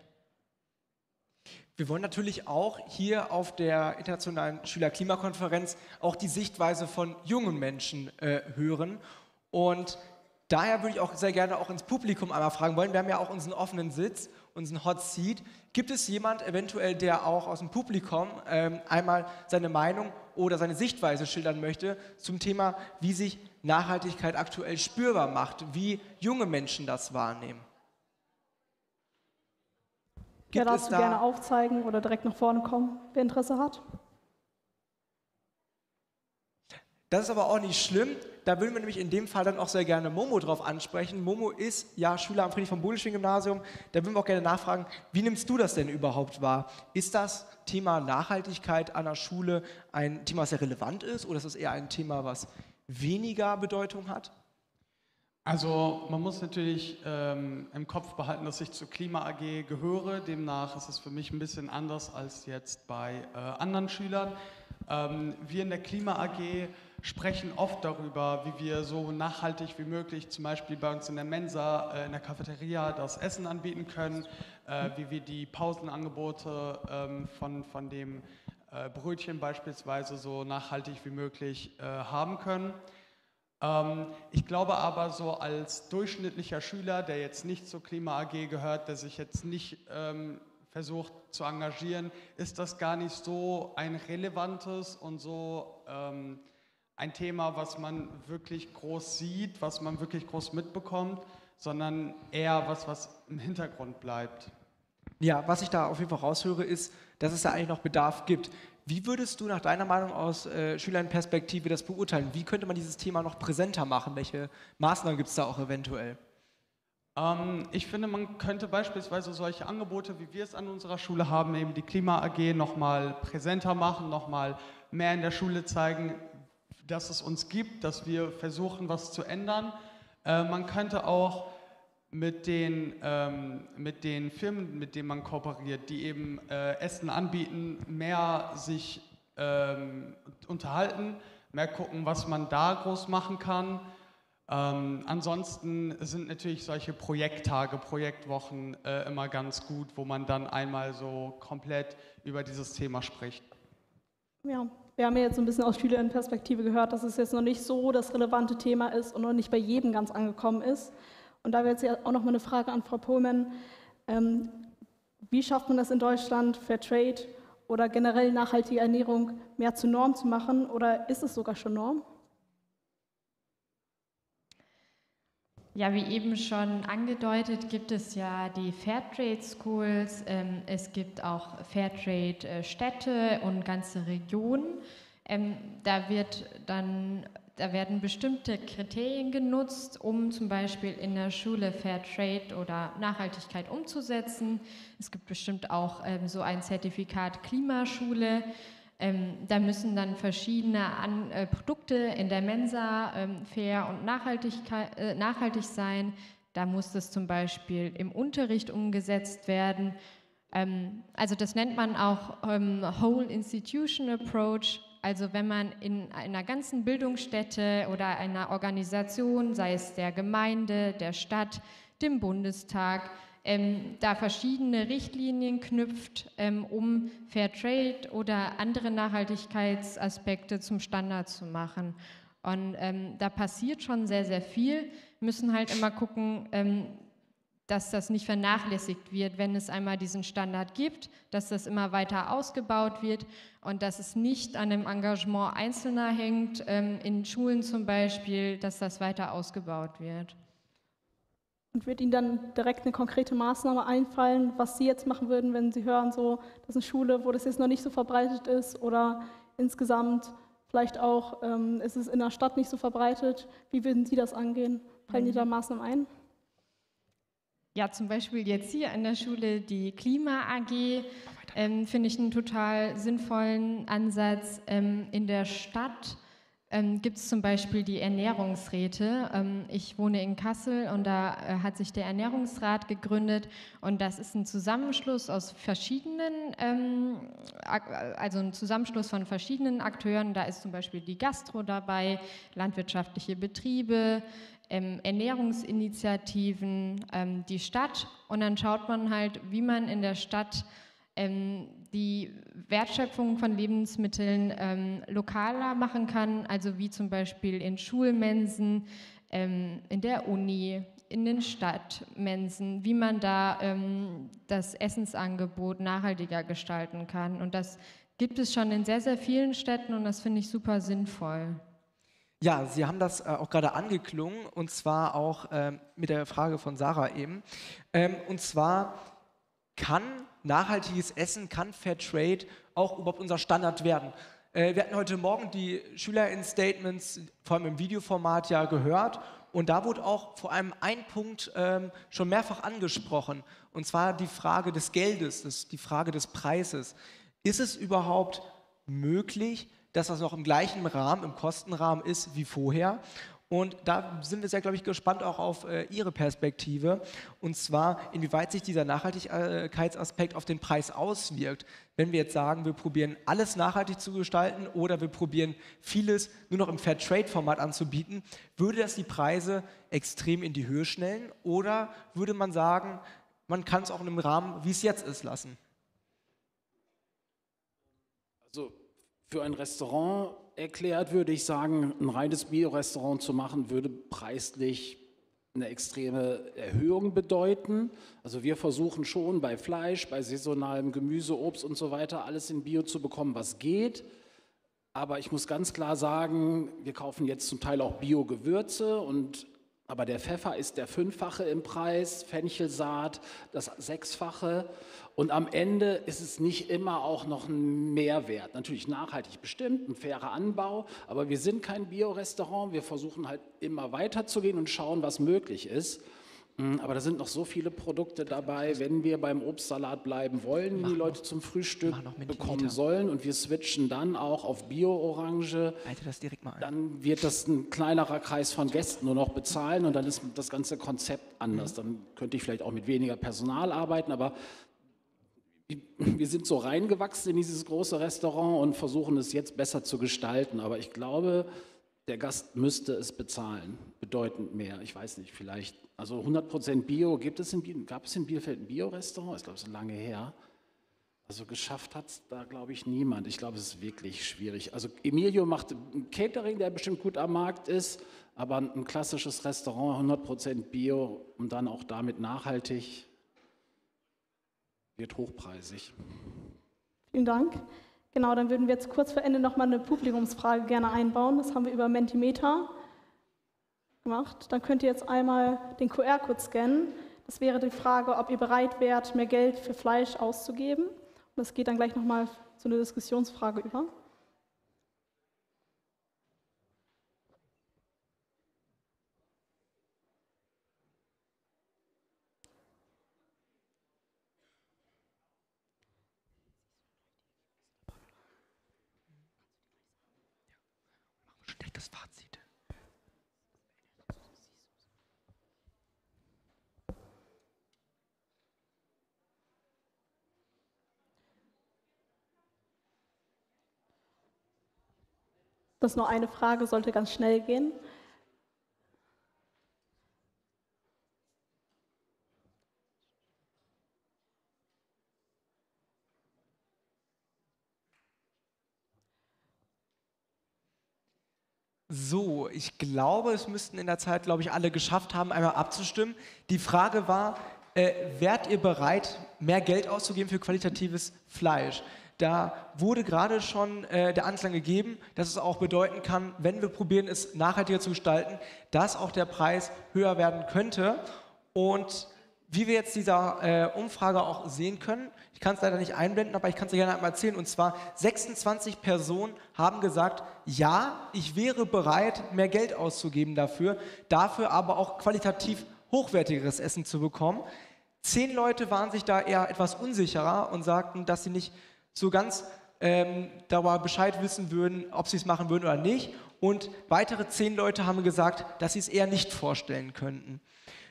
Wir wollen natürlich auch hier auf der Internationalen Schüler Klimakonferenz auch die Sichtweise von jungen Menschen hören. Und daher würde ich auch sehr gerne auch ins Publikum einmal fragen wollen. Wir haben ja auch unseren offenen Sitz, unseren Hot Seat. Gibt es jemand eventuell, der auch aus dem Publikum einmal seine Meinung oder seine Sichtweise schildern möchte zum Thema, wie sich Nachhaltigkeit aktuell spürbar macht, wie junge Menschen das wahrnehmen? Wer darfst du gerne aufzeigen oder direkt nach vorne kommen, wer Interesse hat? Das ist aber auch nicht schlimm. Da würden wir nämlich in dem Fall dann auch sehr gerne Momo drauf ansprechen. Momo ist ja Schüler am Friedrich-von-Bodelschwingh-Gymnasium. Da würden wir auch gerne nachfragen, wie nimmst du das denn überhaupt wahr? Ist das Thema Nachhaltigkeit an der Schule ein Thema, das sehr relevant ist, oder ist es eher ein Thema, was weniger Bedeutung hat? Also man muss natürlich im Kopf behalten, dass ich zur Klima AG gehöre. Demnach ist es für mich ein bisschen anders als jetzt bei anderen Schülern. Wir in der Klima AG sprechen oft darüber, wie wir so nachhaltig wie möglich, zum Beispiel bei uns in der Mensa, in der Cafeteria, das Essen anbieten können, wie wir die Pausenangebote von dem Brötchen beispielsweise so nachhaltig wie möglich haben können. Ich glaube aber, so als durchschnittlicher Schüler, der jetzt nicht zur Klima AG gehört, der sich jetzt nicht versucht zu engagieren, ist das gar nicht so ein relevantes und so ein Thema, was man wirklich groß sieht, was man wirklich groß mitbekommt, sondern eher was im Hintergrund bleibt. Ja, was ich da auf jeden Fall raushöre, ist, dass es da eigentlich noch Bedarf gibt. Wie würdest du nach deiner Meinung aus Schülerinnenperspektive das beurteilen? Wie könnte man dieses Thema noch präsenter machen? Welche Maßnahmen gibt es da auch eventuell? Ich finde, man könnte beispielsweise solche Angebote, wie wir es an unserer Schule haben, eben die Klima AG, nochmal präsenter machen, nochmal mehr in der Schule zeigen, dass es uns gibt, dass wir versuchen, was zu ändern. Man könnte auch mit den Firmen, mit denen man kooperiert, die eben Essen anbieten, mehr sich unterhalten, mehr gucken, was man da groß machen kann. Ansonsten sind natürlich solche Projekttage, Projektwochen immer ganz gut, wo man dann einmal so komplett über dieses Thema spricht. Ja, wir haben ja jetzt so ein bisschen aus Schülerinnenperspektive gehört, dass es jetzt noch nicht so das relevante Thema ist und noch nicht bei jedem ganz angekommen ist. Und da wäre jetzt ja auch noch mal eine Frage an Frau Pohlmann. Wie schafft man das in Deutschland, Fairtrade oder generell nachhaltige Ernährung mehr zur Norm zu machen? Oder ist es sogar schon Norm? Ja, wie eben schon angedeutet, gibt es ja die Fairtrade Schools, es gibt auch Fairtrade Städte und ganze Regionen. Da werden bestimmte Kriterien genutzt, um zum Beispiel in der Schule Fairtrade oder Nachhaltigkeit umzusetzen. Es gibt bestimmt auch so ein Zertifikat Klimaschule. Da müssen dann verschiedene Produkte in der Mensa fair und nachhaltig sein. Da muss das zum Beispiel im Unterricht umgesetzt werden. Also das nennt man auch Whole Institution Approach. Also wenn man in einer ganzen Bildungsstätte oder einer Organisation, sei es der Gemeinde, der Stadt, dem Bundestag, da verschiedene Richtlinien knüpft, um Fairtrade oder andere Nachhaltigkeitsaspekte zum Standard zu machen. Und da passiert schon sehr, sehr viel. Müssen halt immer gucken, dass das nicht vernachlässigt wird, wenn es einmal diesen Standard gibt, dass das immer weiter ausgebaut wird und dass es nicht an dem Engagement Einzelner hängt, in Schulen zum Beispiel, dass das weiter ausgebaut wird. Und wird Ihnen dann direkt eine konkrete Maßnahme einfallen, was Sie jetzt machen würden, wenn Sie hören, so, das ist eine Schule, wo das jetzt noch nicht so verbreitet ist oder insgesamt vielleicht auch ist es in der Stadt nicht so verbreitet. Wie würden Sie das angehen? Fallen Ihnen da Maßnahmen ein? Ja, zum Beispiel jetzt hier an der Schule die Klima-AG finde ich einen total sinnvollen Ansatz. In der Stadt gibt es zum Beispiel die Ernährungsräte. Ich wohne in Kassel und da hat sich der Ernährungsrat gegründet und das ist ein Zusammenschluss aus verschiedenen, also ein Zusammenschluss von verschiedenen Akteuren. Da ist zum Beispiel die Gastro dabei, landwirtschaftliche Betriebe, Ernährungsinitiativen, die Stadt und dann schaut man halt, wie man in der Stadt die Wertschöpfung von Lebensmitteln lokaler machen kann, also wie zum Beispiel in Schulmensen, in der Uni, in den Stadtmensen, wie man da das Essensangebot nachhaltiger gestalten kann. Und das gibt es schon in sehr, sehr vielen Städten und das finde ich super sinnvoll. Ja, Sie haben das auch gerade angeklungen und zwar auch mit der Frage von Sarah eben. Und zwar, kann nachhaltiges Essen, kann Fairtrade auch überhaupt unser Standard werden? Wir hatten heute Morgen die SchülerInnen-Statements, vor allem im Videoformat, ja gehört und da wurde auch vor allem ein Punkt schon mehrfach angesprochen und zwar die Frage des Geldes, die Frage des Preises. Ist es überhaupt möglich, dass das noch im gleichen Rahmen, im Kostenrahmen ist wie vorher? Und da sind wir sehr, glaube ich, gespannt auch auf Ihre Perspektive. Und zwar, inwieweit sich dieser Nachhaltigkeitsaspekt auf den Preis auswirkt. Wenn wir jetzt sagen, wir probieren alles nachhaltig zu gestalten oder wir probieren vieles nur noch im Fairtrade-Format anzubieten, würde das die Preise extrem in die Höhe schnellen? Oder würde man sagen, man kann es auch in einem Rahmen, wie es jetzt ist, lassen? Also für ein Restaurant erklärt, würde ich sagen, ein reines Bio-Restaurant zu machen, würde preislich eine extreme Erhöhung bedeuten. Also wir versuchen schon bei Fleisch, bei saisonalem Gemüse, Obst und so weiter, alles in Bio zu bekommen, was geht. Aber ich muss ganz klar sagen, wir kaufen jetzt zum Teil auch Bio-Gewürze aber der Pfeffer ist der 5-fache im Preis, Fenchelsaat das 6-fache und am Ende ist es nicht immer auch noch ein Mehrwert. Natürlich nachhaltig bestimmt, ein fairer Anbau, aber wir sind kein Bio-Restaurant, wir versuchen halt immer weiterzugehen und schauen, was möglich ist. Aber da sind noch so viele Produkte dabei, wenn wir beim Obstsalat bleiben wollen, die Leute zum Frühstück bekommen sollen und wir switchen dann auch auf Bio-Orange, dann wird das ein kleinerer Kreis von Gästen nur noch bezahlen und dann ist das ganze Konzept anders. Dann könnte ich vielleicht auch mit weniger Personal arbeiten, aber wir sind so reingewachsen in dieses große Restaurant und versuchen es jetzt besser zu gestalten. Aber ich glaube, der Gast müsste es bezahlen, bedeutend mehr. Ich weiß nicht, vielleicht, also 100% Bio, gab es in Bielefeld ein Bio-Restaurant? Ich glaube, es ist lange her. Also geschafft hat es da, glaube ich, niemand. Ich glaube, es ist wirklich schwierig. Also Emilio macht ein Catering, der bestimmt gut am Markt ist, aber ein klassisches Restaurant, 100% Bio und dann auch damit nachhaltig, wird hochpreisig. Vielen Dank. Genau, dann würden wir jetzt kurz vor Ende nochmal eine Publikumsfrage gerne einbauen. Das haben wir über Mentimeter gemacht. Dann könnt ihr jetzt einmal den QR-Code scannen. Das wäre die Frage, ob ihr bereit wärt, mehr Geld für Fleisch auszugeben. Und das geht dann gleich nochmal zu einer Diskussionsfrage über. das Fazit. Das ist nur eine Frage, sollte ganz schnell gehen. So, ich glaube, es müssten in der Zeit, glaube ich, alle geschafft haben, einmal abzustimmen. Die Frage war, wärt ihr bereit, mehr Geld auszugeben für qualitatives Fleisch? Da wurde gerade schon der Anklang gegeben, dass es auch bedeuten kann, wenn wir probieren, es nachhaltiger zu gestalten, dass auch der Preis höher werden könnte. Und wie wir jetzt dieser Umfrage auch sehen können, ich kann es leider nicht einblenden, aber ich kann es dir gerne einmal erzählen, und zwar 26 Personen haben gesagt, ja, ich wäre bereit, mehr Geld auszugeben dafür aber auch qualitativ hochwertigeres Essen zu bekommen. 10 Leute waren sich da eher etwas unsicherer und sagten, dass sie nicht so ganz darüber Bescheid wissen würden, ob sie es machen würden oder nicht. Und weitere 10 Leute haben gesagt, dass sie es eher nicht vorstellen könnten.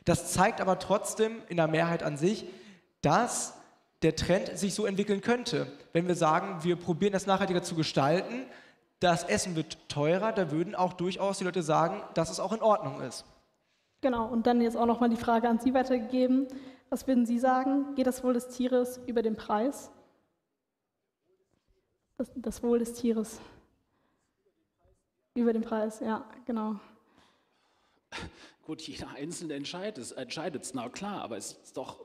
Das zeigt aber trotzdem in der Mehrheit an sich, dass der Trend sich so entwickeln könnte. Wenn wir sagen, wir probieren das nachhaltiger zu gestalten, das Essen wird teurer, da würden auch durchaus die Leute sagen, dass es auch in Ordnung ist. Genau, und dann jetzt auch nochmal die Frage an Sie weitergegeben. Was würden Sie sagen? Geht das Wohl des Tieres über den Preis? Das Wohl des Tieres. Über den Preis, ja, genau. Gut, jeder Einzelne entscheidet es, na klar, aber es ist doch,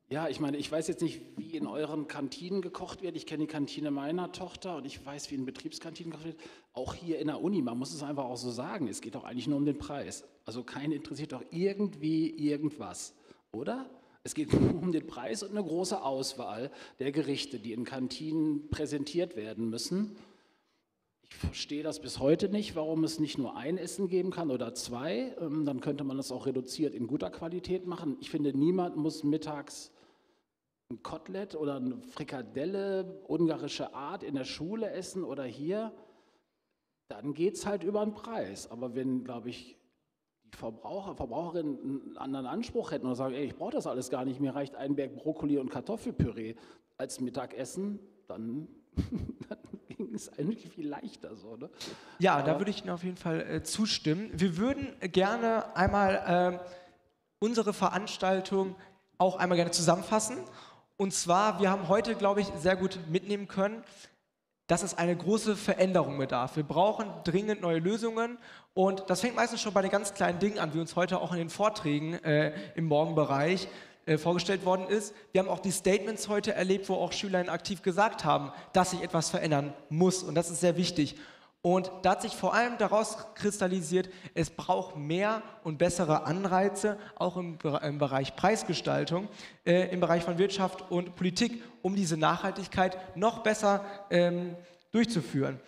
ja, ich meine, ich weiß jetzt nicht, wie in euren Kantinen gekocht wird. Ich kenne die Kantine meiner Tochter und ich weiß, wie in Betriebskantinen gekocht wird. Auch hier in der Uni, man muss es einfach auch so sagen, es geht doch eigentlich nur um den Preis. Also keinen interessiert doch irgendwie irgendwas, oder? Es geht nur um den Preis und eine große Auswahl der Gerichte, die in Kantinen präsentiert werden müssen. Ich verstehe das bis heute nicht, warum es nicht nur ein Essen geben kann oder 2. Dann könnte man das auch reduziert in guter Qualität machen. Ich finde, niemand muss mittags ein Kotelett oder eine Frikadelle ungarische Art in der Schule essen oder hier. Dann geht es halt über den Preis. Aber wenn, glaube ich, die Verbraucherinnen einen anderen Anspruch hätten oder sagen, ey, ich brauche das alles gar nicht, mir reicht ein Berg Brokkoli und Kartoffelpüree als Mittagessen, dann ging es eigentlich viel leichter so, ne? Ja, da würde ich Ihnen auf jeden Fall zustimmen. Wir würden gerne einmal unsere Veranstaltung auch einmal gerne zusammenfassen. Und zwar, wir haben heute, glaube ich, sehr gut mitnehmen können, dass es eine große Veränderung bedarf. Wir brauchen dringend neue Lösungen und das fängt meistens schon bei den ganz kleinen Dingen an, wie uns heute auch in den Vorträgen im Morgenbereich vorgestellt worden ist. Wir haben auch die Statements heute erlebt, wo auch Schülerinnen aktiv gesagt haben, dass sich etwas verändern muss und das ist sehr wichtig. Und da hat sich vor allem daraus kristallisiert, es braucht mehr und bessere Anreize, auch im Bereich Preisgestaltung, im Bereich von Wirtschaft und Politik, um diese Nachhaltigkeit noch besser durchzuführen.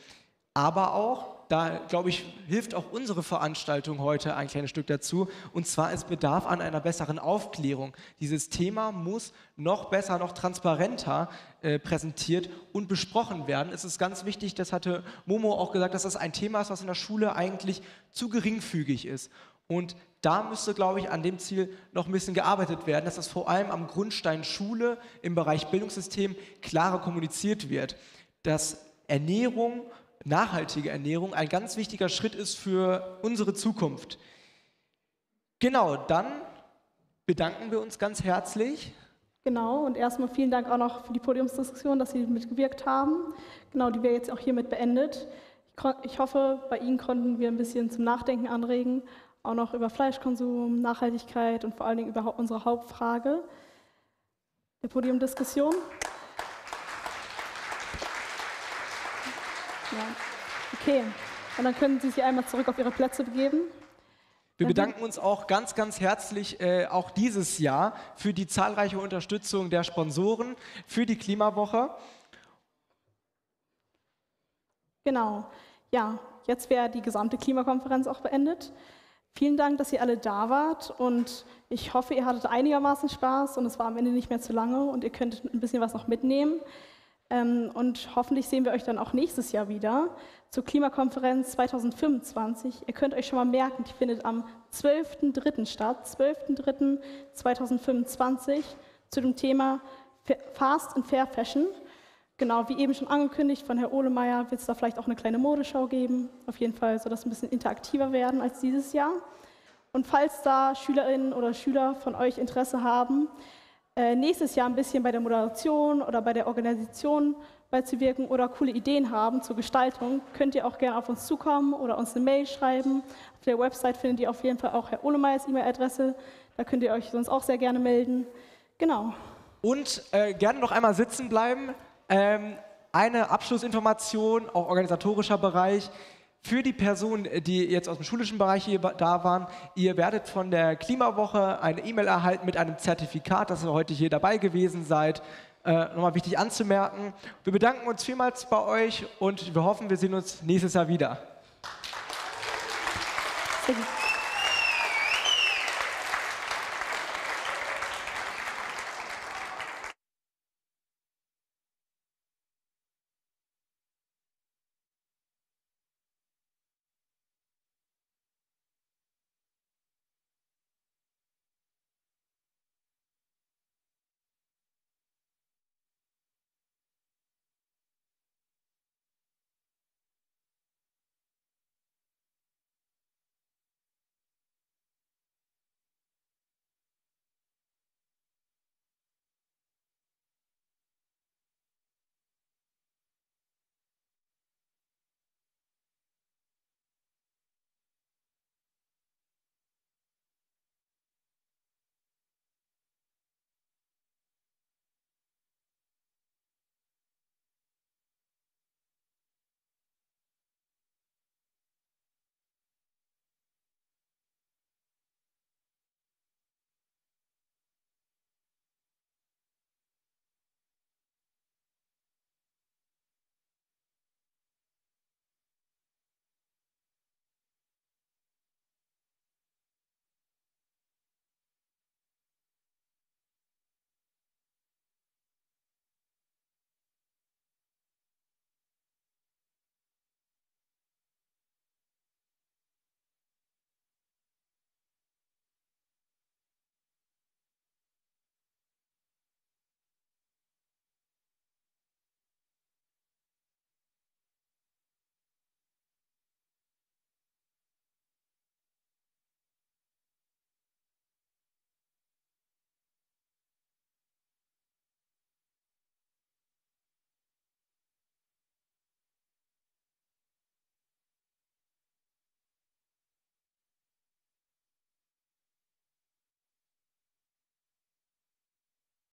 Aber auch, da glaube ich, hilft auch unsere Veranstaltung heute ein kleines Stück dazu, und zwar es bedarf an einer besseren Aufklärung. Dieses Thema muss noch besser, noch transparenter präsentiert und besprochen werden. Es ist ganz wichtig, das hatte Momo auch gesagt, dass das ein Thema ist, was in der Schule eigentlich zu geringfügig ist. Und da müsste, glaube ich, an dem Ziel noch ein bisschen gearbeitet werden, dass das vor allem am Grundstein Schule im Bereich Bildungssystem klarer kommuniziert wird, dass Ernährung, nachhaltige Ernährung ein ganz wichtiger Schritt ist für unsere Zukunft. Genau, dann bedanken wir uns ganz herzlich. Genau, und erstmal vielen Dank auch noch für die Podiumsdiskussion, dass Sie mitgewirkt haben. Genau, die wäre jetzt auch hiermit beendet. Ich hoffe, bei Ihnen konnten wir ein bisschen zum Nachdenken anregen, auch noch über Fleischkonsum, Nachhaltigkeit und vor allen Dingen über unsere Hauptfrage der Podiumdiskussion. Ja. Okay, und dann können Sie sich einmal zurück auf Ihre Plätze begeben. Wir bedanken uns auch ganz, ganz herzlich auch dieses Jahr für die zahlreiche Unterstützung der Sponsoren, für die KlimaWoche. Genau, ja, jetzt wäre die gesamte Klimakonferenz auch beendet. Vielen Dank, dass ihr alle da wart und ich hoffe, ihr hattet einigermaßen Spaß und es war am Ende nicht mehr zu lange und ihr könntet ein bisschen was noch mitnehmen. Und hoffentlich sehen wir euch dann auch nächstes Jahr wieder zur Klimakonferenz 2025. Ihr könnt euch schon mal merken, die findet am 12.03. statt, 12.03.2025, zu dem Thema Fast and Fair Fashion. Genau, wie eben schon angekündigt von Herrn Ohlemeyer, wird es da vielleicht auch eine kleine Modeschau geben. Auf jeden Fall soll das ein bisschen interaktiver werden als dieses Jahr. Und falls da Schülerinnen oder Schüler von euch Interesse haben, nächstes Jahr ein bisschen bei der Moderation oder bei der Organisation beizuwirken oder coole Ideen haben zur Gestaltung, könnt ihr auch gerne auf uns zukommen oder uns eine Mail schreiben. Auf der Website findet ihr auf jeden Fall auch Herr Ohlemeyers E-Mail-Adresse. Da könnt ihr euch sonst auch sehr gerne melden. Genau. Und gerne noch einmal sitzen bleiben. Eine Abschlussinformation, auch organisatorischer Bereich. Für die Personen, die jetzt aus dem schulischen Bereich hier da waren, ihr werdet von der KlimaWoche eine E-Mail erhalten mit einem Zertifikat, dass ihr heute hier dabei gewesen seid. Nochmal wichtig anzumerken. Wir bedanken uns vielmals bei euch und wir hoffen, wir sehen uns nächstes Jahr wieder. Sehr gut.